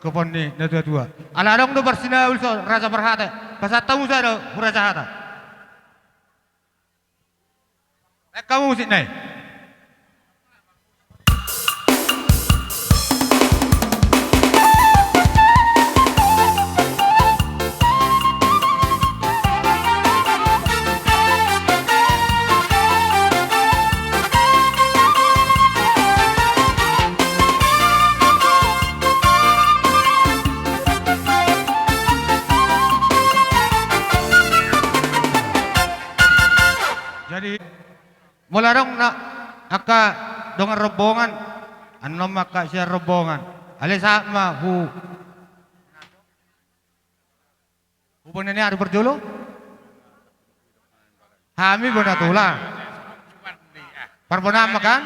kepon ni na tua. Aladong do bersina ulso raja berhata. Pasal tahu saya do raja hata. Kamu musik nai. Mula dong nak aka dengan rombongan, ano maka siya rombongan. Alisa ma hu. Hubungan ini ada berjolo? Kami bona tulang. Parbona makan?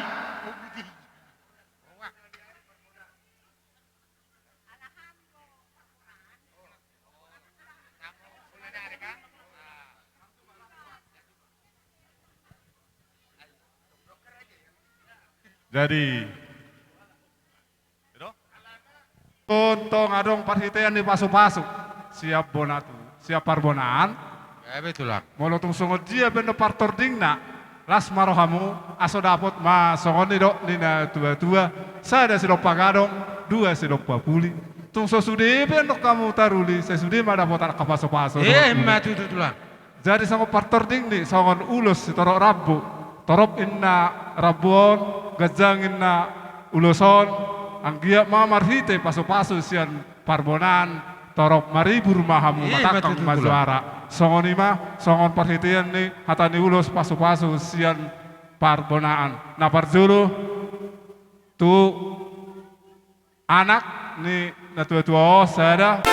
Jadi untuk ngadong parhitean di pasu-pasu siap bonatu, siap parbonaan. Ya betul lah. Molo tung songod dia benda partor dingna las marohamu aso dapot ma songod ni dok nina tua-tua sada si dok pagadong dua si dok papuli tung so sude benda kamu taruli saya sude ma dapot anak pasu-pasu. Matu tu lah. Jadi songod partor ding ni songod ulus si torok rabu torop inna rabuon gajangin na uloson ang giya mamarhite paso-paso siyan parbonan torop maribur mahamu matakang majuara songon ima songon parhitian ni hatani ulos paso-paso siyan parbonaan na parjulu tu anak ni na tua-tua sada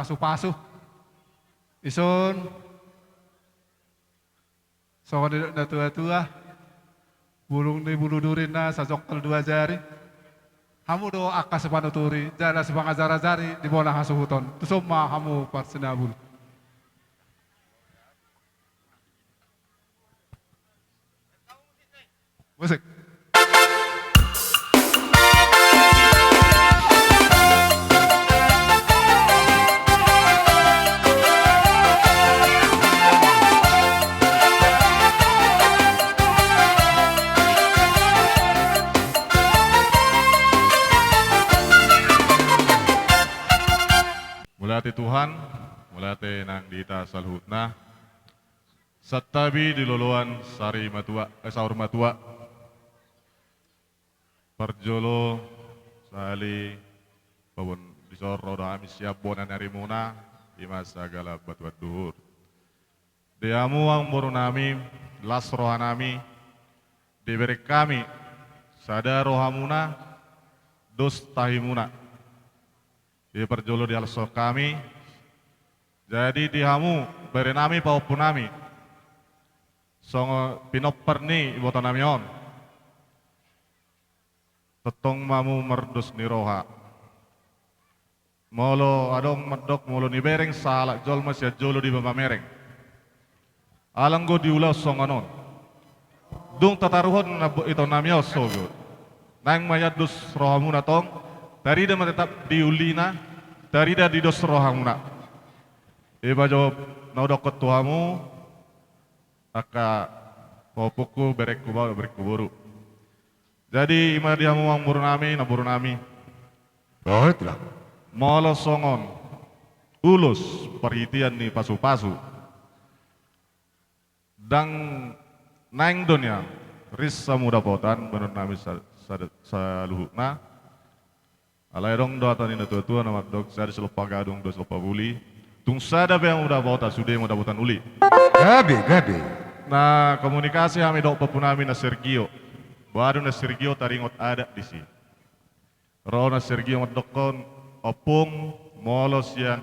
pasu-pasu ison so na tua-tua bulung ni bulu durin na sa jokal dua jari hamu do akas panuturi jara sebang jari di bola hasuhuton tusoma hamu parsenabul Musik. Mulati Tuhan, mulati nang dita salhutna, satabi di loloan sari matua, saur matua, perjolo sali pawon disor roda ami siap bonan harimuna ima sagala batuat duhur. Diamu ang boru nami, las rohanami, diberi kami sada rohamuna, dos tahimuna. Di perjolo di also kami, jadi dihamu beri nami paupun nami, songo pinoper ni ibotan nami on, tetong mamu merdus niroha, molo adong medok molo ni bereng salak jol masya jolo di bama mereng, alanggo diulah songo non, dung tataruhon ito nami osogo, nang mayadus rohamu natong. Tarida tetap diulina, tarida di dos rohamuna. Iba jawab naudok ketuamu, aka popuku berek kubau berek kuburu. Jadi ima dia mau buru nami, naburu nami. Baiklah. Molo songon, ulus perhitian ni pasu-pasu. Dang naing dunia, risa muda potan, benar nami saluhukna. Alai dong doa tani na tua nama dok sada selopa gadung dos selopa buli. Tung sada be yang udah bota sudah yang udah botan uli. Gabe. Nah komunikasi kami dok papunami na Sergio. Baru na Sergio taringot ada di sini. Roh na Sergio ngodokon opung molos yang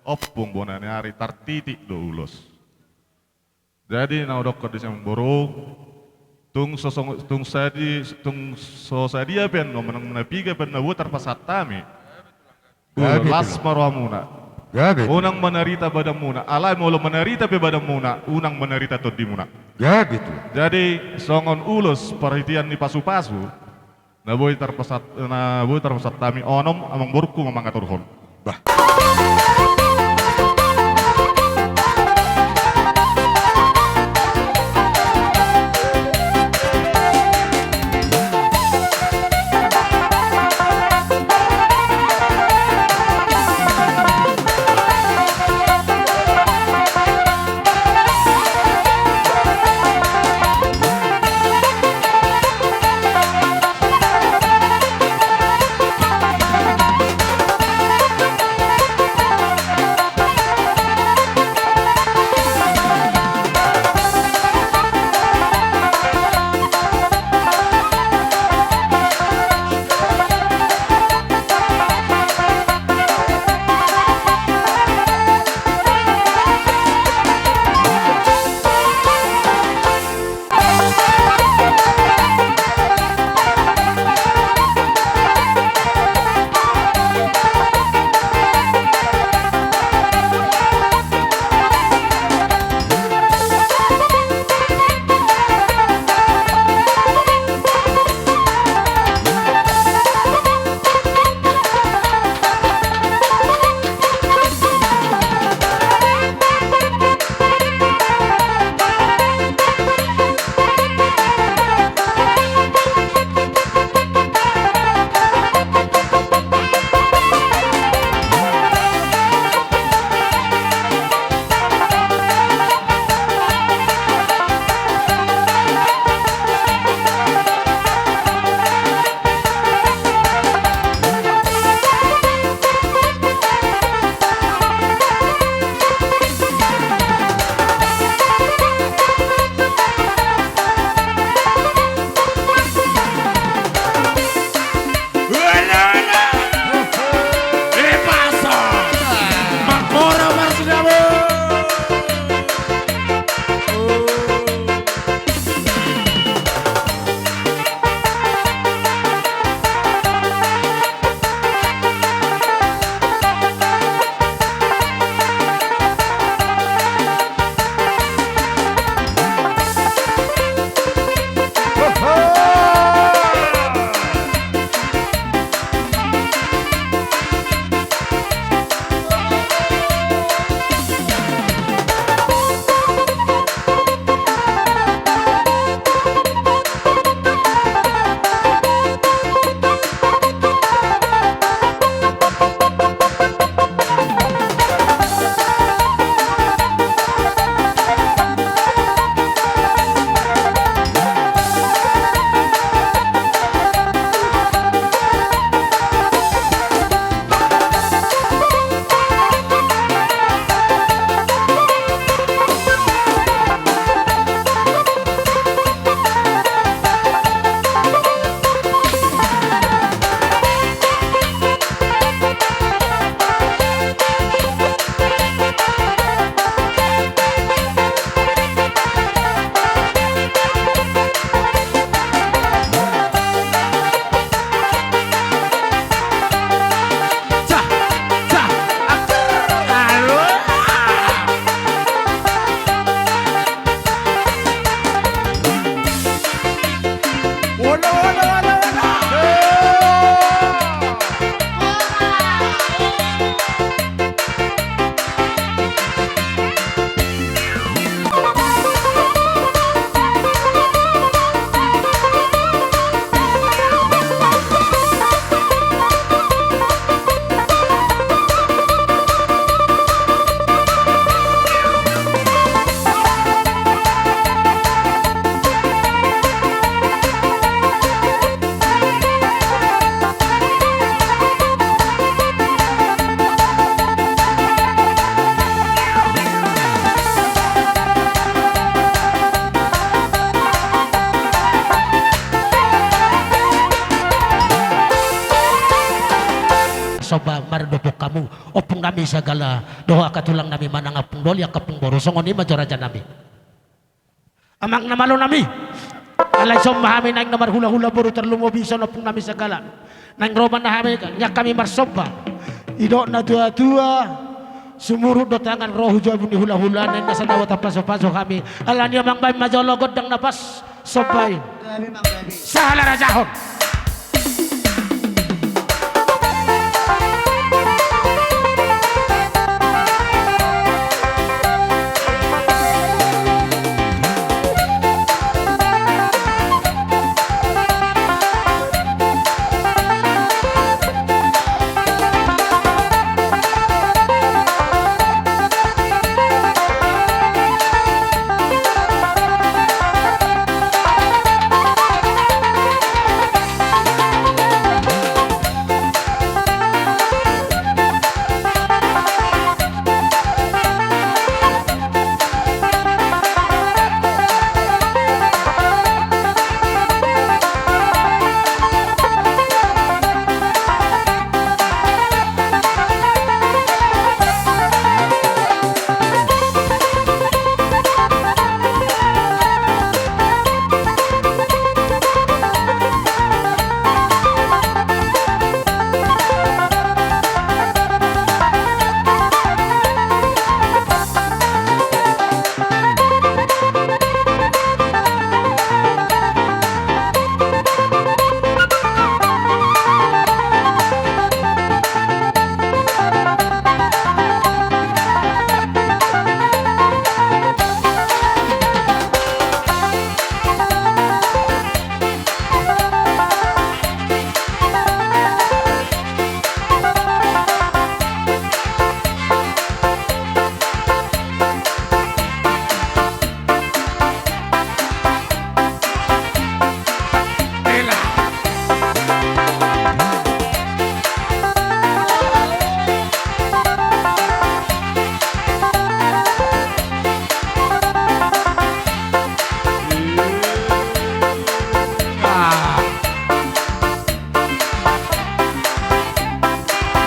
opung bonane hari tartitik do ulos. Jadi na udok di sini boro. Tung sosadia pen no menang menapiga pen nabutar pasatami. Las maruamuna. Unang menarita badamuna. Alai molo menarita pe badamuna. Unang menarita todimuna. Jadi songon ulus perhatian ni pasu-pasu. Naboy tarpasat tami onom amang burku mamangaturhon. Bah. maridopok kamu opung nami segala doa katulang nami manang apung doli akapung boro songon ima joraja nami amang namalo nami alay somahami naing namar hula-hula boro terlumo bisa opung nami segala naing roman nahami nyak kami marsoba idok na tua-tua sumurut do tangan roh jabu ni hula-hula naing nasa dawa tapaso-paso kami alani amang bay majologot dang napas sobay sahala rajahon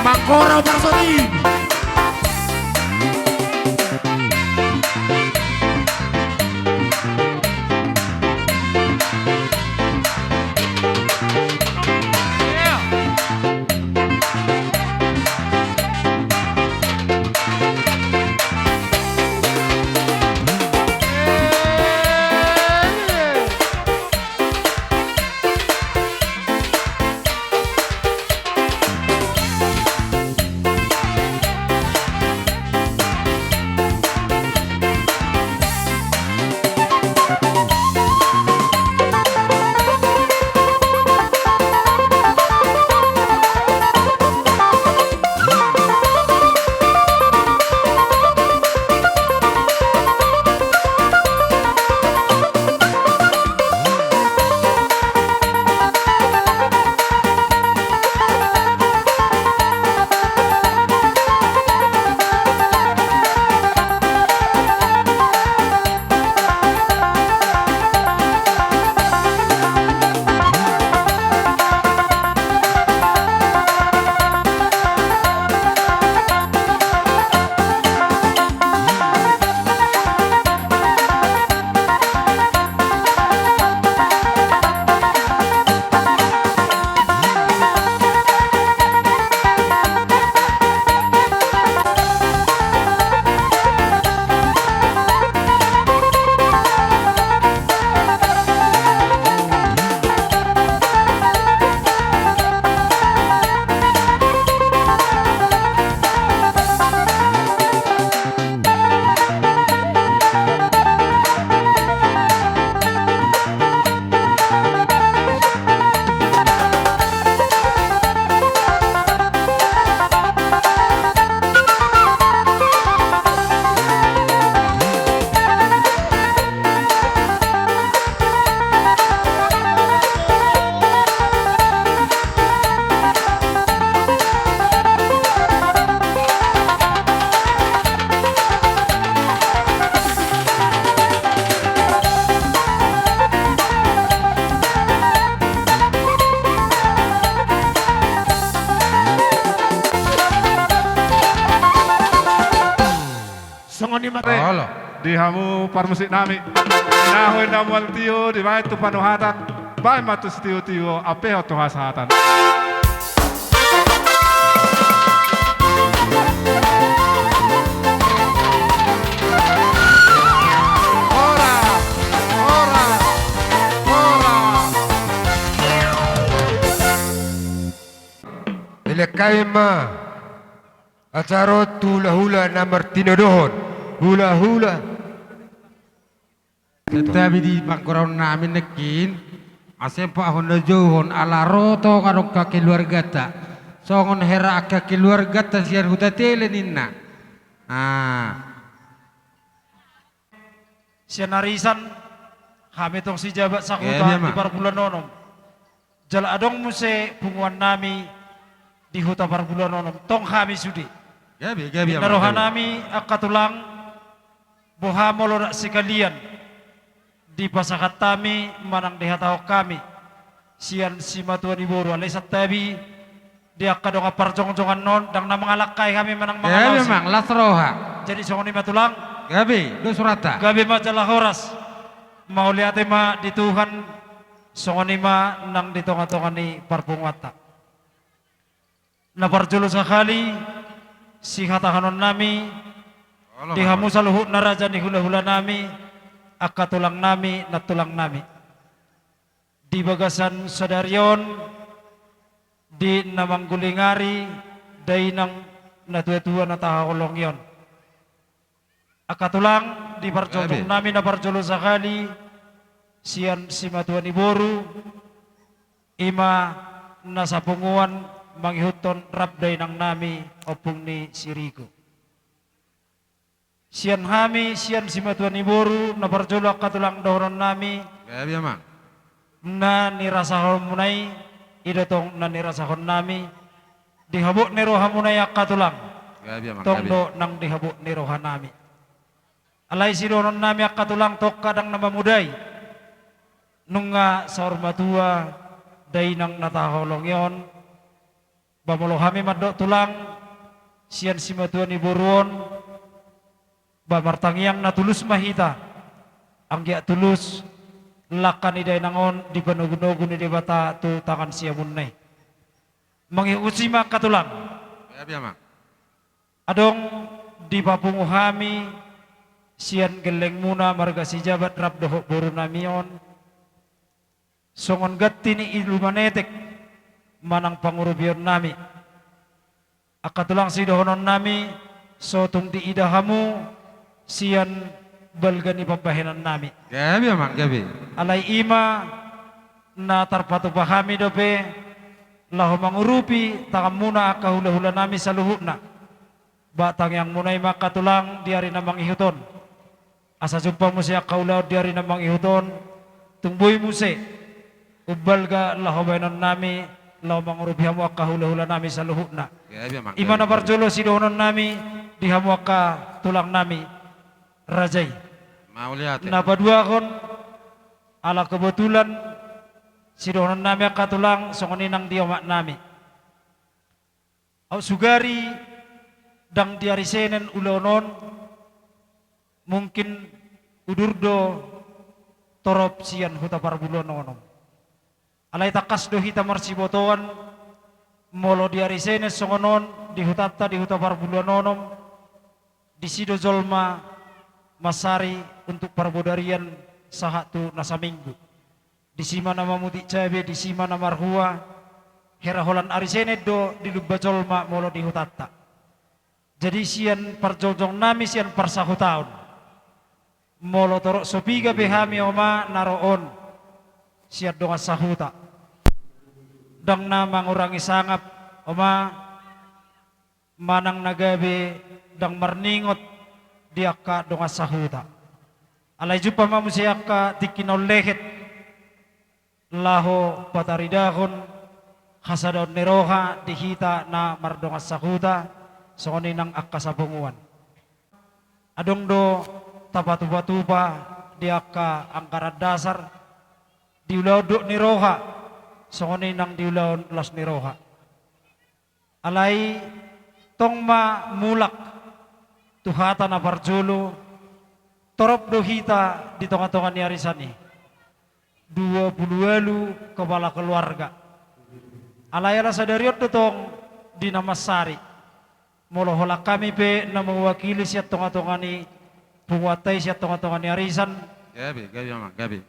Makoro Barsoni. Songoni mate. Di hamu parmusik nami. Nahoy na mual tiyo di bahay tu panuhatan. Bahay matus tiyo apeho tu hasatan. Ilakaima acara hula-hula namar tinodohon hula-hula. Tetapi di pangkurang namin nekin asepa hon johon ala roto karong keluarga ta songon hera keluarga ta siar hutatele ninna. Sianarisan kami tong si jabat Ya, sakuta biar, di Mak. parbulan nonom. Jala adong muse punguan nami di huta parbulan nonom. Tong kami sudi. Gabi, Narohan nami akatulang boha molorak sekalian di pasakat kami manang dihatau kami sian si matuan iboru alisat tabi dia kadonga parjong-jongan non dang na mangalakai kami manang Gabi mangalausi. mang lasroha. Jadi songoni matulang Gabi, do surata. gabi majalah horas mau lihat ma di Tuhan songoni ma nang ditonga-tonga ni parpungwata na parjulu sakali si hatahanon nami di hamu saluhut na raja ni hula-hula nami akatulang nami na tulang nami di bagasan sadarion di namanggulingari day nang natua-tua na tahakolong yon akatulang di parjolong nami na parjolo sakali sian si matuan iboru ima nasa punguan manghihuton rabday nang nami opung ni sirigo sian hami sian si matuan iboru na parjolo akatulang doron nami Gabi mang. na nirasahon munay idatong na nirasahon nami dihabok ni roha munay akatulang Gabi mang. tongdo nang dihabok ni roha nami alay sidonon nami akatulang tok kadang namamuday nunga sa ormatua day nang nataholong yon bamulo kami madok tulang siyan si matuan iburuon bamartangiang natulus mahita ang giya tulus lakan iday nangon di panugunogun ni bata tu tangan siya munay mangiusima katulang Gabi mang. adong di papunguhami siyan geleng muna marga si jabat rap dohok buru namion songon gatti ni ilumanetek manang pangurubion nami akatulang si dohonon nami sotung di idahamu siyan balga ni pabahenan nami Gabi mang. Gabi. alay ima na tarpatupahami dope laho mangurupi takam muna kahula-hula nami sa luhut na batang yang munay makatulang diari na mangihuton asa jumpa mo siya kaulaw diari na mangihuton tungboy mo si ubal ga laho baynon nami laho mangurupi hamu kahula-hula nami sa luhut na Gabi mang. ima na barjolo si dohonon nami di hamu tulang nami rajay Mau lihat. Napadua kon ala kebetulan si dohonon nami katulang songoni nang diomak nami. Au sugari dang diari senen ulonon mungkin udurdo torop sian huta parbulononom. Alay takas do hita marsibotoan molo diari senen songonon di hutata di huta parbulononom di sido zolma masari untuk parbodarian sahatu nasa minggu di sima nama muti cabe di sima nama marhua heraholan arisene do di lubba jolma molo di hutatta jadi sian parjoljong nami sian parsahutaun molo torok sopiga behami oma naroon sian donga sahuta dang nama ngurangi sangap oma manang nagabe dang marningot diaka donga sahuta alay jupa mamusiaka tikinol lehet laho pataridahon hasadon neroha dihita na mardonga sahuta songoni nang akasabunguan adong do tapatu-patupa diaka angkaran dasar diulaw do neroha songoni nang diulaw las neroha alay tong ma mulak tuhata na parjolo, torop dohita di tengah-tengah ni arisani. 20 kepala keluarga. Alayala sadariot dotong di nama Sari. Molohola kami pe na mewakili siat tengah-tengah ni penguatai siat tengah-tengah ni arisan. Gabi mama, gabi.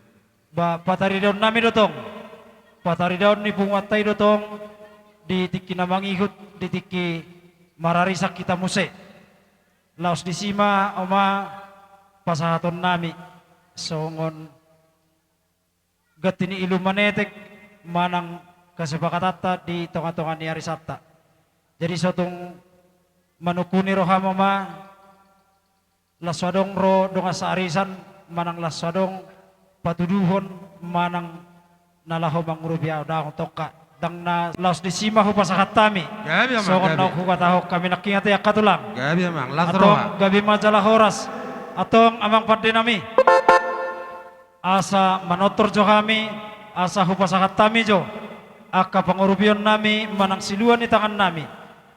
Ba patari daun nami dotong. Patari daun ni penguatai dotong di tiki namangihut di tiki mararisak kita muse. Laos di sima oma pasahaton nami songon gatini ilu manetek manang kesepakatata di tengah-tengah ni arisata. Jadi sotong manukuni rohamama laswadong ro donga sa arisan manang laswadong patuduhon manang nalaho mangrubiao daong toka dang na laos di sima ho pasakat tami. Gabi mama, songon gabi. na hukataho kami nakingati akatulang. Gabi mama, las Atong roha. gabi majalah horas atong amang pandinami asa manotor jo kami asa hupasakat tami jo aka pangurubion nami manang siluan ni tangan nami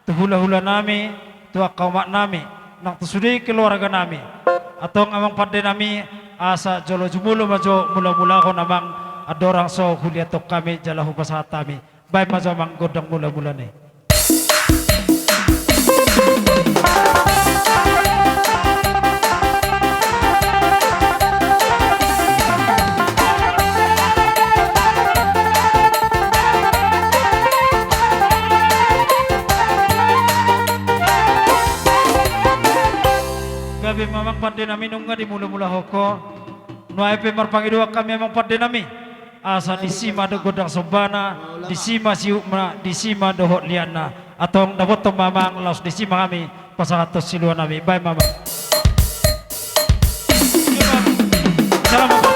tuhula-hula nami tuak kaumak nami nang tusudi keluarga nami atong amang pandinami asa jolo jumulo majo mula-mula ko namang adorang so huliatok kami jala hupasakat tami bay majo mang godang mula-mula ni. Gabi mamang pandai nami nungga di mula-mula hoko nuai pe marpangidua kami mamang pandai nami asa di sima do godang sobana di sima siukna di sima do hot liana atong dabot to mamang laos di sima kami pasahatos siluan nami bye mamang. Salam.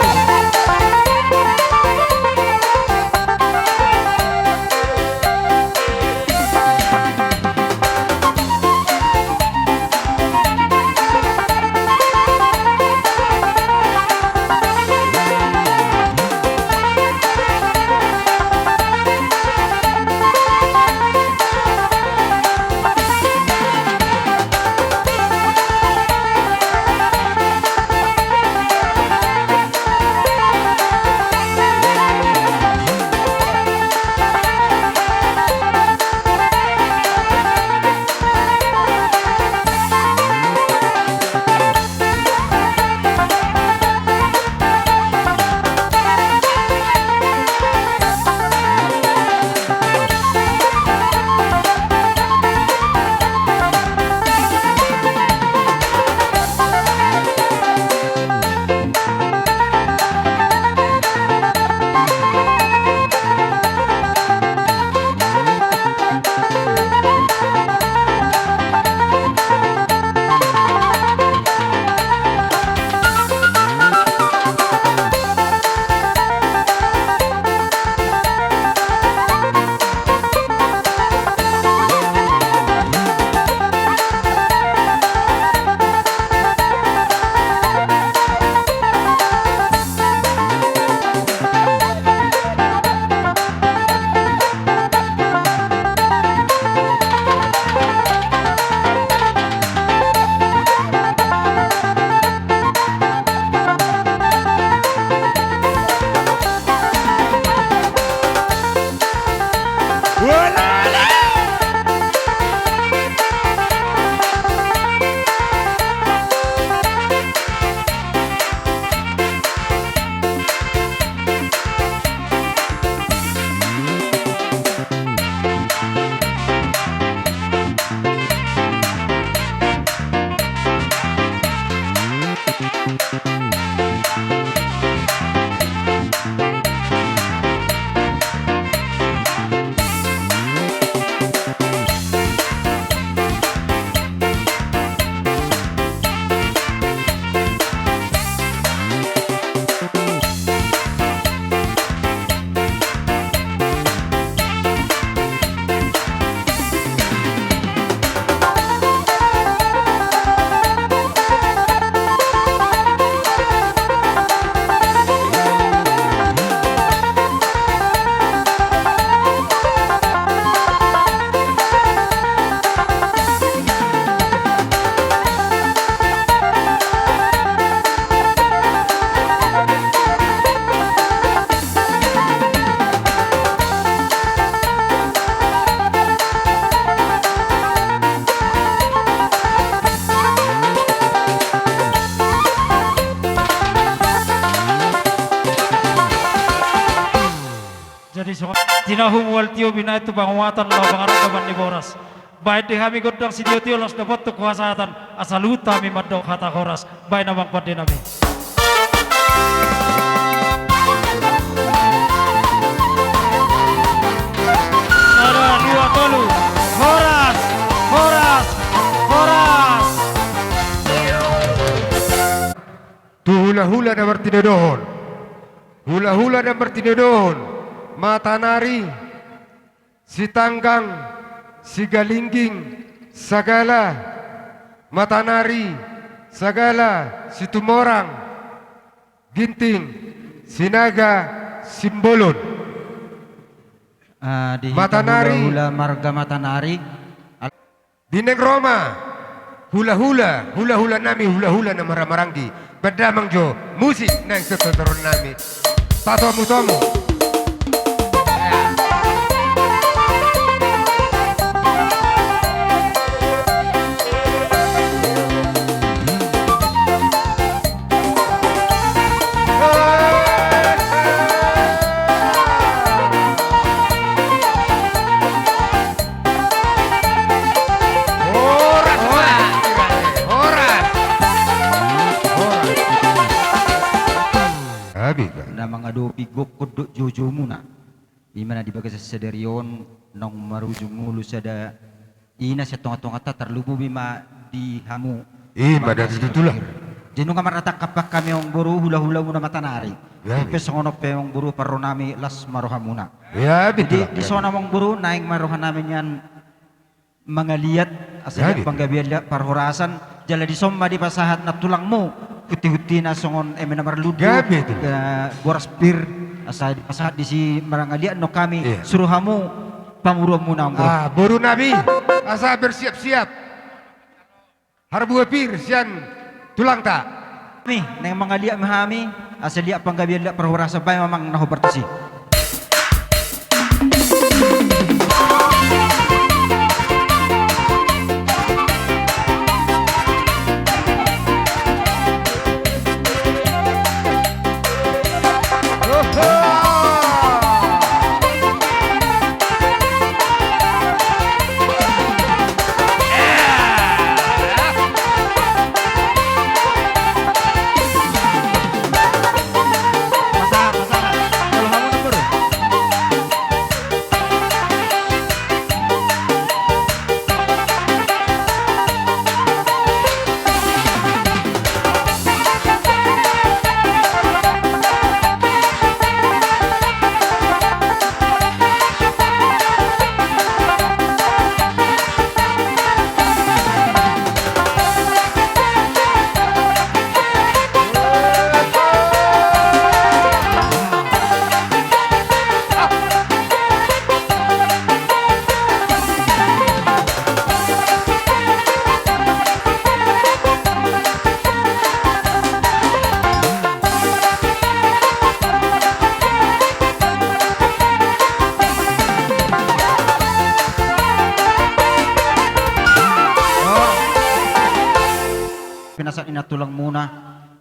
sinahum wal tio bina itu banguatan la bangaragaman ni boras. Baik di kami godang si tio los dapat tu kuasaan asal utami madok kata koras. Baik namang pada nami. Ada dua tolu. Horas, horas, horas. Tu hula-hula dan bertinodon. Hula-hula dan bertinodon. Mata nari, si tanggang, si galingging, sagala. Mata nari, sagala, si tumorang, ginting, sinaga, simbolon. Mata nari, hula marga mata nari. Dineng Roma, hula-hula, hula-hula nami, hula-hula na maramarangi. Bedamang jo, musik nang seteteron nami. Tato mutomo. Na mga dopi gokod jojo muna. Di mana di bagas sa sederion nong marujung mulu sada ina sa tonga-tonga ta terlubu bima di hamu. Pada itulah. Jenu kamar atak kapak kami ang buru hula-hula muna matanari. Ipe songono pe ang buru paro nami las maroha muna. Ya betul. Di sona mong buru naing maroha namin yan mga liat asal panggabian parhorasan jala di somma di pasahat na tulang mo huti-huti na songon namar ludo boras pir asal di pasahat di si marangalian no kami suruhamu pamuro muna ang buru nabi asa bersiap-siap harbu pir sian tulang tak mi nang mga liat mahami asal liat panggabian liat parhorasan bay mamang nahobartasi. Pinasat ina tulang muna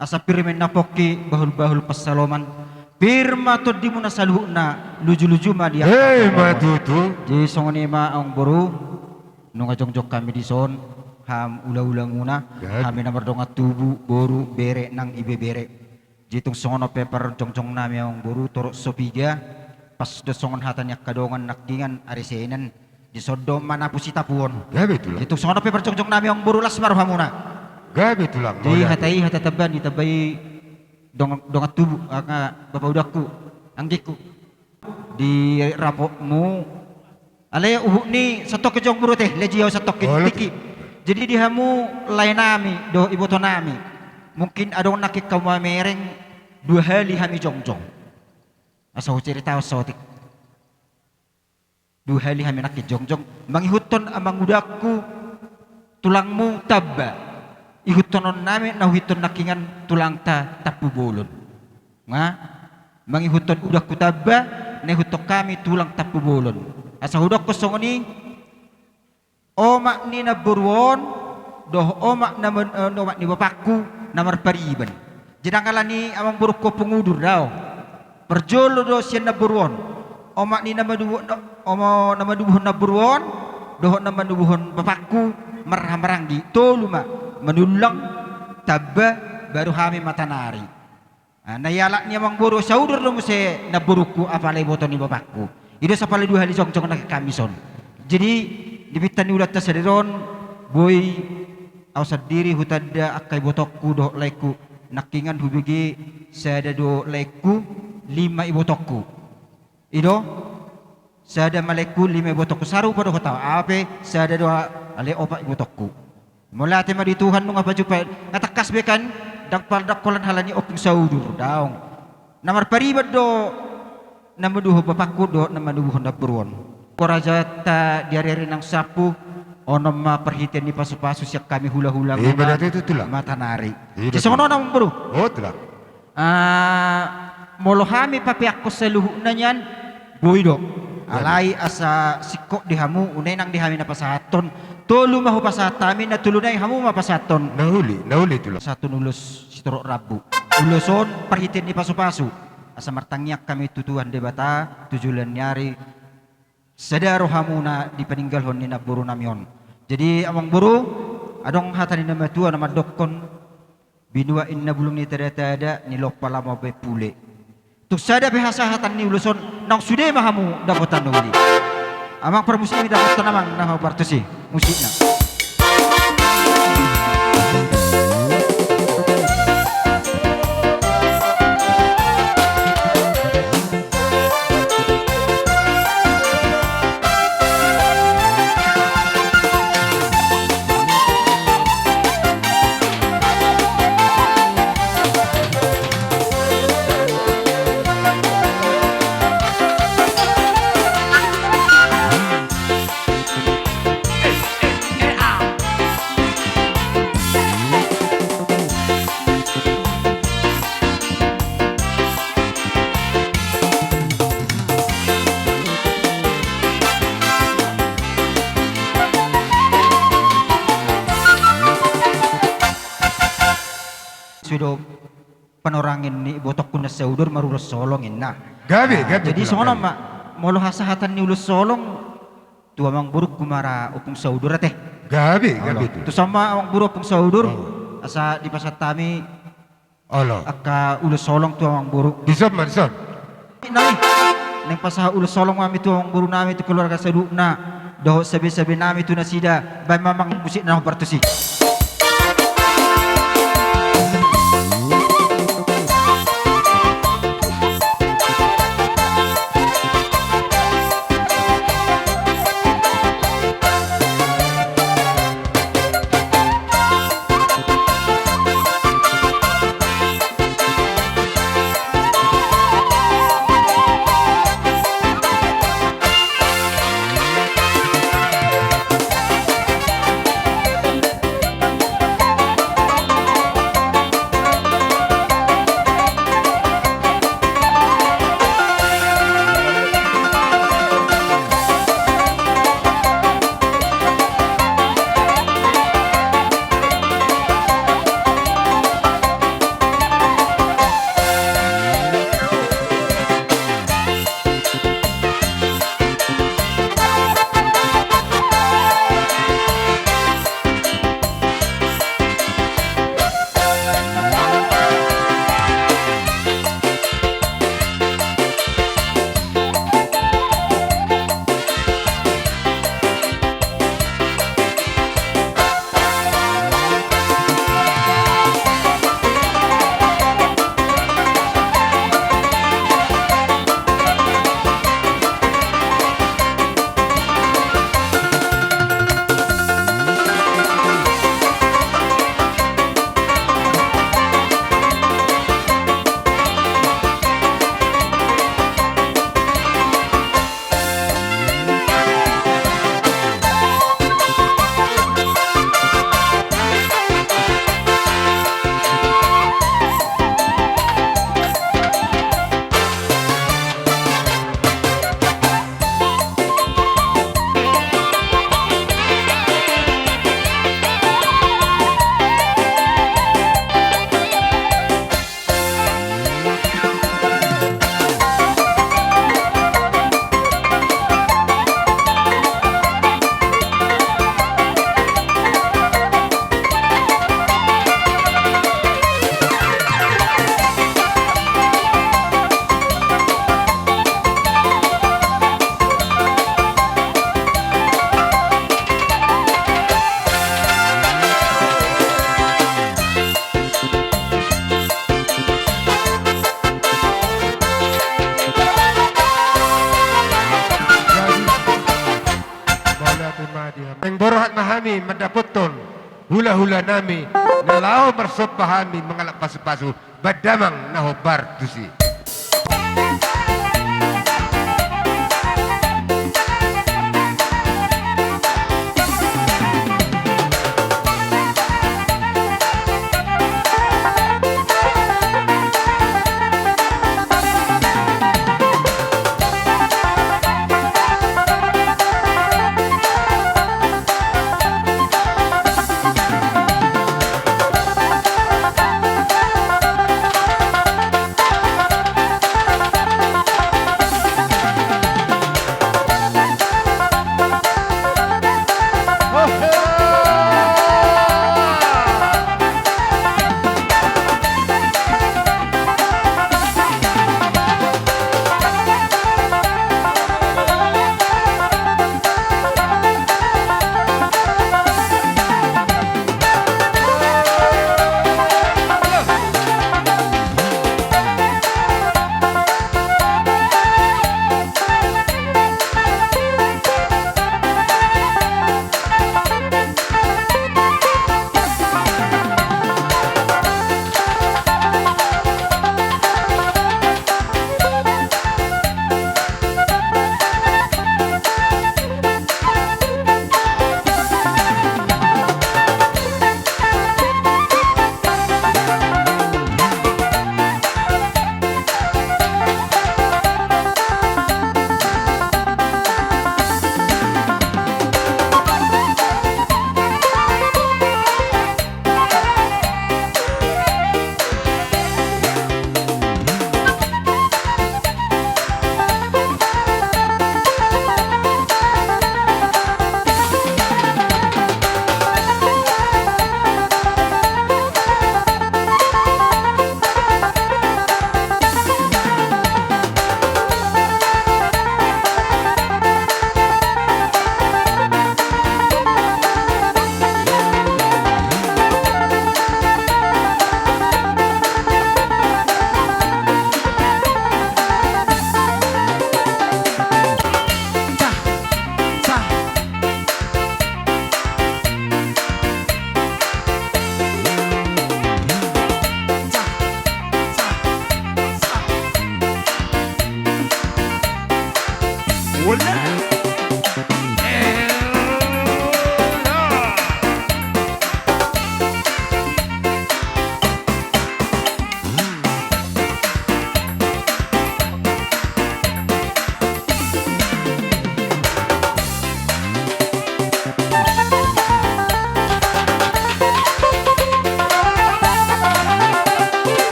asa pirmen na poki bahul-bahul pasaloman pirma to di muna saluh na luju-luju ma dia matutu di songoni ma ang buru nunga jongjok kami di son ham ula-ula muna kami na mardonga tubu boru bere nang ibe bere jitung songono paper jongjong nami ang buru torok sopiga pas do songon hatan yak kadongan nakdingan arisenan di sodo mana pusita puon jitung songono paper jongjong nami ang buru las maruha muna. Gabi tulang. Jadi hatai hatataban ditabai dongat tubuh bapak udakku anggiku di rapokmu alaya uhu ni satok kejong buru teh lejiau satok tiki jadi dihamu lainami do ibu tonami mungkin adong nakik kamu mereng 2 hari hami jongjong asal cerita sotik 2 hari hami nakik jongjong mangihuton amang udakku tulangmu tabba ihutonon nami nahiton nakingan tulang ta tapu bolon nga mangihuton udah kutabba nehutok kami tulang tapu bolon asa hudak kosong ni omak ni na burwon doh omak na omak ni bapakku namar pariban jedang kala ni amang buruk ko pengudur daw perjolo do sian na burwon omak ni nama dubuhon na buruan dohon nama dubuhon bapakku marhamranggi tolu mak menulang tabba baru hami matanari nayalak ni amang buru saudur dong se na buruku apalai botoni bapakku itu sapale dua hari cong nak kamison jadi dibitan ni ulat tasadiron boy awsad diri hutada akai botokku doh laiku nakingan hubigi sada do laiku 5 ibotokku ido sada malaiku 5 ibotokku saru pada kota ape sada do ale opa ibotokku mulate ma di Tuhan nung apa jupa ngatakas bekan dak kolan halani oping saudur daong namar paribad do namaduho bapakku do namaduho hendak beruan koraja ta diari nang sapu onom ma perhitian ni pasu-pasu siap kami hula-hula mata nari jisono nam bro oh telah molohami papi aku seluhu nanyan boido alai asa sikok dihamu unenang dihami na pasaton tolu mahu pasatami na tulunay hamu mapasaton nahuli tulo satu nulus sitorok rabu uluson perhitian ni pasu-pasu asa martangyak kami tutuan debata tujulan nyari sedaro hamuna di peninggal hon ni naburu namyon jadi amang buru adong hatani nama tua nama dokon binua inna bulung ni tada ni lokpala mau be pule tuk sada behasa hatan ni uluson nang sude mahamu dapotan nuli amang permusik dapotan amang nama partusi musikna sudah penorangin ni botok kuna seudur marulus solongin na gabi jadi sono mak molo hasahatan ni ulus solong tu amang buruk kumara upung seudur teh gabi tu sama amang buruk upung seudur asa di pasat tami Allah aka ulus solong tu amang buruk disop manson nami neng pasah ulus solong mami tu amang buruk nami tu keluarga sedukna doh sebe-sebe nami tu nasida bay mamang musik na partusi kami mendapatkan hula-hula nami nalau bersop pahami mengalak pasu-pasu badamang nahobar tusi.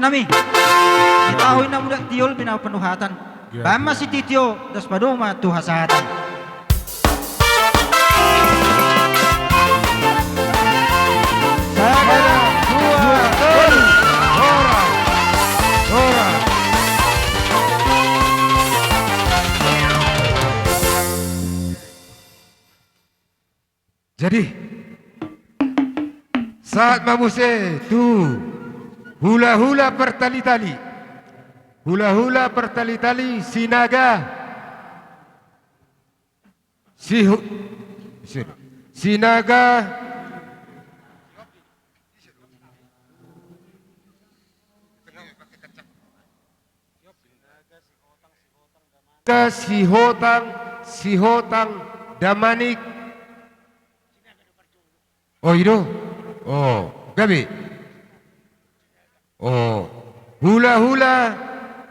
Nami, itahoy na muda tiyol pinapanuhatan. Bama si tityo, das paduma tuhasatan. Jadi saat mamuse tu hula-hula bertali-tali, hula-hula bertali-tali sinaga, sinaga sihotang damanik. Oh itu, oh gabi, oh hula-hula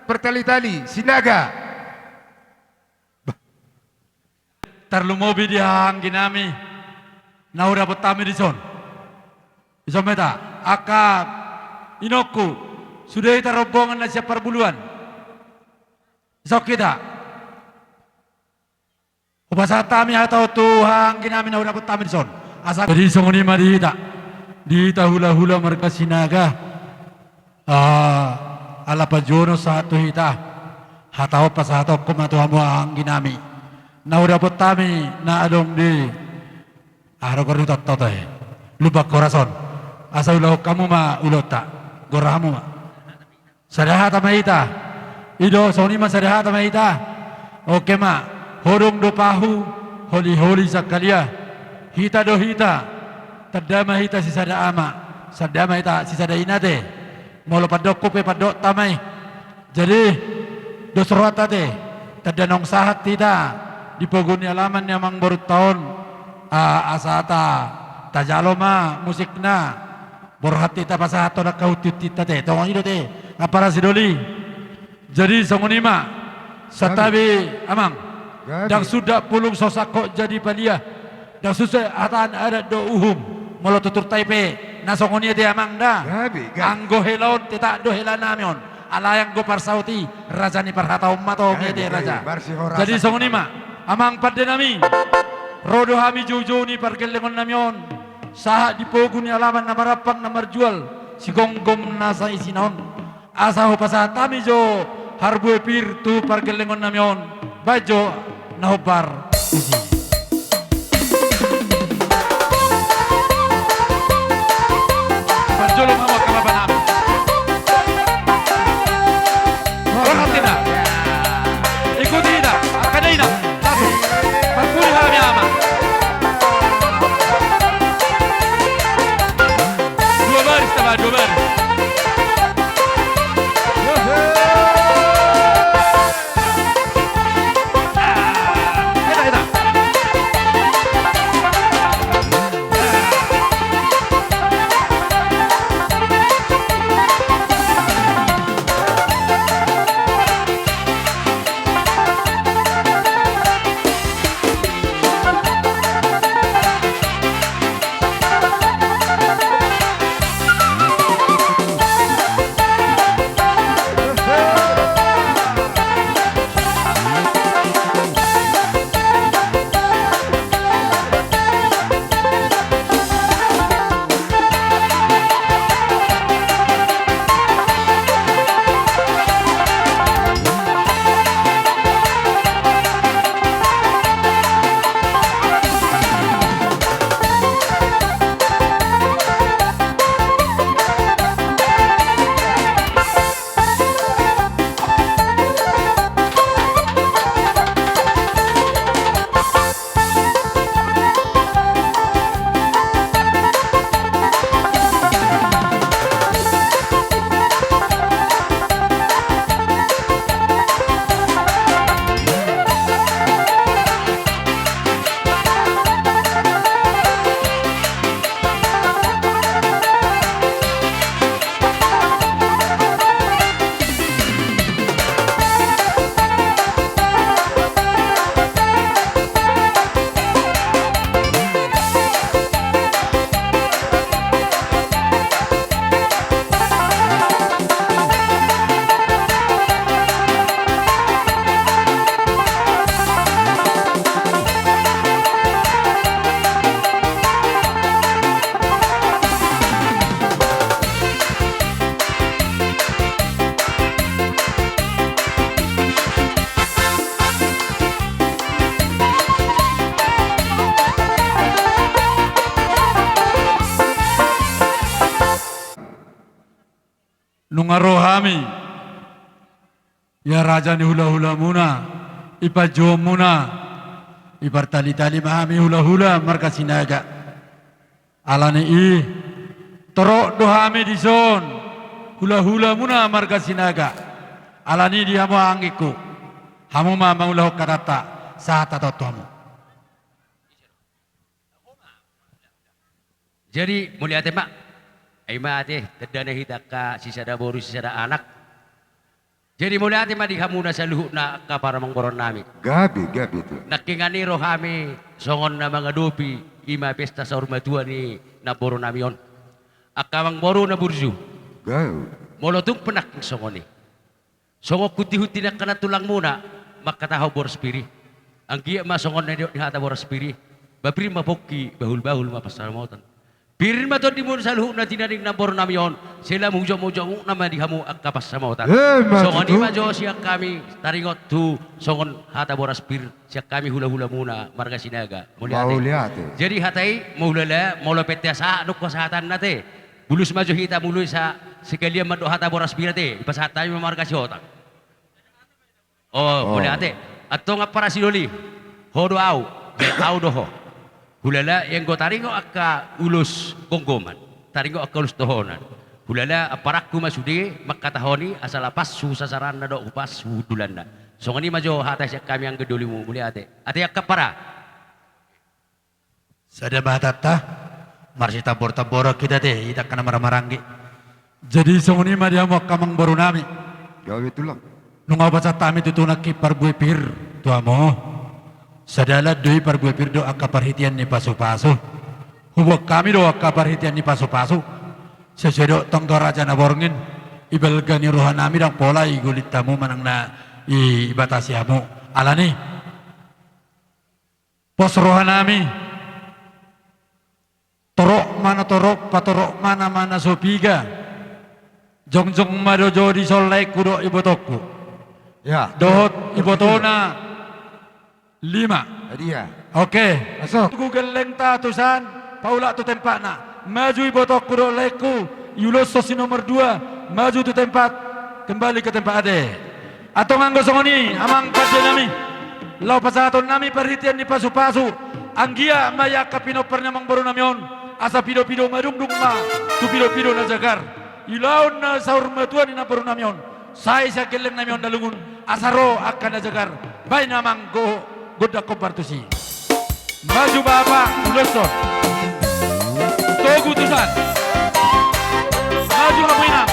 bertali-tali sinaga. Tarlumobi di hanggi nami, naura potami di son. Isometa, akak, inoku, sudah kita rombongan na siap perbuluan. Sok kita. Upasatami atau Tuhan kami naura potami di son. Asa jadi songoni dita hula-hula mereka sinaga ala pajono satu hita hatao pasato kumatu hamu angin nami na udah potami na adong di aro karutat totoy lubak korason asa ulau kamu ma ulota goramu ma sadahata mahita ido songoni ma sadahata mahita oke ma hodong do pahu holi-holi sakalia hita do hita tadama hita sisada ama sadama hita sisada inate molo padok kope padok tamai jadi dosrota te tadanong sahat tita di pogoni alaman yang baru tahun asata tajaloma musikna borhati ta pasahato na kautut tita te tong ilo te ngapara sidoli jadi songonima satabi amang dan sudah pulung sosako jadi palia dan susah atan ada do uhum molo tutur taipe na songonia te amang da anggo helon tita do helanamion alayang go parsauti raja ni parhatau mato ngede raja jadi songonima amang padde nami rodo hami jojo ni pargelengon namion saha dipoguni alaman na marapang na marjual si gonggom nasa isinon asa ho pasatami jo harbue pir tu pargelengon namion bajo nahobar usi parjolo mawa kalaban ami orang tidak ikuti tidak akadai tidak langsung parpuri halami ama dua baris tambah dua baris nungarohami ya raja ni hula-hula muna ipajo muna ipartali-tali mahami hula-hula marga sinaga alani i torok dohami dison hula-hula muna marga sinaga alani dia mo angiku hamu ma maulah kadata saat totomu jadi mulia tema Aima teh tedana hitaka sisada boru sisada anak. Jadi mulia teh madi hamuna saluhna ka para manggoron nami. Gabi tu. Nakingani rohami songon na mga dopi ima pesta sa urmatua ni naboro namion. Akawang boru na burju. Gau. Molotung penak songoni. Songo kuti-huti na kana tulang muna makatahaw boros piri. Ang giya masongon na dihata boros piri. Bapri mapoki bahul-bahul mapasaramotan. Birin mato di mun saluh na tinaring nabor namion sila mujo-mujo nama di hamu akapas samautan. Songon di majo siak kami taringot tu songon hata boras pir siak kami hula-hula muna marga sinaga. Mauliate. Jadi hatai maulala maulo petia sa nuk kesehatan nate. Bulus majo hita mulu sa sekalian mado hata boras pir nate pasatan marga siota. Oh, boleh ate. Atau ngapara sidoli. Hodo au au doho. Hulala yang go taringo akka ulus gonggoman. Taringo akka ulus dohonan. Hulala aparakku masudi makatahoni asal pas susasaran na do upas hudulan na. So ngani majo hata siya kami ang geduli mo muli ate. Ate akka para. Sada batata marsi tabor-tabor kita teh ita kana maramarangi. Jadi songoni madia mo kamang baru nami. Gawe tulang. Nung abasa tami tutunak ki parbuepir tuamo. Sadala doi parbuepir do akka parhitian ni paso-paso. Hubok kami do akka parhitian ni paso-paso. Sesuai tonggo raja na borngin ibelgani rohanami dang pola igulit tamu manang na ibatasi amu alani pos rohanami torok mana torok patorok mana mana sopiga jongjong madojo di solek kudo ibotokku ya dohot ibotona 5 dia oke masuk Google leng tatusan paula tu tempatna maju ibotok kudo leku yulos sosi nomor 2 maju tu tempat kembali ke tempat ade atau nganggo songoni amang pade nami lau pasaton nami perhitian ni pasu-pasu anggia maya kapino pernamang baru namion asa pido-pido madung-dung ma tu pido-pido na jagar ilaun na saur matuan ni na baru namion saya geleng namion dalungun asaro akan na jagar bay namang go godak kompartusi maju bapak uloson Togu tusan maju na puina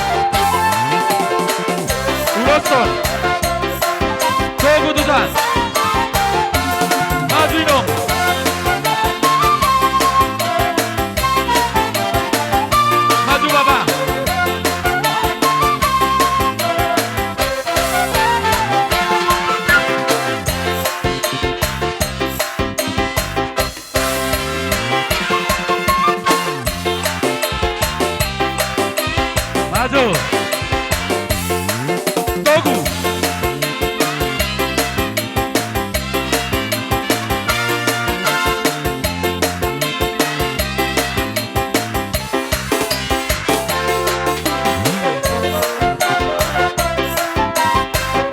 uloson Togu tusan maju dong maju bapak maju Togu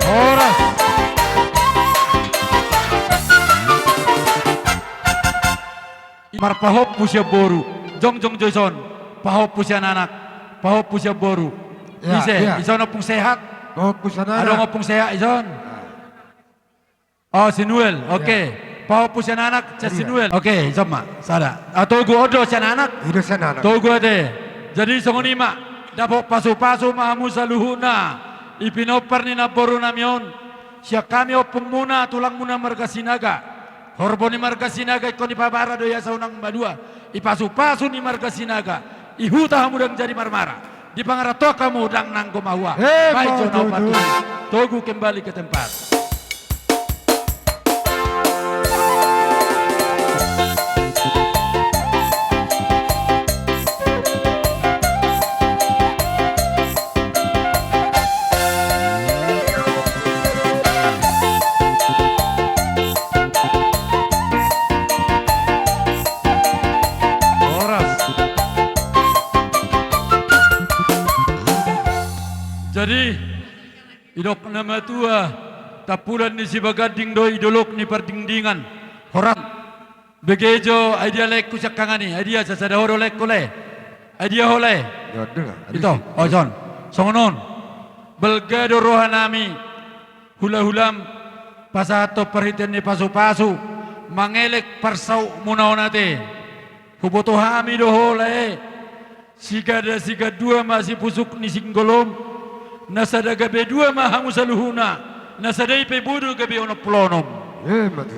Horas Marpahop pusya boru Jong Joyson Pahop pusya anak Pahop pusya boru Ya, Ise ya. Ison opung sehat Pahop pusya anak. Ada ngopung sehat Ison Oh Sinuel oke Pahop pusya anak Sinuel oke sama sada Togu odo siya anak Itu sana anak. Togu ade jadi songoni mak dapok pasu-pasu mahamu saluhuna ipinopar ni naboru namion siya kami opung muna tulang muna marga sinaga horboni marga sinaga ikon ipabara doya sa unang madua ipasu-pasu ni marga sinaga ihuta hamudang jadi marmara di pangarato kamu dang nanggo mahua baik jonau batu Togu kembali ke tempat jadi idok nama tua tapulan ni si bagading do idolok ni pardingdingan horang begejo idea lek kusakangani idea sasada horo lek kole idea hole itu ojon songonon belgado rohanami hula-hulam pasato perhitian ni pasu-pasu mangelek parsau munaonate hubotohami do hole sigada dua masih pusuk ni singgolom nasada gabe dua mahamu saluhuna nasada ipe budu gabe ono plonom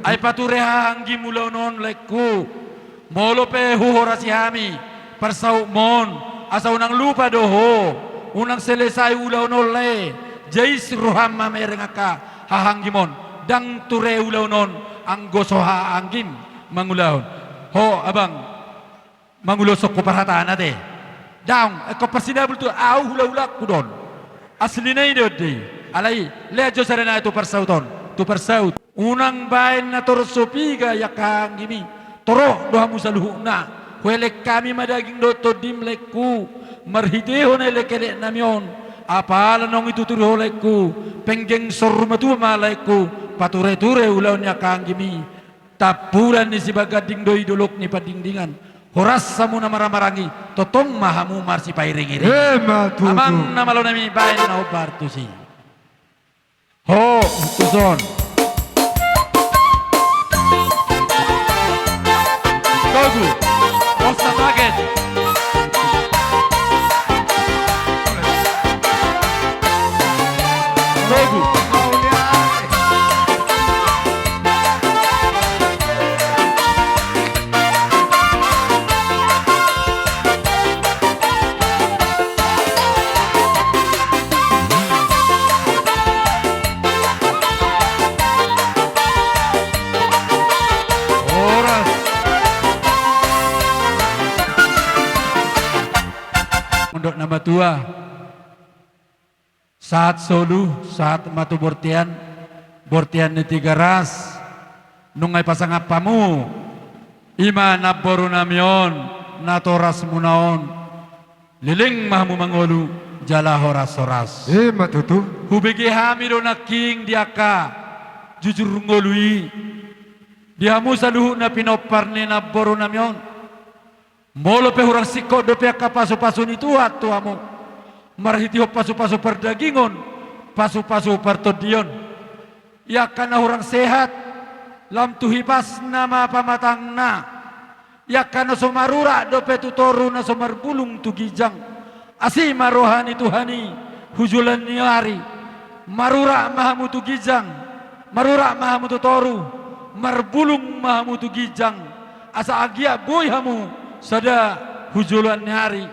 ay pature hanggi mulonon lekku molo pe huhorasi hami persau mon asa unang lupa doho unang selesai ulaonon le jais roham mamerengaka hahanggi mon dang ture ulaonon anggo soha anggim mangulaon ho abang mangulosok ko parhatan ate daung ko persidabul tu au hula-hula kudon asli na ini ode alai lejo sarana itu persauton tu persaut unang bain na torsopiga yakang gimi toro doha musaluhuna huelek kami madaging do todim lekku marhideho na lekele namion apala nong itu turu lekku penggeng sormatu malaiku pature-ture ulaw yakang gimi tapulan ni si bagading doi dolok ni padingdingan horas samuna maramarangi totong mahamu marsi pairing-iring amang namalo nami bain na upartusi ho tuson Gogu Osta Paget Gogu Untuk nama tua saat solu saat matu bortian ni tiga ras nungai pasang apamu ima naboru namion natoras munaon liling mahmu mangolu jala horas matutu hubigi hamido naking diaka jujur ngolui dihamu saluhu na pinopar ni naboru namion molo pe hurang sikot do pe pasu-pasu ni tuat tuamu marhiti ho pasu-pasu perdagingon pasu-pasu pertodion ya kana hurang sehat lam tuhipas nama pamatangna ya kana somarura do pe tutoru na somarbulung tu gijang asi marohani tuhani hujulan niari marura mahamu tu gijang marura mahamu tutoru marbulung mahamu tu gijang asa agia boy hamu sada hujulan hari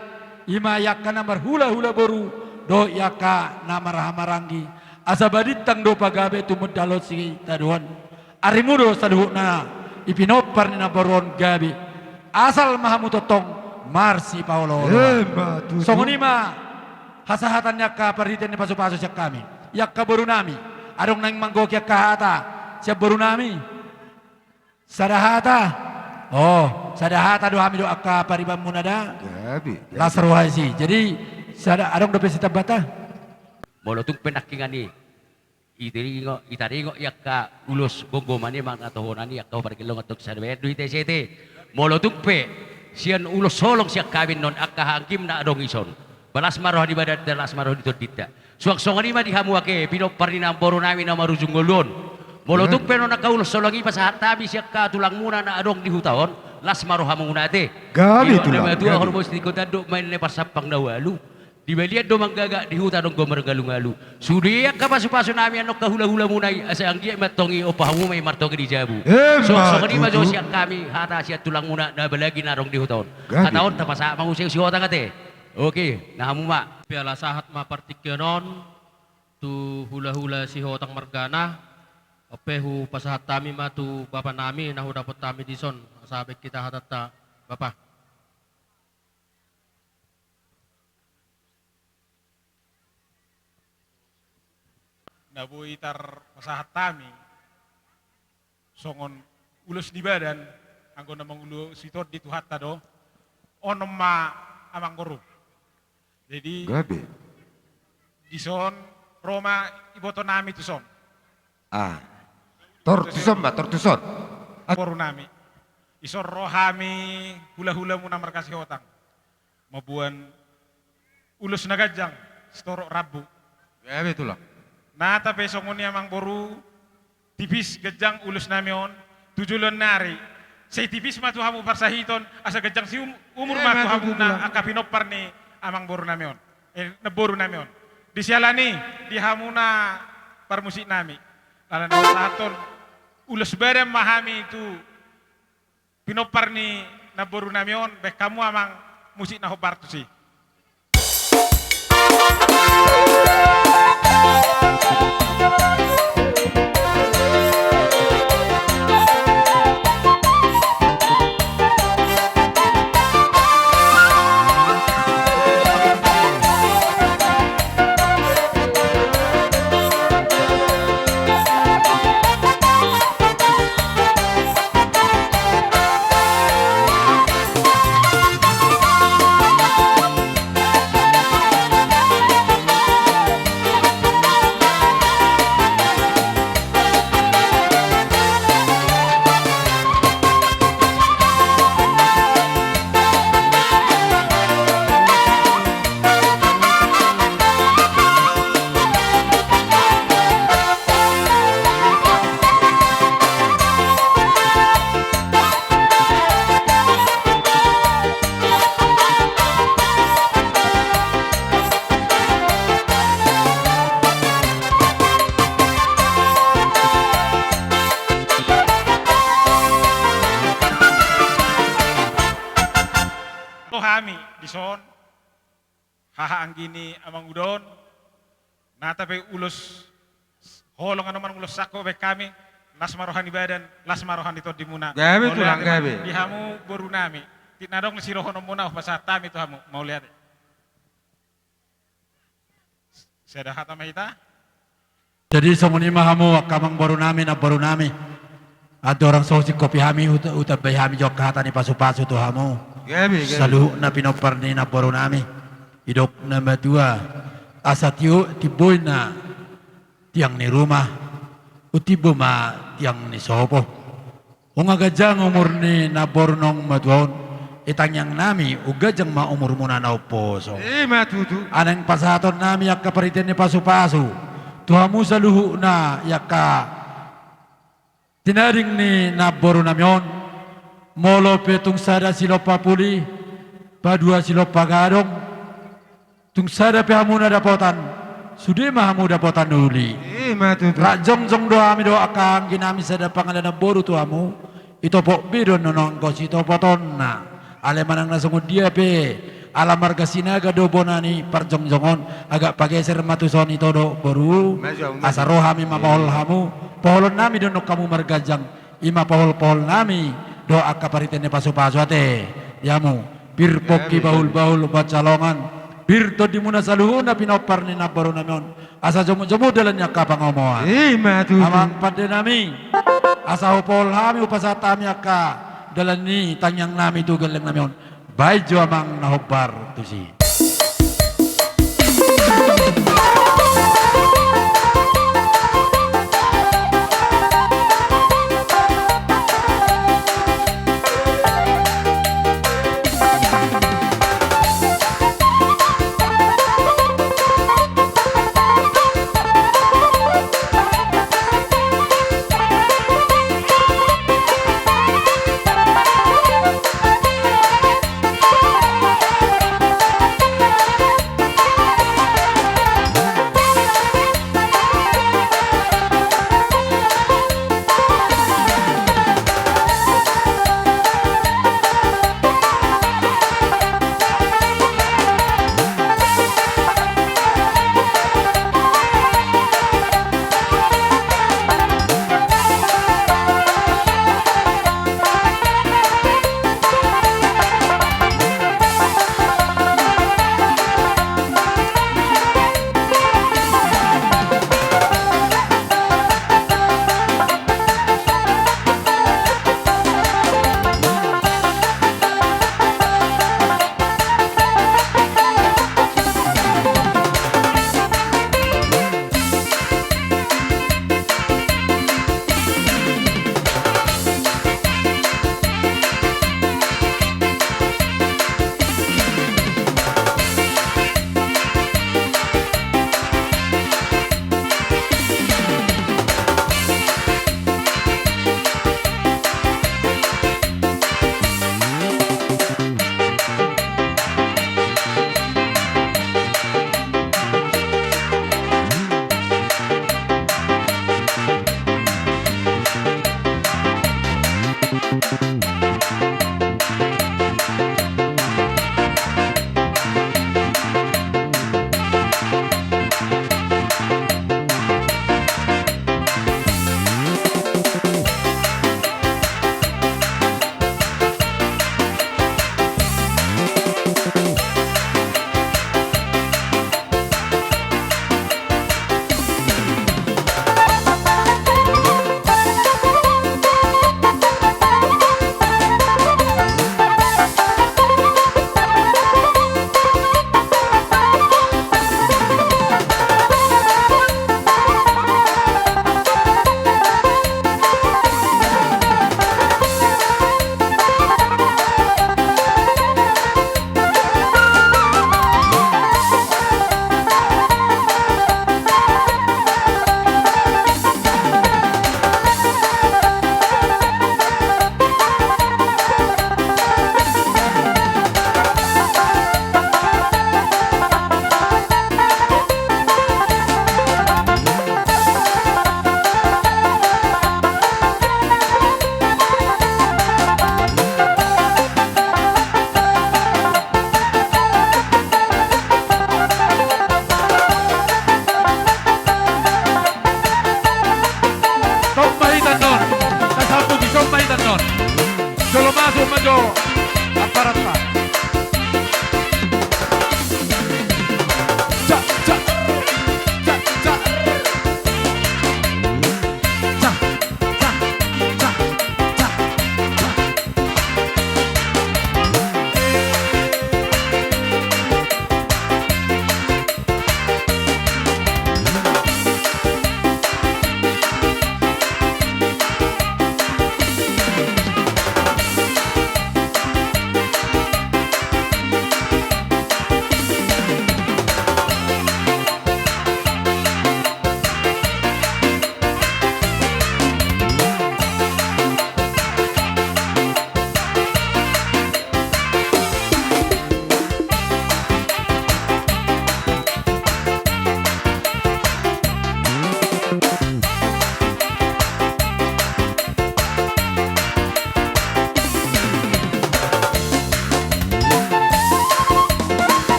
ima yakana marhula-hula boru do yaka namarahamarangi asa baditang do pagabe tu medalot si taduan arimudo saduhna ipinopar ni nabaron gabi asal mahamu totong marsi paulo songonima hasahatannya ka pariten ni pasu-pasu siak kami yakka boru nami adong nang manggok yakka hata siap boru nami sadahata oh, sadahata do hami do akka paribam munada. Gabi. Lasruhaisi. Jadi sada adong do pesita bata. Molotung penakingani. Itaringo yakka ulus gogomani mang atohonani yakka parkilong atok sarwe du itct. Molotung pe sian ulus solong siak kawin non akka hakim na adong ison. Balas maroh di badat balas maroh di todita. Suak-songani mah dihamuake pinopar ni namporo nami na marujung ngolon. Molotuk peno nakaulus solongi pasahat tabi siak ka tulang muna na adong di hutaon las marohamu nate. Gabi tulang. Nama tua hormos di kota do main lepas sapang nawalu. Di beliat do manggaga di hutan dong gomer galu-galu. Sudia ka pasu-pasu nami anok kahula-hula munai asa anggi matongi opahamu may martongi di jabu. So ni majo siak kami hata siak tulang muna na balagi narong di hutaon. Hataon tapasa mangusing si hotang ate. Oke, nahamu ma. Piala sahat ma partikyonon tu hula-hula si hotang margana. Opehu pasahat tami matu bapa nami nahu dapat tami dison sabe kita hatata bapa. Nabu itar pasahat tami songon ulus di badan anggo namang ulu sitot di tuhat tado onom ma amang korup. Jadi Gabi. dison Roma iboto nami tu son. Tortuson ba? Tortuson? Boru nami. Isor rohami hula-hula muna markasi hotang. Mabuan ulus nagajang storok rabu. Gabi tulang. Nah tapi songoni amang boru tipis gejang ulus namion tujulan nari. Say tipis matu hamu parsahiton asa gejang si umur matu hamu na akapinopar ni amang boru namion. Neboru namion. Disialani di hamuna parmusik nami. Lalan saton ulus barem mahami itu pinopar ni naboru namion bek kamu amang musik na hobar tu si. Rohami dison haha anggini amang udon na tapi ulus holong anoman ulus sako be kami las marohani badan las marohani to dimuna Gabe tulang gabe. di hamu boru nami tinadong si rohono muna pasat tami to hamu mau lihat saya dah hata mahita. Jadi somoni mahamu kamang baru nami na baru nami. Ada orang sosi kopi hami utab bay hami jok kata ni pasu-pasu tu hamu. Gabi. Salu na pinopar ni na baru nami. Hidup na matua. Asa tiboy na tiang ni rumah. Utibo ma tiang ni sopo. Unga gajang umur ni na baru nong matuon. Itang yang nami ugajang ma umur muna na uposo. Matutu. Anang pasaton nami yak kaparitin ni pasu-pasu. Tuhamu sa luhu na yaka tinaring ni naboru namyon molo petung sada silo papuli padua silo pagadong tung sada pehamu na dapotan sudah mahamu dapotan uli rajong jong doa mi doa kang ginami sada pangalan naboru tuhamu ito po bidon nonong gosito poton na alemanang nasungod dia pe alam marga sinaga do bonani parjongjongon agak pageser matuson ito do boru asaro hami mapahol hamu pohon nami do kamu margajang ima pohol nami do akaparitene pasu-pasu ate yamu bir poki bahul bacalongan bir to dimuna saluhuna pinopar ni nabaru namion asa jomu dalannya kapangomoan amang pade nami asa pohol hami upasatami akka dalan ni tanyang nami tu geleng namion baik jo amang nahobar tu si.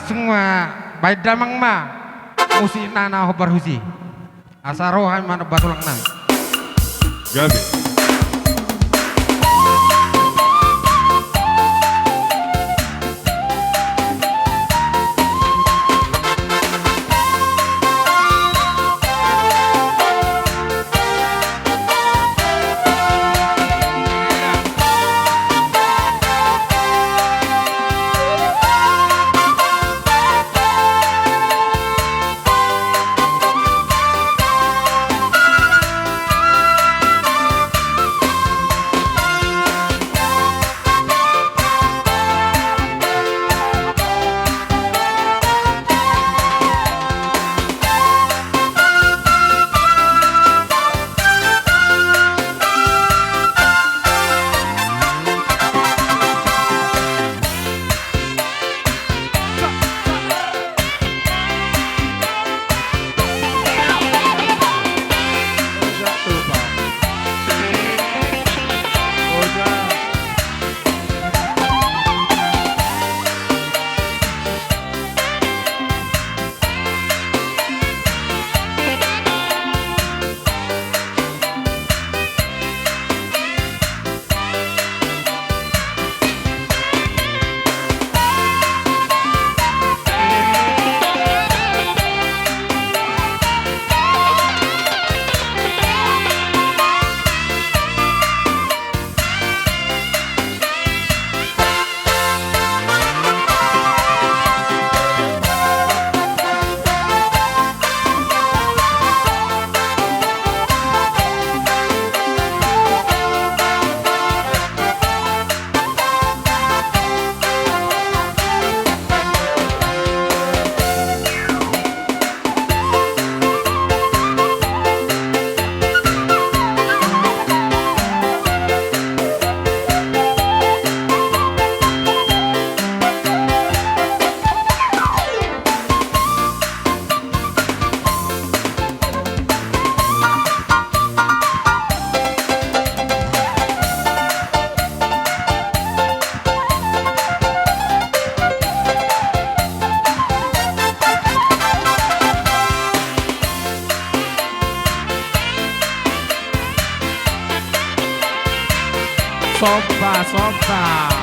semua baik damang ma musi nana hobar husi asarohan mana batulang nang Gabi. Soba.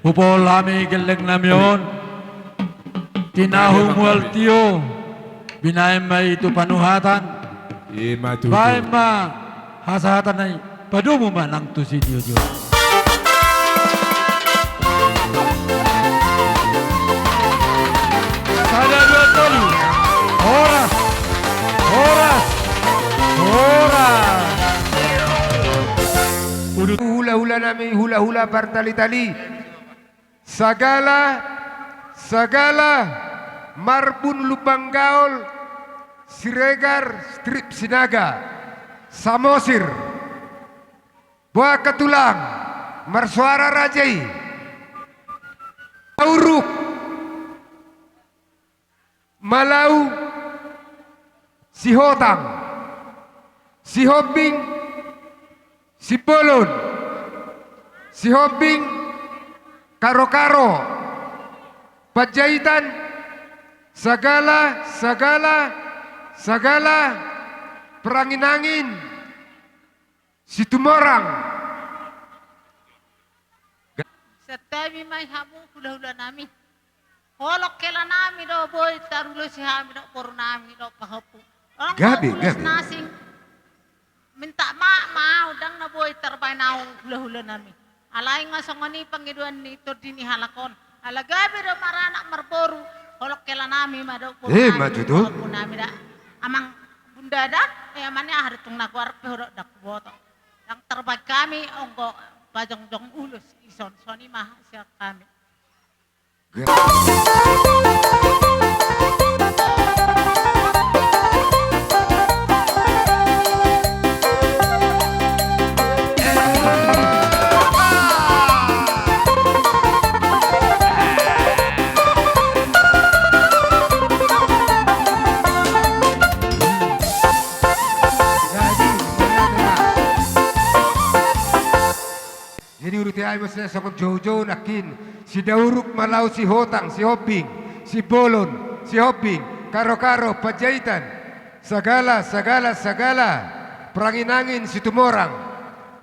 Pupol hami geleng namion. Tinahu mual tio. Binaim mai itu panuhatan. Baik ma hasahatan ay padumu manang tu si dio. Sada dua tolu. Horas. Hula-hula nami, hula-hula bertali-tali. Sagala marbun lubang gaul, siregar strip sinaga, samosir, buah ketulang, marsuara rajai, auruk, malau, sihotang, sihobing, sipolon, sihobing, karo-karo, pajaitan, sagala, perangin-angin, situmorang. Setabi may hamu hula-hula nami. Holok kela nami do boy tarulo si hami do poro nami do pahapu. Gabi. Nasing minta mau dang na boy tarbay na hula-hula nami. Alay nga sa ngani pangiduan nito dini halakon. Alagabi do maranak marboru. Holok kela nami mado poro maju tu. nami da. Amang bunda da mani haritung nakwar pehoro dak boto. Yang terbaik kami onggo pajong-jong ulus ison soni mah siya kami. Jadi uruti ay masnya sama jauh-jauh nakin si dauruk malau si hotang si hoping si bolon si hoping karo-karo pajaitan sagala perangin-angin si tumorang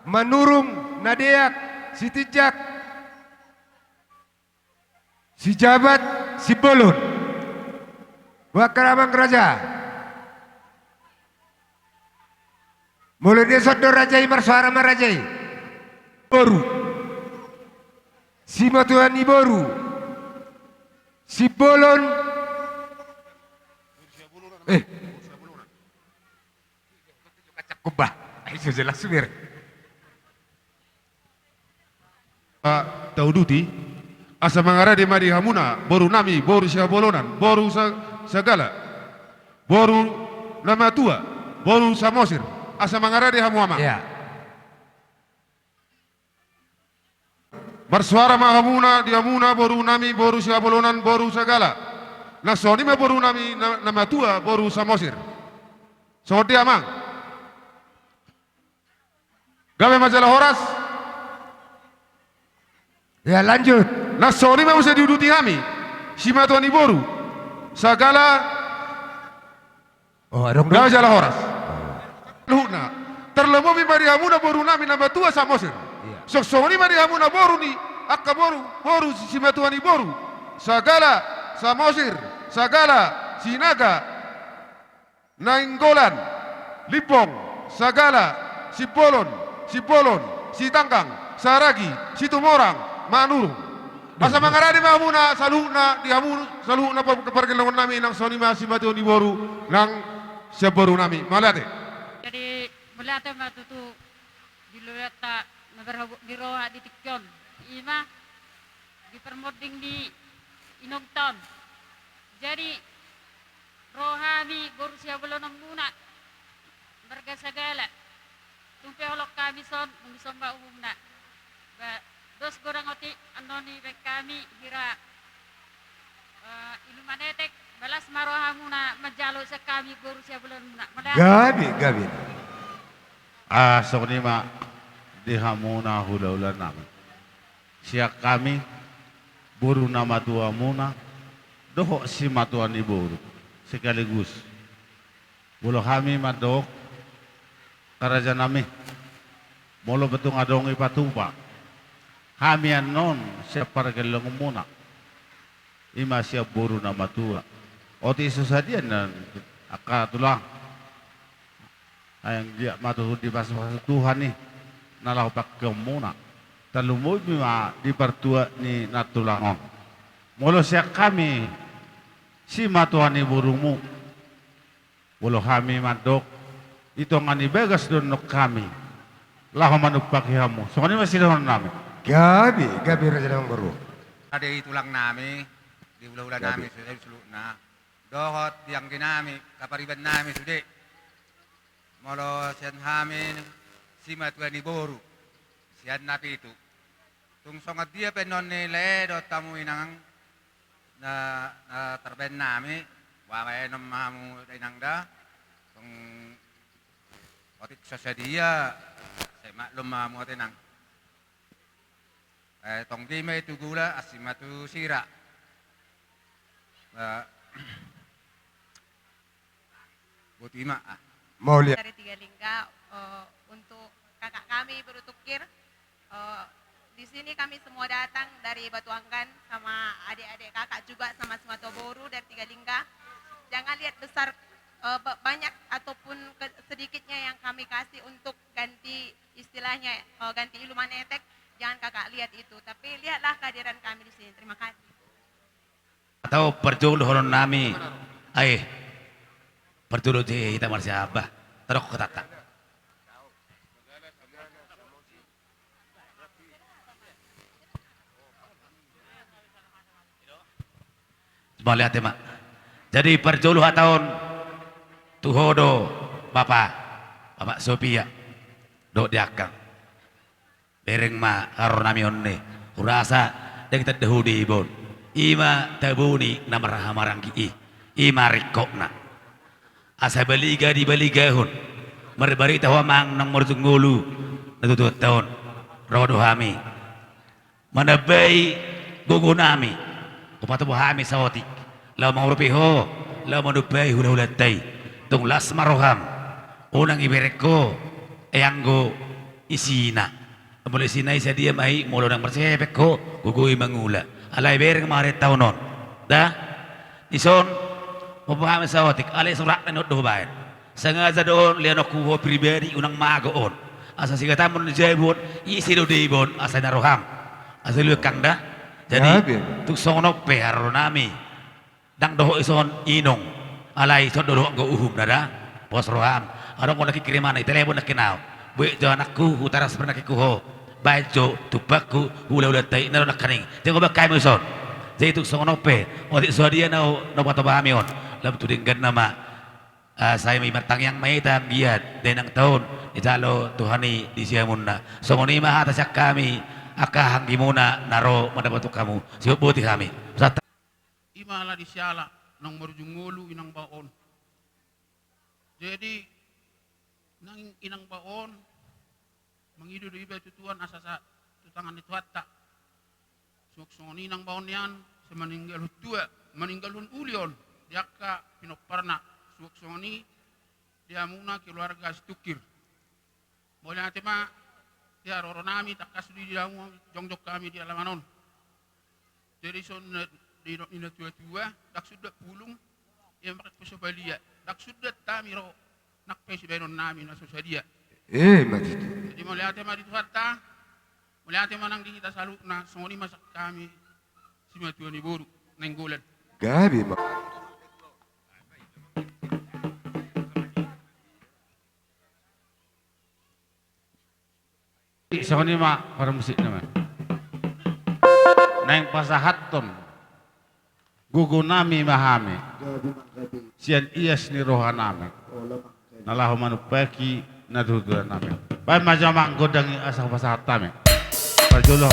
manurung nadeak si tijak si jabat si bolon wakaramang raja mulai dia sodor rajai marsuara marajai boru si matuani boru si bolon kacak kubah itu jelas sumir Dauduti asa mangara di mari hamuna boru nami boru sia bolonan boru sagala boru lama tua boru samosir asa mangara di hamuama Bersuara mahamuna diamuna boru nami boru sia bolonan boru sagala. Nasoni ma boru nami nama tua boru samosir. Sodi amang. Gawe majalah horas. Ya lanjut. Nasoni ma usah diuduti kami. Sima tuani boru. Sagala. Gawe majalah horas. Luhna. Terlebih bari hamuna boru nami nama tua samosir. Sosoni mari hamuna boru ni akka boru simatuani boru sagala samosir sagala sinaga nainggolan lipong sagala sipolon si tangkang saragi si tumorang manuru asa mangaradi mamuna saluna di hamun saluna pergelangan nami nang soni simatuani boru nang siaboru nami malate Jadi malate matutu diluyata nagarhabok di roha di tikyon ima di permoding di inogton jadi rohami guru siya belum muna bergasagala tumpe holok kami son mengisomba umumna dos gorang oti anoni bek kami hira ilumanetek balas marohamuna majalo sa kami guru siya belum muna gabi sokni ma di hamuna hula-hula namin. Siya kami, buru na matua muna, doho si matua ni buru, sekaligus. Bulo kami madok, karaja nami, molo betong adong ipatupa. Hamian non siya paragalong muna. Ima siya buru na matua. O ti susadian na akatulang. Ayang dia matuhud di pasal Tuhan ni. Nalapak ke muna. Talumod ma di partua ni natulangon. Molo siya kami si matuhan ni burumu. Molo kami madok. Ito nga ni begas doon no kami. Laho manupakihamu. So kanina masilawan namin. Gabi raja ng baru. Ada tulang nami, di ulah-ulah nami sudah sulukna. Dohot yang kinami, kapariban nami sudah. Molo sian hamin, si matuan ni boru, sian napi itu. Tung songat dia penon nile do tamu inang na terben nami, wawai nom mamu inang da. Tung otik sesedia, saya maklum mamu tenang. Tonggi may tugula asimatu sira. Butima. Maulia. Dari Tiga Lingga untuk kakak kami berutukir. Di sini kami semua datang dari Batuangkan sama adik-adik kakak juga sama Sematoboru dari Tiga Lingga. Jangan lihat besar banyak ataupun sedikitnya yang kami kasih untuk ganti istilahnya ganti iluman etek. Jangan kakak lihat itu, tapi lihatlah kehadiran kami di sini. Terima kasih. Atau perjodohan nami, perjodoh kita masih apa? Terus ketata. Coba lihat ya mak. Jadi perjodohan tahun tuhodo bapak Sophia, dok diakang. Bereng ma karo nami onne urasa deng tadhudi bon ima tabuni namar hamarangki ima rikokna asa baliga di baligahun marbari tawa mang nang morjungulu natutut taon rodo hami manabai gugunami upatu hami sawotik la maurupiho la manubai hula-hulatai tung las maroham unang ibereko eyanggo isina boleh sinai saya dia mai molo nang persepek ko gugui mangula alai bereng mare taunon dah ison mo paham sawatik alai surak nanot do bae sengaja doon liano kuho pribadi unang magoon asa sigata mon jaybon isi do deibon asa naroham asa lu kang dah jadi tuk sono pe nami dang doho ison inong alai so do go uhum dada pos roham arong ko nakikiriman telepon nakinao bu jo anakku utara sebenarnya kuho baju tubaku hula-hula tai naro nakaning jangan bakai muson jadi itu songonope otik suadia no patobahamion lam tudinggan nama saya may matang yang may giat denang tahun italo tuhani di siamunna songoni maha tasak kami akahang gimuna naro mendapat kamu siap buti kami imala di siala nang marjungulu inang baon jadi nang inang baon mangidu do iba tutuan asasa tutangan itu hatta suksoni nang baon yan semeninggal tua meninggalun ulion diaka pinoparna suksoni dia muna keluarga stukir boleh ate ma dia roronami takas di damu jongjok kami di alamanon jadi son di ina tua dak sudah pulung yang pakai puso balia dak sudah tamiro nak pesi benon nami na susadia Majid. Jadi melihat tema di Tuharta, melihat tema nang di kita saluk na songoni masak kami si matuan ibu nenggulan. Gabi mak. Songoni mak para musik nama. Neng pasahaton gugunami mahami sian ias ni rohanami nalahu manupaki naduduran nami baik majamang godangi asal pasahat tami perjolo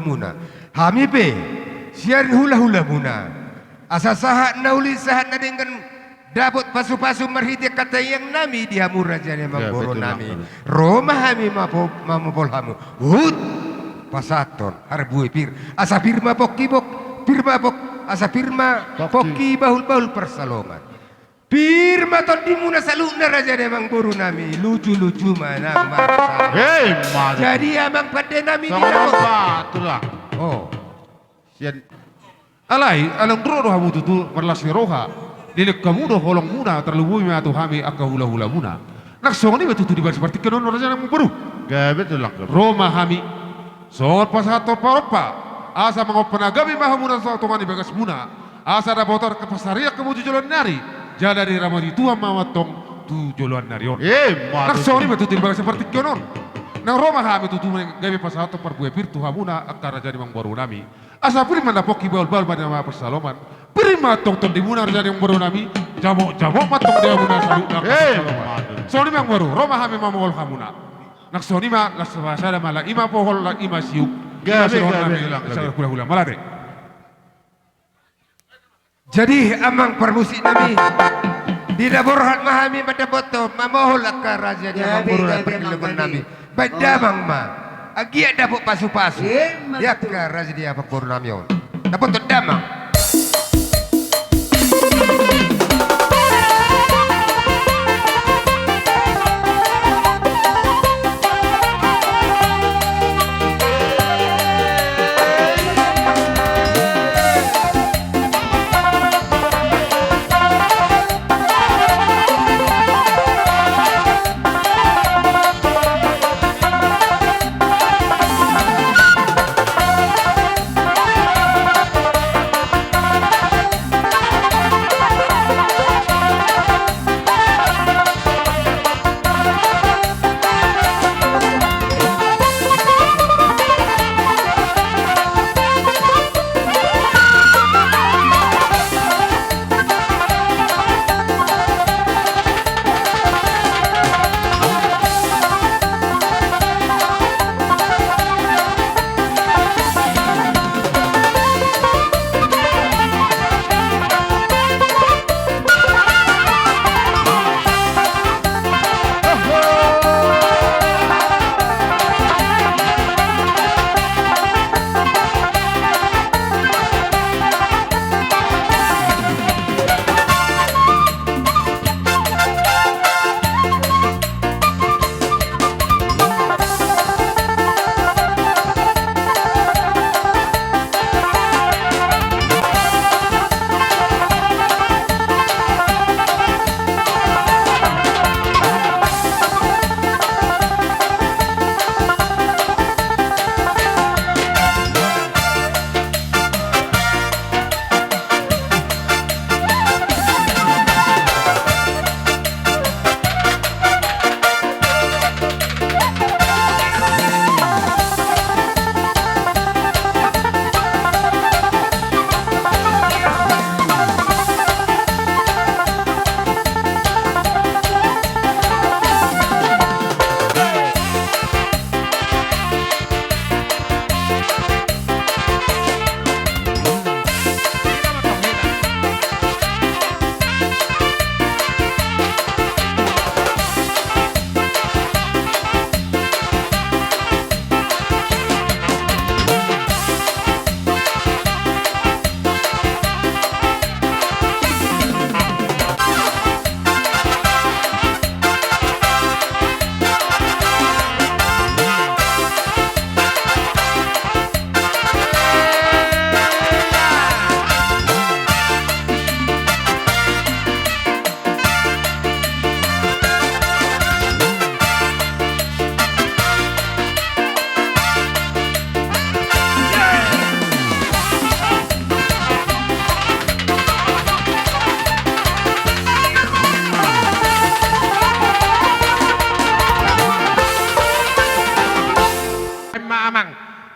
muna. Hami pe siar hula muna. Asa sahat nauli sahat na dengan dapat pasu-pasu merhiti kata yang nami di hamur raja ni mamboro nami. Roma hami mamupol hamu. Hut pasaton harbui pir. Asa firma pokibok firma pok asa firma poki bahul persalongan. Firma ton dimuna salukna raja ni mamboro nami. Lucu mana masa. Hei, jadi amang pada nami di itulah. Oh. Sian alai alang dro hamu tutu perlasi roha. Dilek kamu do holong muna terlebih atu hami akka hula muna. Nak song ni betul di seperti kenon raja yang baru. Gabe tu lang. Roma hami. Sor pasato paropa. Asa mengopana gabi mahamuna sa tomani bagas muna. Asa da botor ke pasaria kamu jujulan nari. Jala dari ramadi tua mamatong jujulan nari on. Nak song ni betul di seperti kenon. Nang Roma hami tutu gabi pasato parbuai pir tu hamuna akka raja yang baru nami. Asa prima na poki bal pada nama persaloman. Prima tong di muna raja yang baru nami. Jamok matong dia muna salu. Soni mang baru. Roma hami mamol hamuna. Nak soni ma las basada mala ima pohol la ima siuk. Gabe hula malade. Jadi amang permusik nami. Di dapur hat mahami pada boto mamohol akka raja yang baru perkeleban nami. Badamang ma. Agia dapat pasu-pasu. Ya ke raja dia apa purnamion. Dapat terdamang.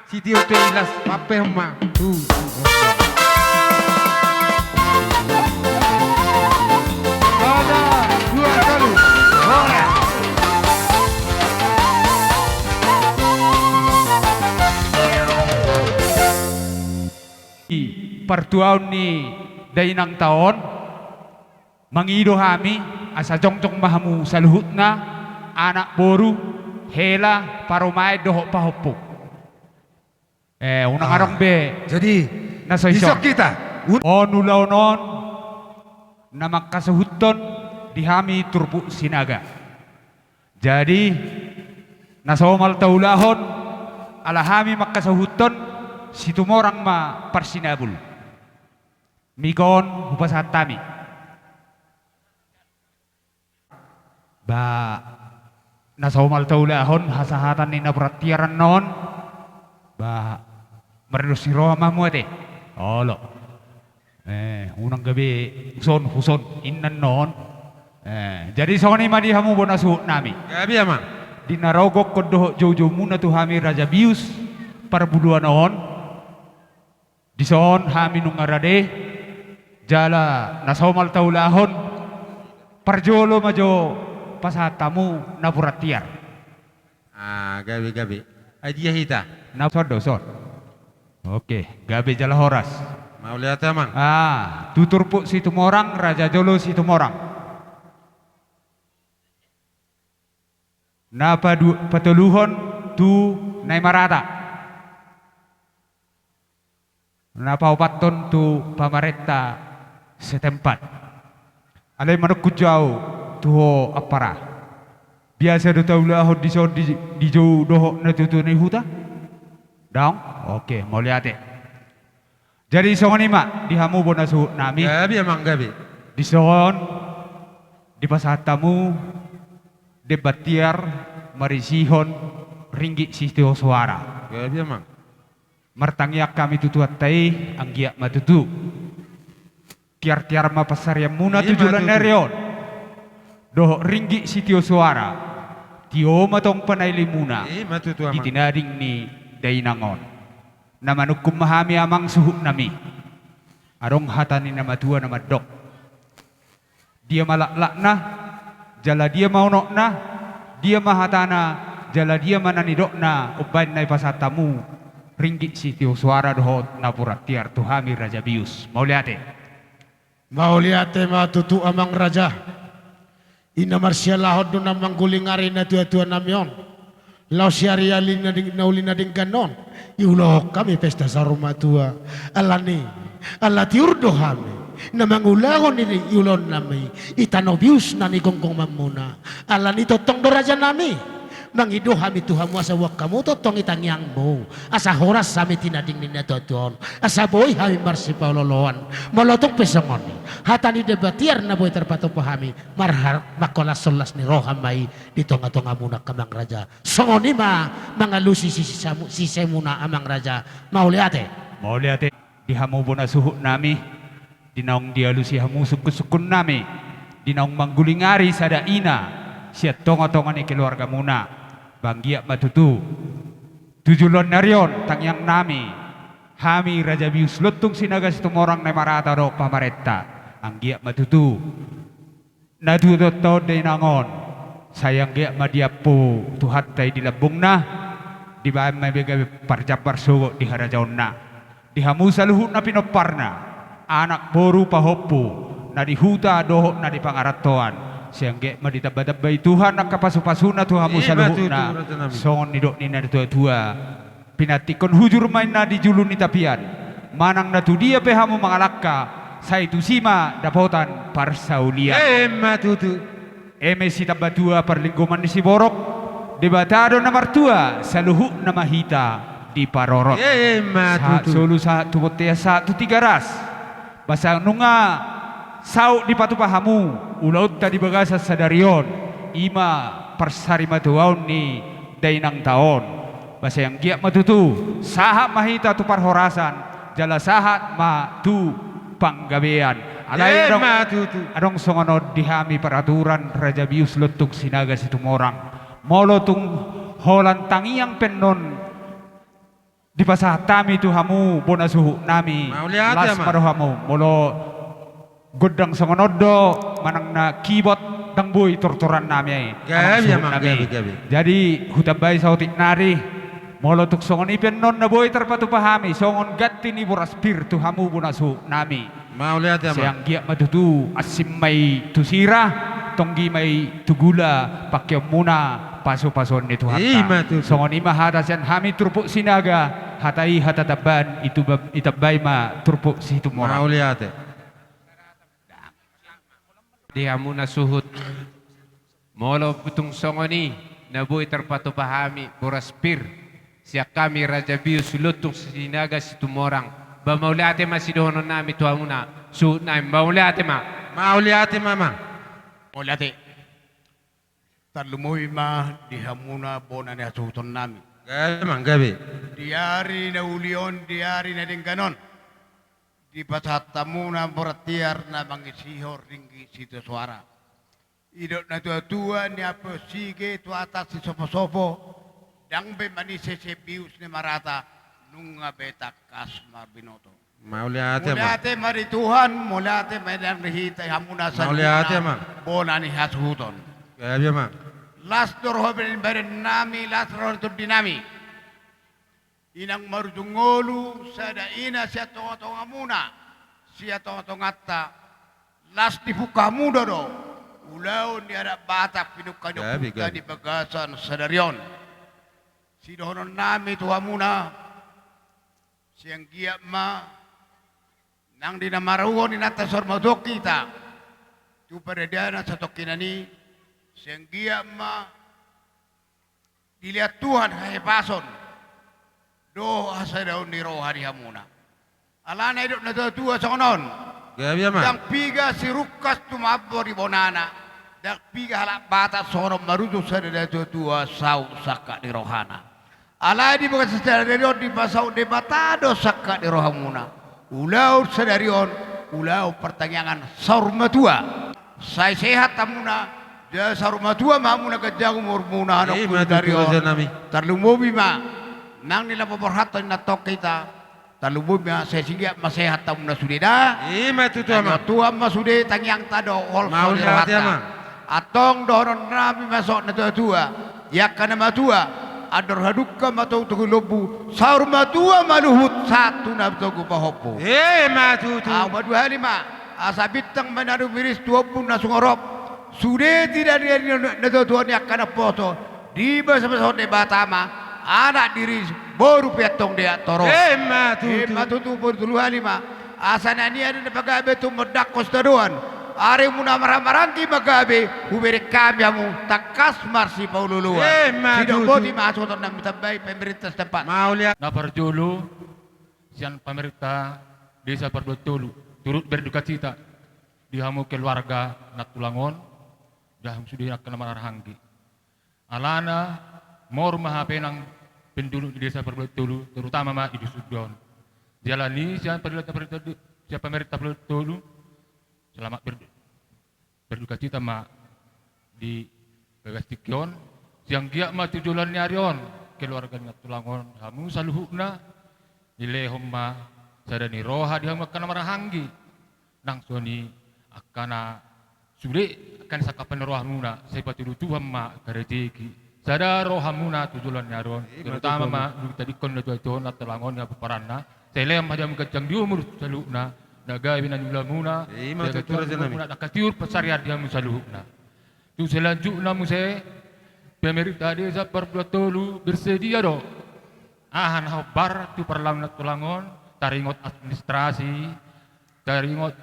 Sitio Teilas, papel ma. Ada dua kali. Ora. pertuaun ni dainang taon mangido kami asa jongjong mahamu saluhutna anak boru hela paromay doho pahopok. Unang arang be. Jadi nasa isok kita. Onulaw non na magkasahuton di hami turbo sinaga. Jadi nasa omal taulahon alahami magkasahuton si tumorang ma parsinabul. Migon hupasat tami. Ba nasa omal taulahon hasahatan ni nabratiaran non ba meredusi roha mahmuate. Olo. Unang gabi huson innan non. Jadi soni madi hamu bonasu nami. Gabi amang. Dinarogok kodoh jojo muna tu hami Raja Bius parbuluan non. Dison hami nung arade jala nasomal taulahon parjolo majo pasatamu napuratiar. Gabi. Adia hita. Sod. Oke, gabi jala horas. Mau lihat amang. Tutur pu si tumorang, Raja Jolo si tumorang. Napa patuluhon tu naimarata. Napa opaton tu pamarenta setempat. Alay manuk jauh tuho apara. Biasa do taulahon di jauh doho natutuni huta. Dong? Oke, mau lihat Jadi songoni mak dihamu bonasu nami. Gabi amang gabi. Di son di pasatamu debatiar marisihon ringgi sisteo suara. Gabi amang. Martangyak kami tutuat tai anggiak matutu. Kiar-kiar ma pasarya muna tujulan nerion. Doh ringgi sisteo suara. Tio matong panay limuna. Matutu amang. Itinading ni dainangon. Namanukum mahami amang suhu nami. Arong hatani namatua namadok. Dia malaklak na, jala dia maunok na, dia mahatana, jala dia mananidok na, ubain na ipasatamu, ringgit si tio suara dohot na puratiar tuhami Raja Bius. Mau liate? Mau liate matutu amang raja. Ina marsia lahod do namang gulingari na tua-tua namyon. Lau siari alin na ulin na ding ganon. Iulo kami pesta sa rumah tua. Alani, alati urdo kami. Na mangulangon ini iulon nami. Itanobius na ni gonggong mamuna. Alani totong do raja nami. Mangido kami tuhamu asa wak kamu totong itangyang mo. Asa horas kami tinading nina toton. Asa boy kami marsipaw loloan. Malotong pesongon. Hatani debatiar na boy terpato pahami. Marhar makolas solas ni rohamay. Dito nga tonga muna kamang raja. Songoni ma mangalusi si semuna amang raja. Mauliate. Mauliate. Dihamu bona suhu nami. Dinaong dialusi hamu sukun nami. Dinaong manggulingari sa daina. Siya tonga-tonga ni keluarga muna. Banggiak matutu. Tujulon narion tangyang nami. Hami Raja Bius lutung sinagas tumorang na marata do pamareta. Anggiak matutu. Natutoto dinangon. Sayang giak madiapo tuhat tay dilabung na. Di ba may bigay parjabar sugo di harajaon na. Dihamu sa luhut na pinopar na. Anak boru pahopo. Na dihuta doho na di pangaratoan. Siyang ge maditabadabay Tuhan ang kapasupasuna tuhamu sa luhut na. Songon nidok ni na tua-tua. Pinatikon hujur main na di julun ni tapian. Manang na tu dia pehamu mangalakka. Sa itu sima dapotan parsaulian. Matutu. Eme si tabatua perlingkuman ni si borok. Debatado na martua sa luhut na mahita di parorot. Matutu. Solo sa tubotea sa tutigaras. Basang nunga sau di patupahamu ulaut tadi bagasa sadarion ima persari matuaun ni dainang taon basa yang giat matutu sahat mahita tu parhorasan jala sahat ma tu panggabean alay adong songonod dihami peraturan Raja Bius lutuk sinaga situ morang molo tung holan tangiang pennon di pasatami tu hamu bonasuhu nami las marohamu molo godang songonodo manang na kibot dang boy torturan nami gabi. Jadi hutabay sa utik nari Molo tuk songon ipen non na boy terpatu pahami songon gatti ni boras pir tu hamu bunasu nami. Mau lihat ya, Siang giat matutu asim mai tusira tonggi mai tugula pakai muna paso-pason itu hatta. Songon ima hadasan hami turpuk sinaga hatai hatataban itu itabai ma turpuk situ mora. Mau lihat ya. Dia muna suhut. Molo putung songoni naboy terpatu pahami boras pir. Siya kami Raja Bius lutung sinaga situ morang. Ba maulate ma sidono nami tuwa muna. Suhut namin maulate ma. Maulate mama. Maulate. Talumoy ma dihamuna bona ni asuton nami. Gabi mang gabi. Diari na ulion, diari na dingganon. Di pasatamuna bertiar na mangisihor ringgi situ suara. Idot na tua-tua ni apa sige tu atas si sopo-sopo. Dang be manise se bius ni marata nunga beta kasmar binoto. Mau lihat ya, Mulate mari Tuhan, mulate medan rihita hamuna sa. Mau lihat ya, Mang. Bona ni hasuton. Gabi mang. Las dor hoben beren nami, las ron tur dinami. Inang marujungolu sada ina siya tonga muna. Siya tonga atta. Las dibuka muda do. Ulau ni ada batak pinukanya buka di bagasan sadarion. Si dohonon nami tuha muna. Siyang giyak ma. Nang dinamaruhon ni nata sormadok kita. Tu paredana sa tokinani. Siyang giyak ma. Dilihat Tuhan hahepason. Do asa daun ni rohani hamuna. Alana hidup na tua sa konon. Gabi ma. Yang piga si rukas tumabor di bonana. Dak piga halak bata sorom marujo sa tua sau saka di rohana. Alai di bukan sedarion di pasau de batado saka di rohamuna. Ulau sedarion, ulau pertanyaan saurmatua. Saya sehat tamuna, dia saurmatua mamuna kejang umur muna anak darion. Terlumobi ma, nang nila paborhatan na tok kita. Terlumobi ma saya singgah masehat tamuna sudeda. Tua ma sude tangyang tado ol saurmata. Atong doron nami masuk na tua, yakana matua. Ador hadukka matau tugu lobu saur matua maluhut satu nab tugu pahopo matu tu madu halima asa bitang manadu miris 20 na sungorop sude tidak dia na tuan yak kana poto di basa-basa de batama anak diri boru petong dia toro matu tu berdulu halima asa nani ada pagabe tu medak kostadoan Are muna marang-marangki magabe hubere kamiamu takas marsi paululua. Tidak boti masuk dan mitabay pemerintah setempat. Mau lihat. Na parjolo sian pemerintah desa Parbetulu turut berduka cita di hamu keluarga Natulangon dah sudah kena marahanggi. Alana mor mahapenang penduduk di desa Parbetulu terutama ma Ibu Sudon. Jalani sian pemerintah Parbetulu selamat berduka cita ma di Bagastikion siang giak ma tujulan nyarion keluarga Natulangon hamu saluhukna ilehom ma sadani roha di hamu kana marahanggi nang soni akana sude akan sakapan rohamuna sepatu tuhan ma karejeki sada rohamuna tujulan nyarion terutama ma tadi kon Natulangon Natulangon ya peparanna selem hadiam kecang di umur saluhukna naga binan ulamuna muna nakatiur pasarian dia musaluhna tu selanjutnya muse pemerintah desa Parbetulu bersedia do ahan habar tu perlang Natulangon taringot administrasi taringot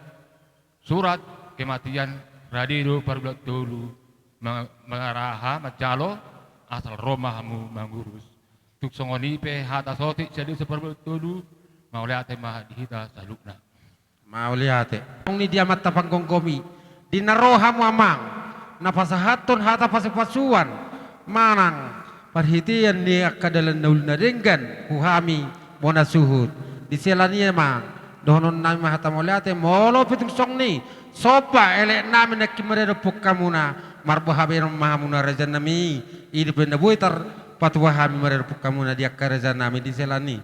surat kematian radido Parbetulu mengaraha macalo asal Roma hamu mangurus tuk songoni pe hata sotik jadi Parbetulu mau lihat mah dihita salukna. Mau lihat ya. Ni dia mata pangkong komi. Di naroha muamang. Napasahaton hata pasupasuan. Manang. Perhatian dia kadalan naul naringgan. Huhami bona suhud. Di selania mang. Dohonon nami mahata mau lihat ya. Molo pitung song ni. Sopa elek nami nakimare pukamuna. Marbahabe mahamuna raja nami. Idi penda buitar patuahami mare pukamuna dia karaja nami di selani.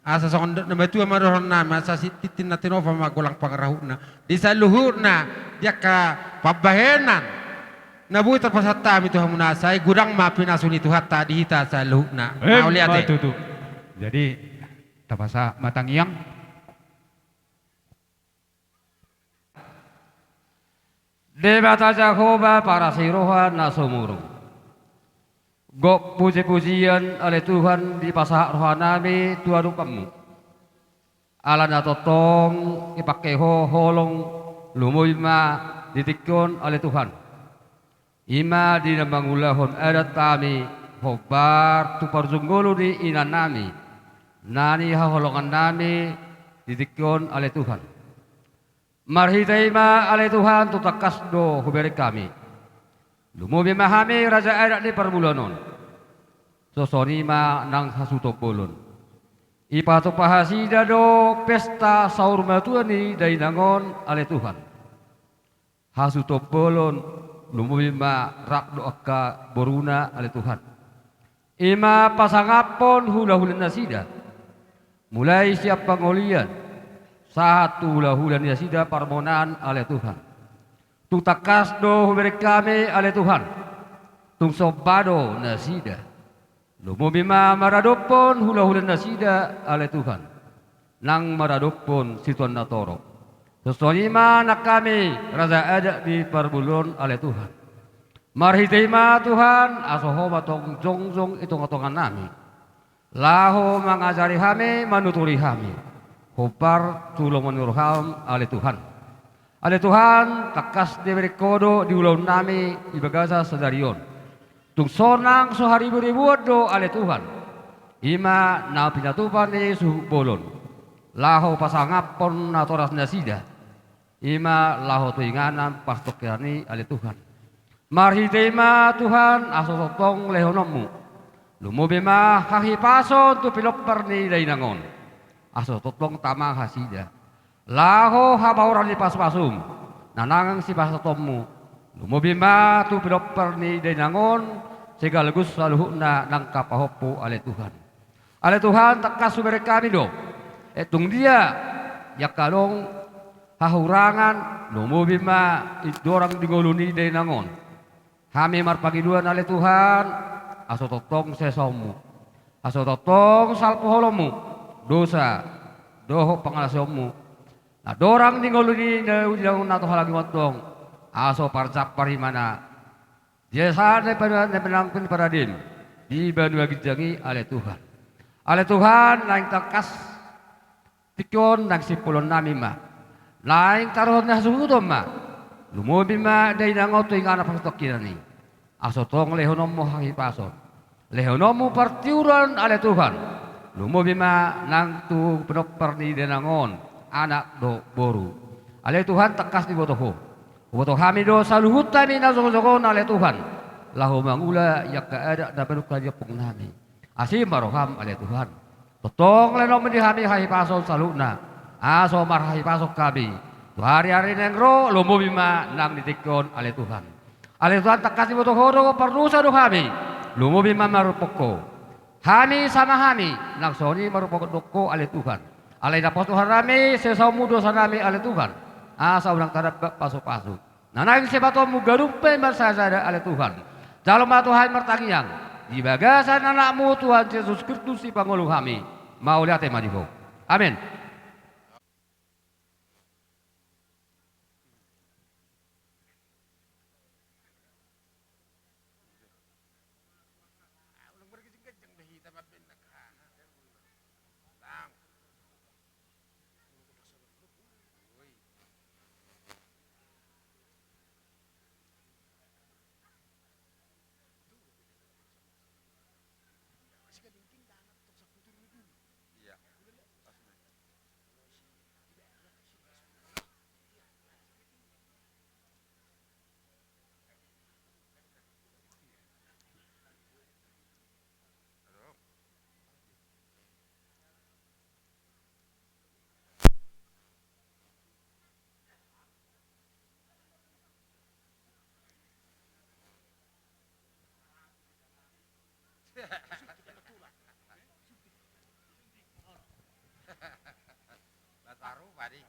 Asa song nama tua marohon nama asa titin natinova magolang pangarahuna di saluhurna dia ka pabahenan Nabu terpasat tami Tuhan munasai gudang maafin asuni Tuhan tadi hita saluhna. Mau lihat tutup. Jadi tapasa matang yang Debata Jakoba para sirohan nasumuru. Gok puji-pujian oleh Tuhan di pasah rohanami Tuhan rupamu. Alana totong ipakeho holong lumuyma ditikon oleh Tuhan. Ima di namangulahon adat kami hobar tu parjunggolo di inan nami. Nani haholongan nami ditikon oleh Tuhan. Marhitaima oleh Tuhan tutakas do huberi kami. Lumubi mahami raja adat di permulanon. Sosonima nang hasutopolon. Ipato pahasida do pesta saur matuani dainangon oleh Tuhan. Hasutopolon lumubi ma rak do akka boruna oleh Tuhan. Ima pasangapon hula-hula nasida. Mulai siap pengolian. Satu hula-hula nasida permohonan oleh Tuhan. Tung takas do huberi kami oleh Tuhan. Tung sobado nasida. Lumumima maradopon hula-hula nasida oleh Tuhan. Nang maradopon situan natoro. Sesonima nak kami raja ada di perbulon oleh Tuhan. Marhitima Tuhan asohoma tong jongjong itong-itongan nami. Laho mengajari kami manuturi kami. Hopar tulong menurham oleh Tuhan. Oleh Tuhan takas diberi kodo di ulau nami ibagasa sedarion. Tung sonang sohari beribu do oleh Tuhan. Ima na pinatupan ni suhu bolon. Laho pasangapon na toras nasida. Ima laho tuinganan pastokiani oleh Tuhan. Marhitema Tuhan asosotong lehonomu. Lumubima hahipason tu pilopper ni dainangon. Asosotong tamang hasida. Laho habauran di pas-pasum. Nanangang si pasotommu. Lumubima tu pilopper ni dainangon. Segalagus saluhuna nang kapahopo oleh Tuhan. Oleh Tuhan takas sumber kami do. Etung dia yakalong hahurangan lumubima idorang digoluni dainangon. Kami marpagiduan oleh Tuhan, asototong sesomu, asototong salpoholomu, dosa, doho pangalasomu. Nah dorang ningoluni ujang nato halagi motong, aso parcap parimana. Dia sana pada penangpin paradim, di banua gijangi oleh Tuhan. Oleh Tuhan naing takas tikon nang sipulon nami ma, naing taruh nasudom ma. Lumubima day nangoto yung anak pagstokinani. Asotong lehonomo hahipason. Lehonomo partiuran oleh Tuhan. Lumubima nang tu penopper ni denangon. Anak do boru. Oleh Tuhan takas di botoho. Botoh kami do saluhut kami na sokon oleh Tuhan. Lahu mangula yak keada na penukar yapong nami. Asim maroham oleh Tuhan. Totong lenom di kami hahipason saluna. Aso marhahipasok kami. Hari-hari nengro lumubima nang ditikon oleh Tuhan. Oleh Tuhan tak kasih butuh horo perlusa do kami. Lumubima marupoko. Kami sama kami nang soni marupoko doko oleh Tuhan. Oleh dapos Tuhan kami sesamu dosa kami oleh Tuhan. Asa ulang tarap pasuk-pasuk. Nanang sebatomu garupe bersasada oleh Tuhan. Jalom Tuhan mertangiang. Di bagasan anakmu Tuhan Yesus Kristus si pangulu kami. Mau lihat temadiho. Amin. Baru padi.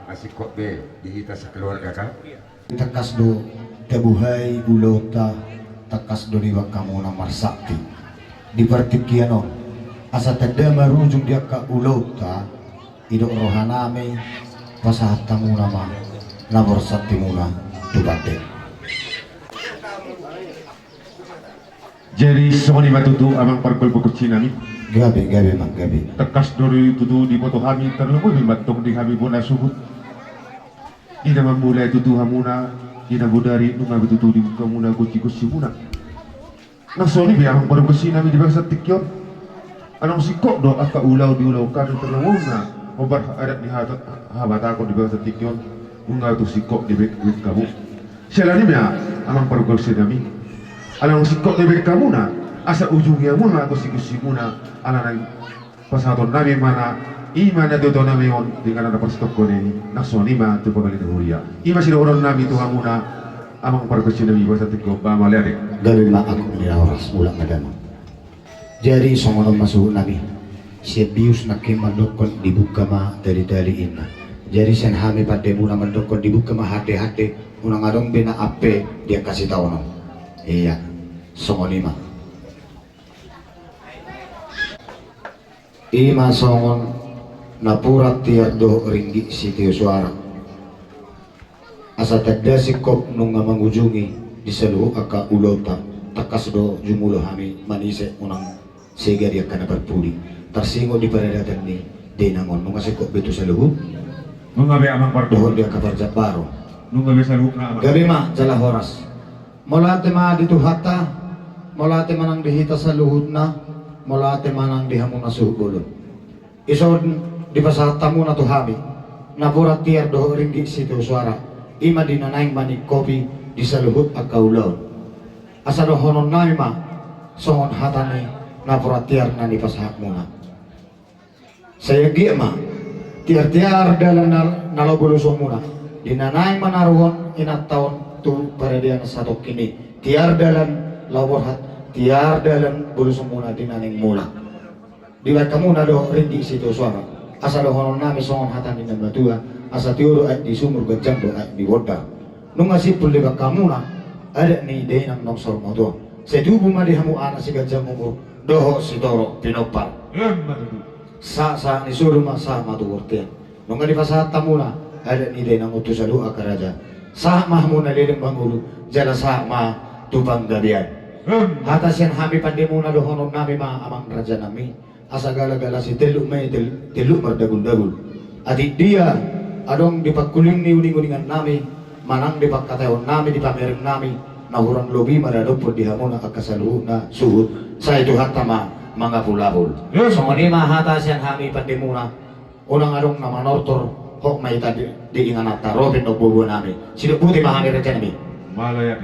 asik kok be dihita sekeluarga kan. Takas do tabuhay ulota takas do niwa kamu na marsakti di partikiano asa tada marujung dia ka ulota ido rohaname pasahat tamu nama labor sakti muna tubate. Jadi soni matutu amang parkul pokok cinami. Gabe mang gabe. Tekas dari tutu di foto kami terlalu di batok di kami pun suhut. Ina memulai tutu hamuna, ina budari nunga betutu di muka muna kuci muna. Nah soni biar baru kesinami di bangsa tikyon. Anong sikok do aka ulau kan terlalu na. Obat adat di habat aku di bangsa tikyon. Unga tu sikok di bek kamu. Selani mea amang parkul sinami. Anong sikok di bek kamu na. Asa ujungnya muna aku muna ala nang pasaton nabi mana ima na tuto nami on dengan ada perstok kone naksoni ma tu pagali huria ima sila orang nami tu hamuna amang parkasi nabi bahasa tiko ba malari Gawin ma ako nila oras mula madama. Jadi songonon masuk nabi siya bius na kimadokon dibuka ma dali-dali ina. Jadi sen hami pade muna madokon dibuka ma hati-hati unang adong bina ape dia kasih tahu no. Iya songonima. Ima songon napurat tiar do ringgi sitio suara asa tagda sikop nung mangunjungi di seluruh aka ulota takas do jumulo hami manise unang sega dia kana berpuli tersingo di paradatan ni denangon nung sikop betu seluruh mengabe amang pardo dohon dia kabar jabaro nung gabe seluruh na amang gabe ma jala horas molate ma ditu hatta molate manang dihita sa luhud na molate manang dihamu na suhulun isod di pasatamu na tuhami naburat tiar do ringgi situ suara ima dinanaing manik kopi di saluhut akaulaw asa dohonon nami ma songon hatani naburat tiar na di pasahak muna saya gia ma tiar-tiar dalam nalobulusong muna dinanaing manaruhon inat taon tu paradian satu kini tiar dalam laborhat tiar dalam bulusong muna dinaning mula di kamu do ringgi situ suara asa dohonon nami songon hatani na batua asa tiuro at di sumur gajang do at di woda nung asipul di kamu na ada ni day ng nongsor mo to sa tubo madihamu ana si gajang umur doho si toro pinopar sa ni suru masa matuwortian nung di pasahat tamuna ada ni day ng utusalo akaraja sa mahmu na lilim bangulo jala sa ma tupang gabian hatas yan hami pandemuna dohonon nami ma amang raja nami asa gala-gala si teluk may teluk mardagul-dagul ati dia adong di pagkuling ni uning-uningan nami manang di pagkatayon nami di pamereng nami nahurang lobi maradopod di hamon na akasaluhu na suhut sa ito hatama mga pulabol so ngani mahatas yan hami pandemuna unang adong na manortor hok may tadi di inganata robin o bubo nami sinuputi mahami rin nami malaya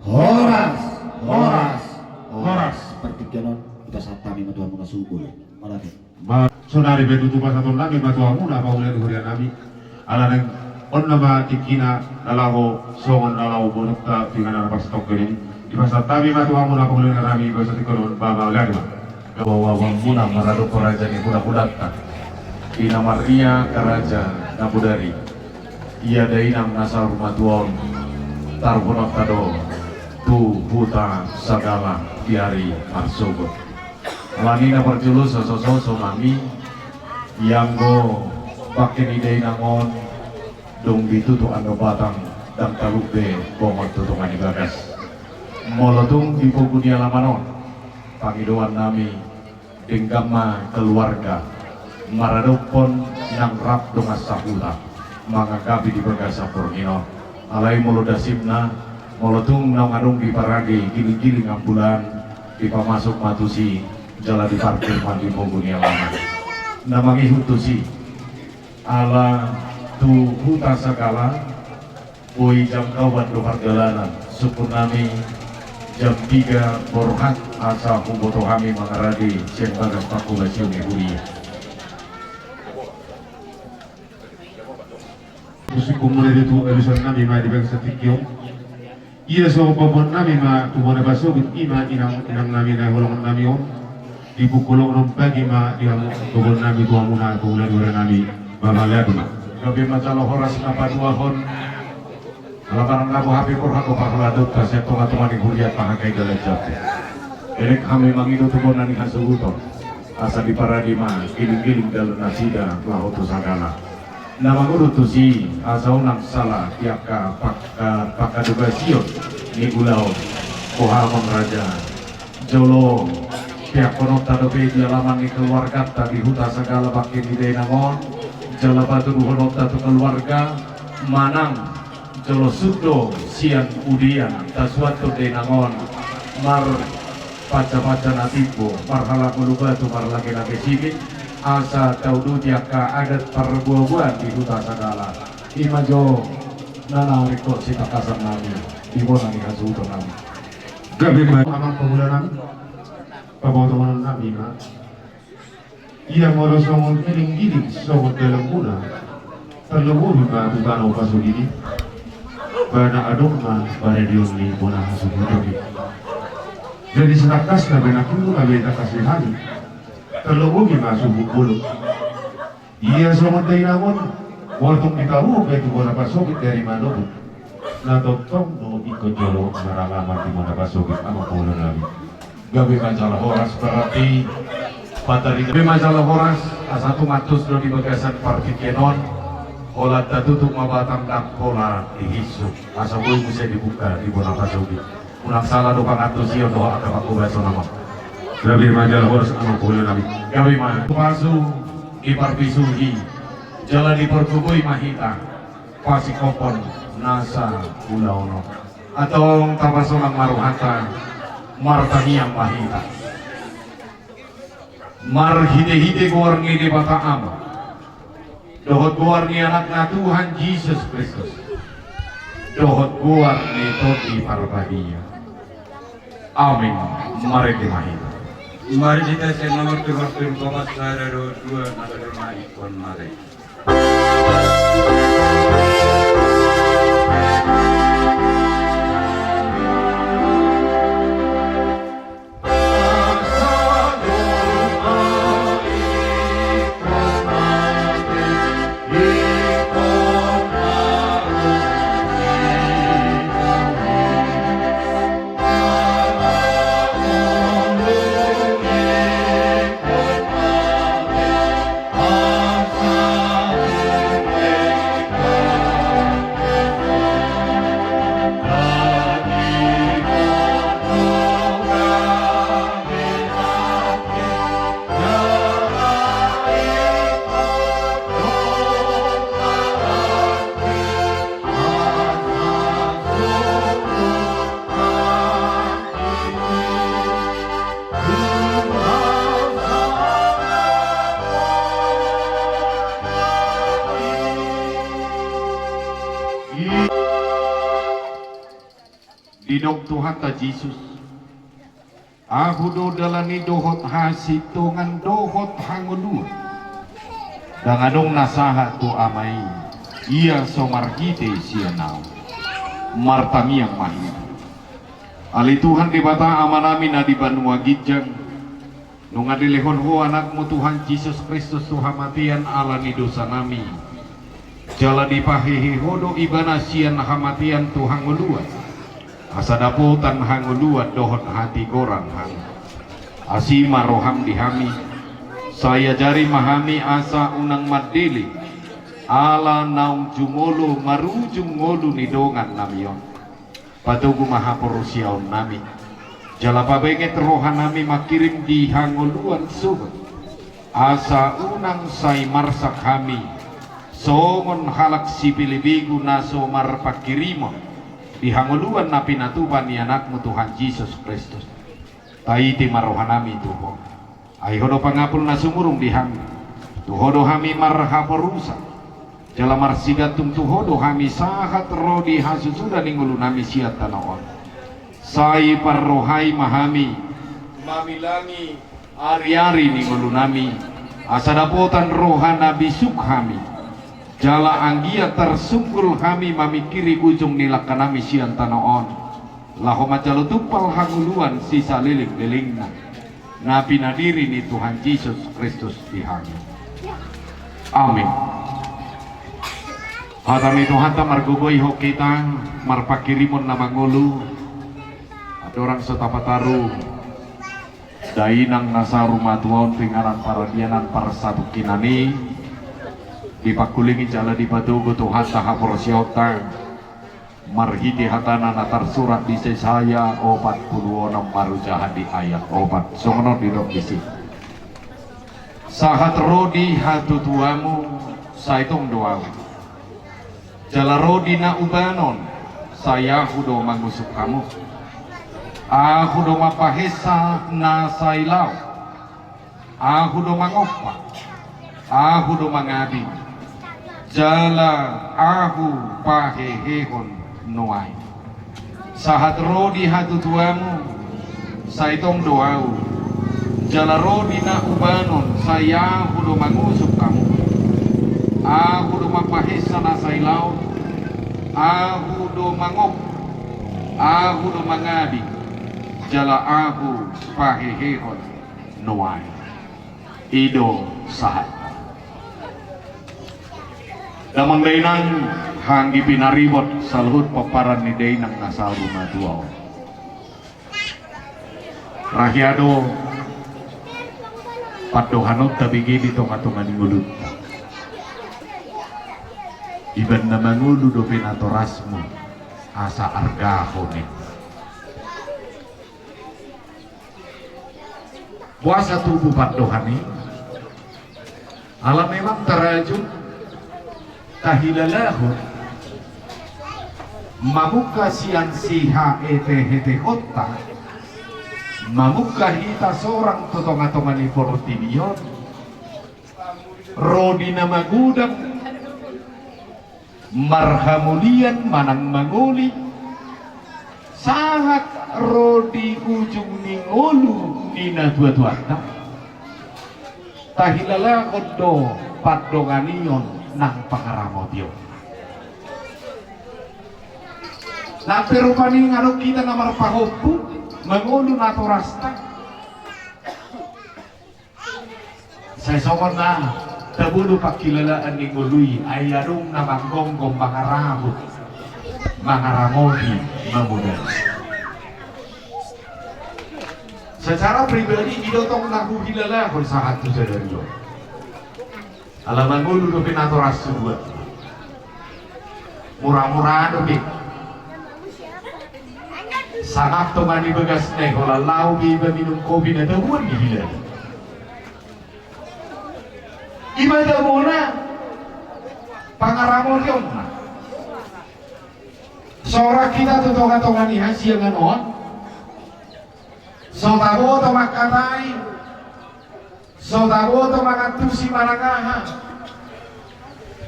Horas, horas, horas. Seperti kenon kita satami matuan muna subul. Malaki. Sonari betutu pasatun nami matuan muna paulian hurian nami. Ala neng on nama tikina lalaho songon lalaho bonukta tingana pastok ini. Di pasatami matuan muna paulian nami pasat ikonon bama lagi. Wawang muna marado kerajaan ibu nakudakta. Ina Maria kerajaan Nabudari. Ia dainang nasar matuan tarbonok tado. Tu huta sagala diari marsogo. Lanina perjulus sososo mami yang go pakai ide nangon dong ditutu ando batang dan talube bongot tutungan ibagas. Molotung di pugunia lamanon pangidoan nami denggama keluarga maradopon yang rap donga sahula mangagabi di bagasa purnino alai molodasimna molotung naung di paragi giling-giling ambulan di pamasuk matusi jala di parkir mandi penghuni lama namangi hutusi ala tu huta sagala boi jam kawan do hargalanan suku nami jam 3 borhat asa huboto kami mengaradi siang bagas populasi uni Musi kumule itu elusan nami ma di bangsa tikyo. Iya so babon nami ma tumone basogit ima inang nami na holong nami on. Di bukulong non pagi ma di babon nami tua muna kumule dua nami bama liadu. Gabi masalah horas napa dua hon. Alapan ngabu hapi kurang ko pakladot kasi tunga tunga ni huriat pahakai galajat. Elek kami mangido tubunan ni hasuguto. Asa di paradima giling-giling dalam nasida lahotu sagala. Nama urutusi asau nang salah tiaka pakadugasiot ni gulau pohamon raja jolo tiak ponok tadope di alaman ni keluarga tadi huta segala bakin di denamon jala batu honok tatu keluarga manang jolo sudo sian udian tasuatu denamon mar paca-paca natibo marhala kulubatu mar laki-laki sibit asa taudu tiaka adat perbuah-buah di huta sagala imajo nana rekor sita kasar nami ibona ni hasuto nami Gabi ma amang pemula nami pamotongan nami ma ia moro songon giling-giling songon dalam muna terlebih ma bukano pasugini bana adong ma pada dion ni bona hasuto ni jadi setakas na benaku na beta kasih hari terlebih masuk bulu. Iya somat dari namun, waktu kita itu bona pasogit dari mana bu? Na doktong no ikut jolo maralaman di mana pasogit ama pula nabi. Gabi masalah horas berarti patari gabi masalah horas asatu matus do di bagasan parkit kenon. Olat tutup mabatang dak pola dihisuk asa boy bisa dibuka di bona pasogit. Unang salah do pangatus iyo do akapaku baso nama. Gabi majalah horas anu pula nabi. Gabi mah pasu iparpisuhi jalan diperkubui mahita pasikopon nasa ulaono atau tapasolang maruhata martaniang mahita mar hide-hide guar ngide bata ama dohot guar ni anak na Tuhan Yesus Kristus dohot guar ni toti parbadia amin mari mahita. Mari kita nomor 2 saya 2 nama ikon mari. didok Tuhan ta Jesus. Aku do dalani dohot hasitongan dohot hangulu. Dangadong nasaha tu amai. Ia somargite sianau. Martami yang mahir. Ali Tuhan di bata amanami na di Banua Gijang. Nung adilehon ho anakmu Tuhan Yesus Kristus Tuhan matian ala ni dosa nami. Jala di pahihi hodo ibana sian hamatian Tuhan nguluan. Asa daputan hanguluan dohot hati korang hang. Asima roham dihami. Saya jari mahami asa unang madili. Ala naung jumolo marujung ngolu ni dongan namion. Patugu maha porusiaon nami. Jala pabenget rohan nami makirim di hanguluan suhut. Asa unang say marsak kami. Songon halak si pilibigu naso marpakirimon. Di hanguluan na pinatuban ni anakmu Tuhan Yesus Kristus. Taiti marohan nami Tuhan. Ay hodo pangapul na sumurung di hami. Tuhodo hami marhaporusa. Jala marsigatum tuhodo hami sahat rodi hasusuda ningulu nami siat tanaon. Sai parrohai mahami mamilangi ari-ari ningulu nami. Asadapotan rohana bisuk hami. Jala anggia tersungkul kami mamikiri ujung nilaka nami sian tanaon. Laho macalo tupal hanguluan sisa liling-lilingna. Nabi nadiri ni Tuhan Yesus Kristus dihami. Amin. Hatami Tuhan ta margugoy ho kita marpakirimon na mangulu. Ada orang setapataru dainang nasaru matuon pingaran paradianan parsabuk kinani. Dipakulingi jala di batugo Tuhan taha porsiota marhidi hatana natar surat di Yesaya 46 marujahan di ayat 4 songono di dok bisi sahat rodi hatu tuamu saitong doamu jala rodi na ubanon saya hudo mangusuk kamu hudo mapahesa na sailau hudo mangopa hudo mangadi jala ahu pahehehon nuai sahat rodi hatu tuamu saitong doau jala rodi na ubanon saya hudo mangusuk kamu hudo mapahesa na sailau hudo mangop hudo mangadi jala ahu pahehehon nuai ido sahat damang dainang hanggi pinaribot salhut paparan ni dainang nasal rumah duao. Rahiado padohanot tabigi di tonga-tonga ni ngulut. Iban na mangulu do pinatorasmu asa argahonin. Puasa tubuh padohani alam memang terajun tahilalahun mamuka sian siha hete kota mamuka hita seorang totonga-tonga ni portinion rodina magudang marhamulian manang manguli sangat rodi ujung ningolu nina dua-duata tahilalahun do padonganion nang pangaramodyo. Nah perupani ngalo kita na marpahopu mangulu na torasta. Saya sokon na tabudo pakilalaan ni ngului ayarong na manggonggong mangaramod mangaramodi mamudan. Secara pribadi idotong nahuhilala kung saat itu saudara. Alaman mulu do pinatoras sebuah murah-murah do sangat to mani begas nih kalau lau biba minum kopi na dahuan di hilang ibadah muna pangaramon yun seorang kita tuh tonga-tonga ni hasil nganon so tabo to makatai so tabo to makatusi marangaha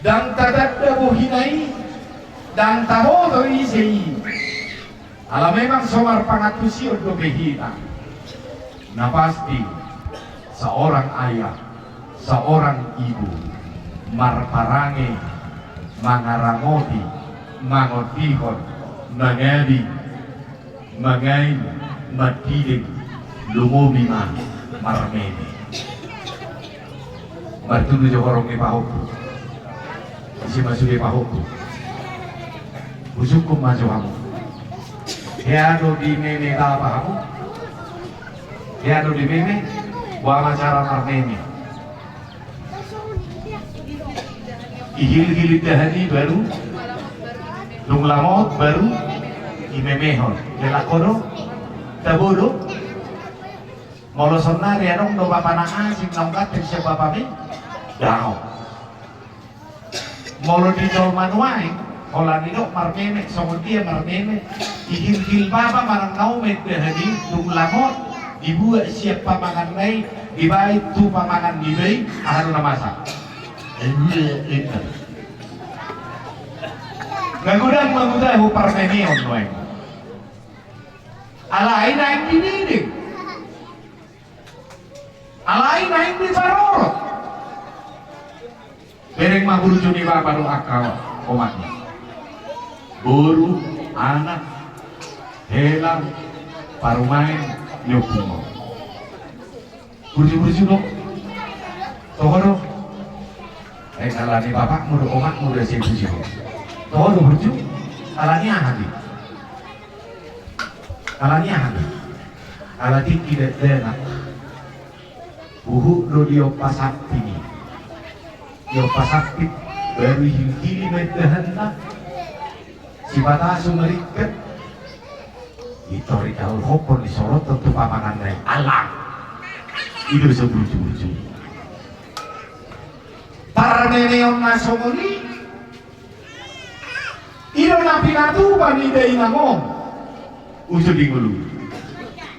dan tadat dabo hinai dan tabo to isei Ala memang sawar pangatusiod do behita. Na pasti seorang ayah, seorang ibu marparange, mangaramoti, mangotikon, mangadi, mangain, matidig, lumumima, marmeni. Martuno jo korong ipahoku. Isi masuk ipahoku. Busuk maju kamu. Heado di meme apa kamu? Heado di meme, buang acara marmeni. Ihil-hilit dahani baru, nung lamot baru, imemehon. Lelakono, tabodo, molosonna rianong no papanaan sing nongkat siya papami, dao. Molo di jol manuai, ola nino marmene, songon dia marmene, ihil-hil baba marang naumet dahani, nung lamot, dibuat siap pamangan nai, dibayar tu pamangan dibay, ahal na masak. Ngagudang magudaho parmenion noy. Alain na yung dinidig. Alain na yung diparorot. Bereng mahulujo ni Bapa no akaw komatnya. Buru, anak, helang, parumain, nyokumo. Burju-burju no. Tohoro. Alani bapak muda omak muda si buju. Toh do burju, alani ahadi. Alani ahadi. Alati tidak denak. Uhu do dio pasakti ni. Dio pasakti baru hili medahana. Si bata sumeriket. Itori kau hopon di sorot tentu pamangan lain alang. Itu sebuju-buju. Parmeneon nasomoni ino na pinatuban ni day namong uso di ngulu.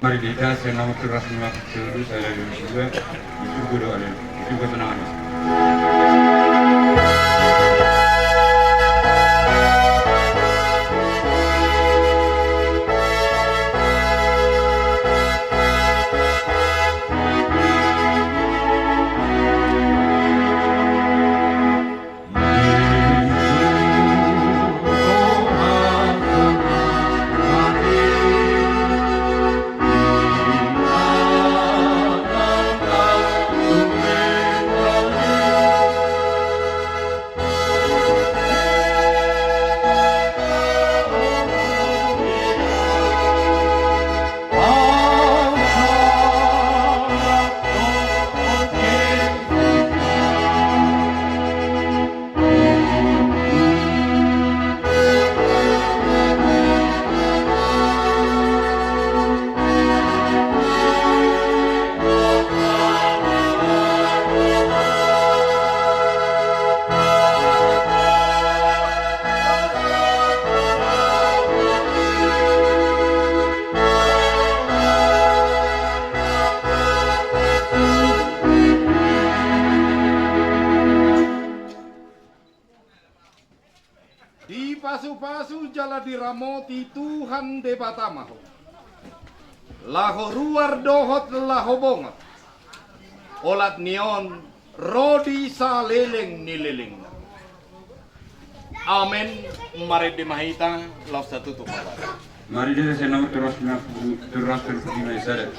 Mari kita senang terus mengatur saya juga itu guru ada juga tenang. Pasu-pasu jala diramoti Tuhan de Batamaho. Laho ruar dohot laho bongat. Olat nion rodi saleleng nileleng. Amen. Mari dimahita laus tutup. Mari kita senang terus mengatur saya.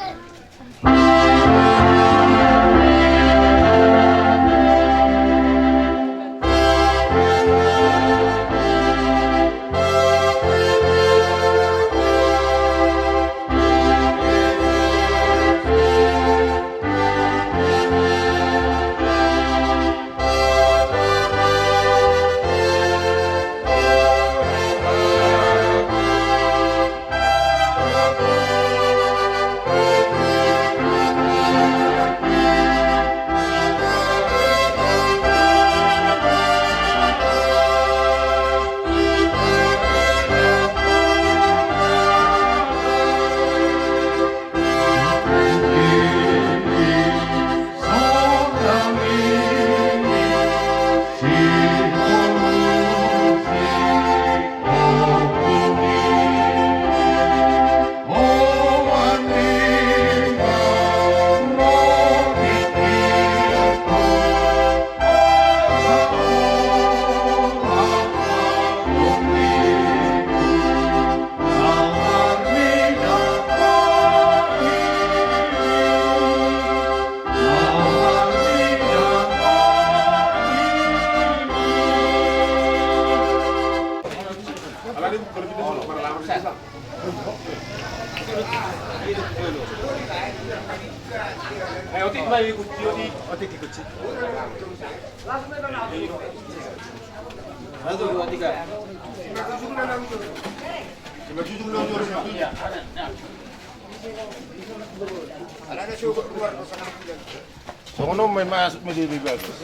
Sono may masuk medili bagus.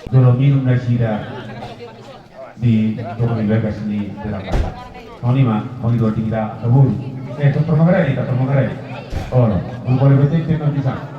Dolo minum nasida di Toko Ibagas di Telaga. Oni ma, oni dua tiga kabur. Torno magari. Oh no, non vuole vedere non ti sa.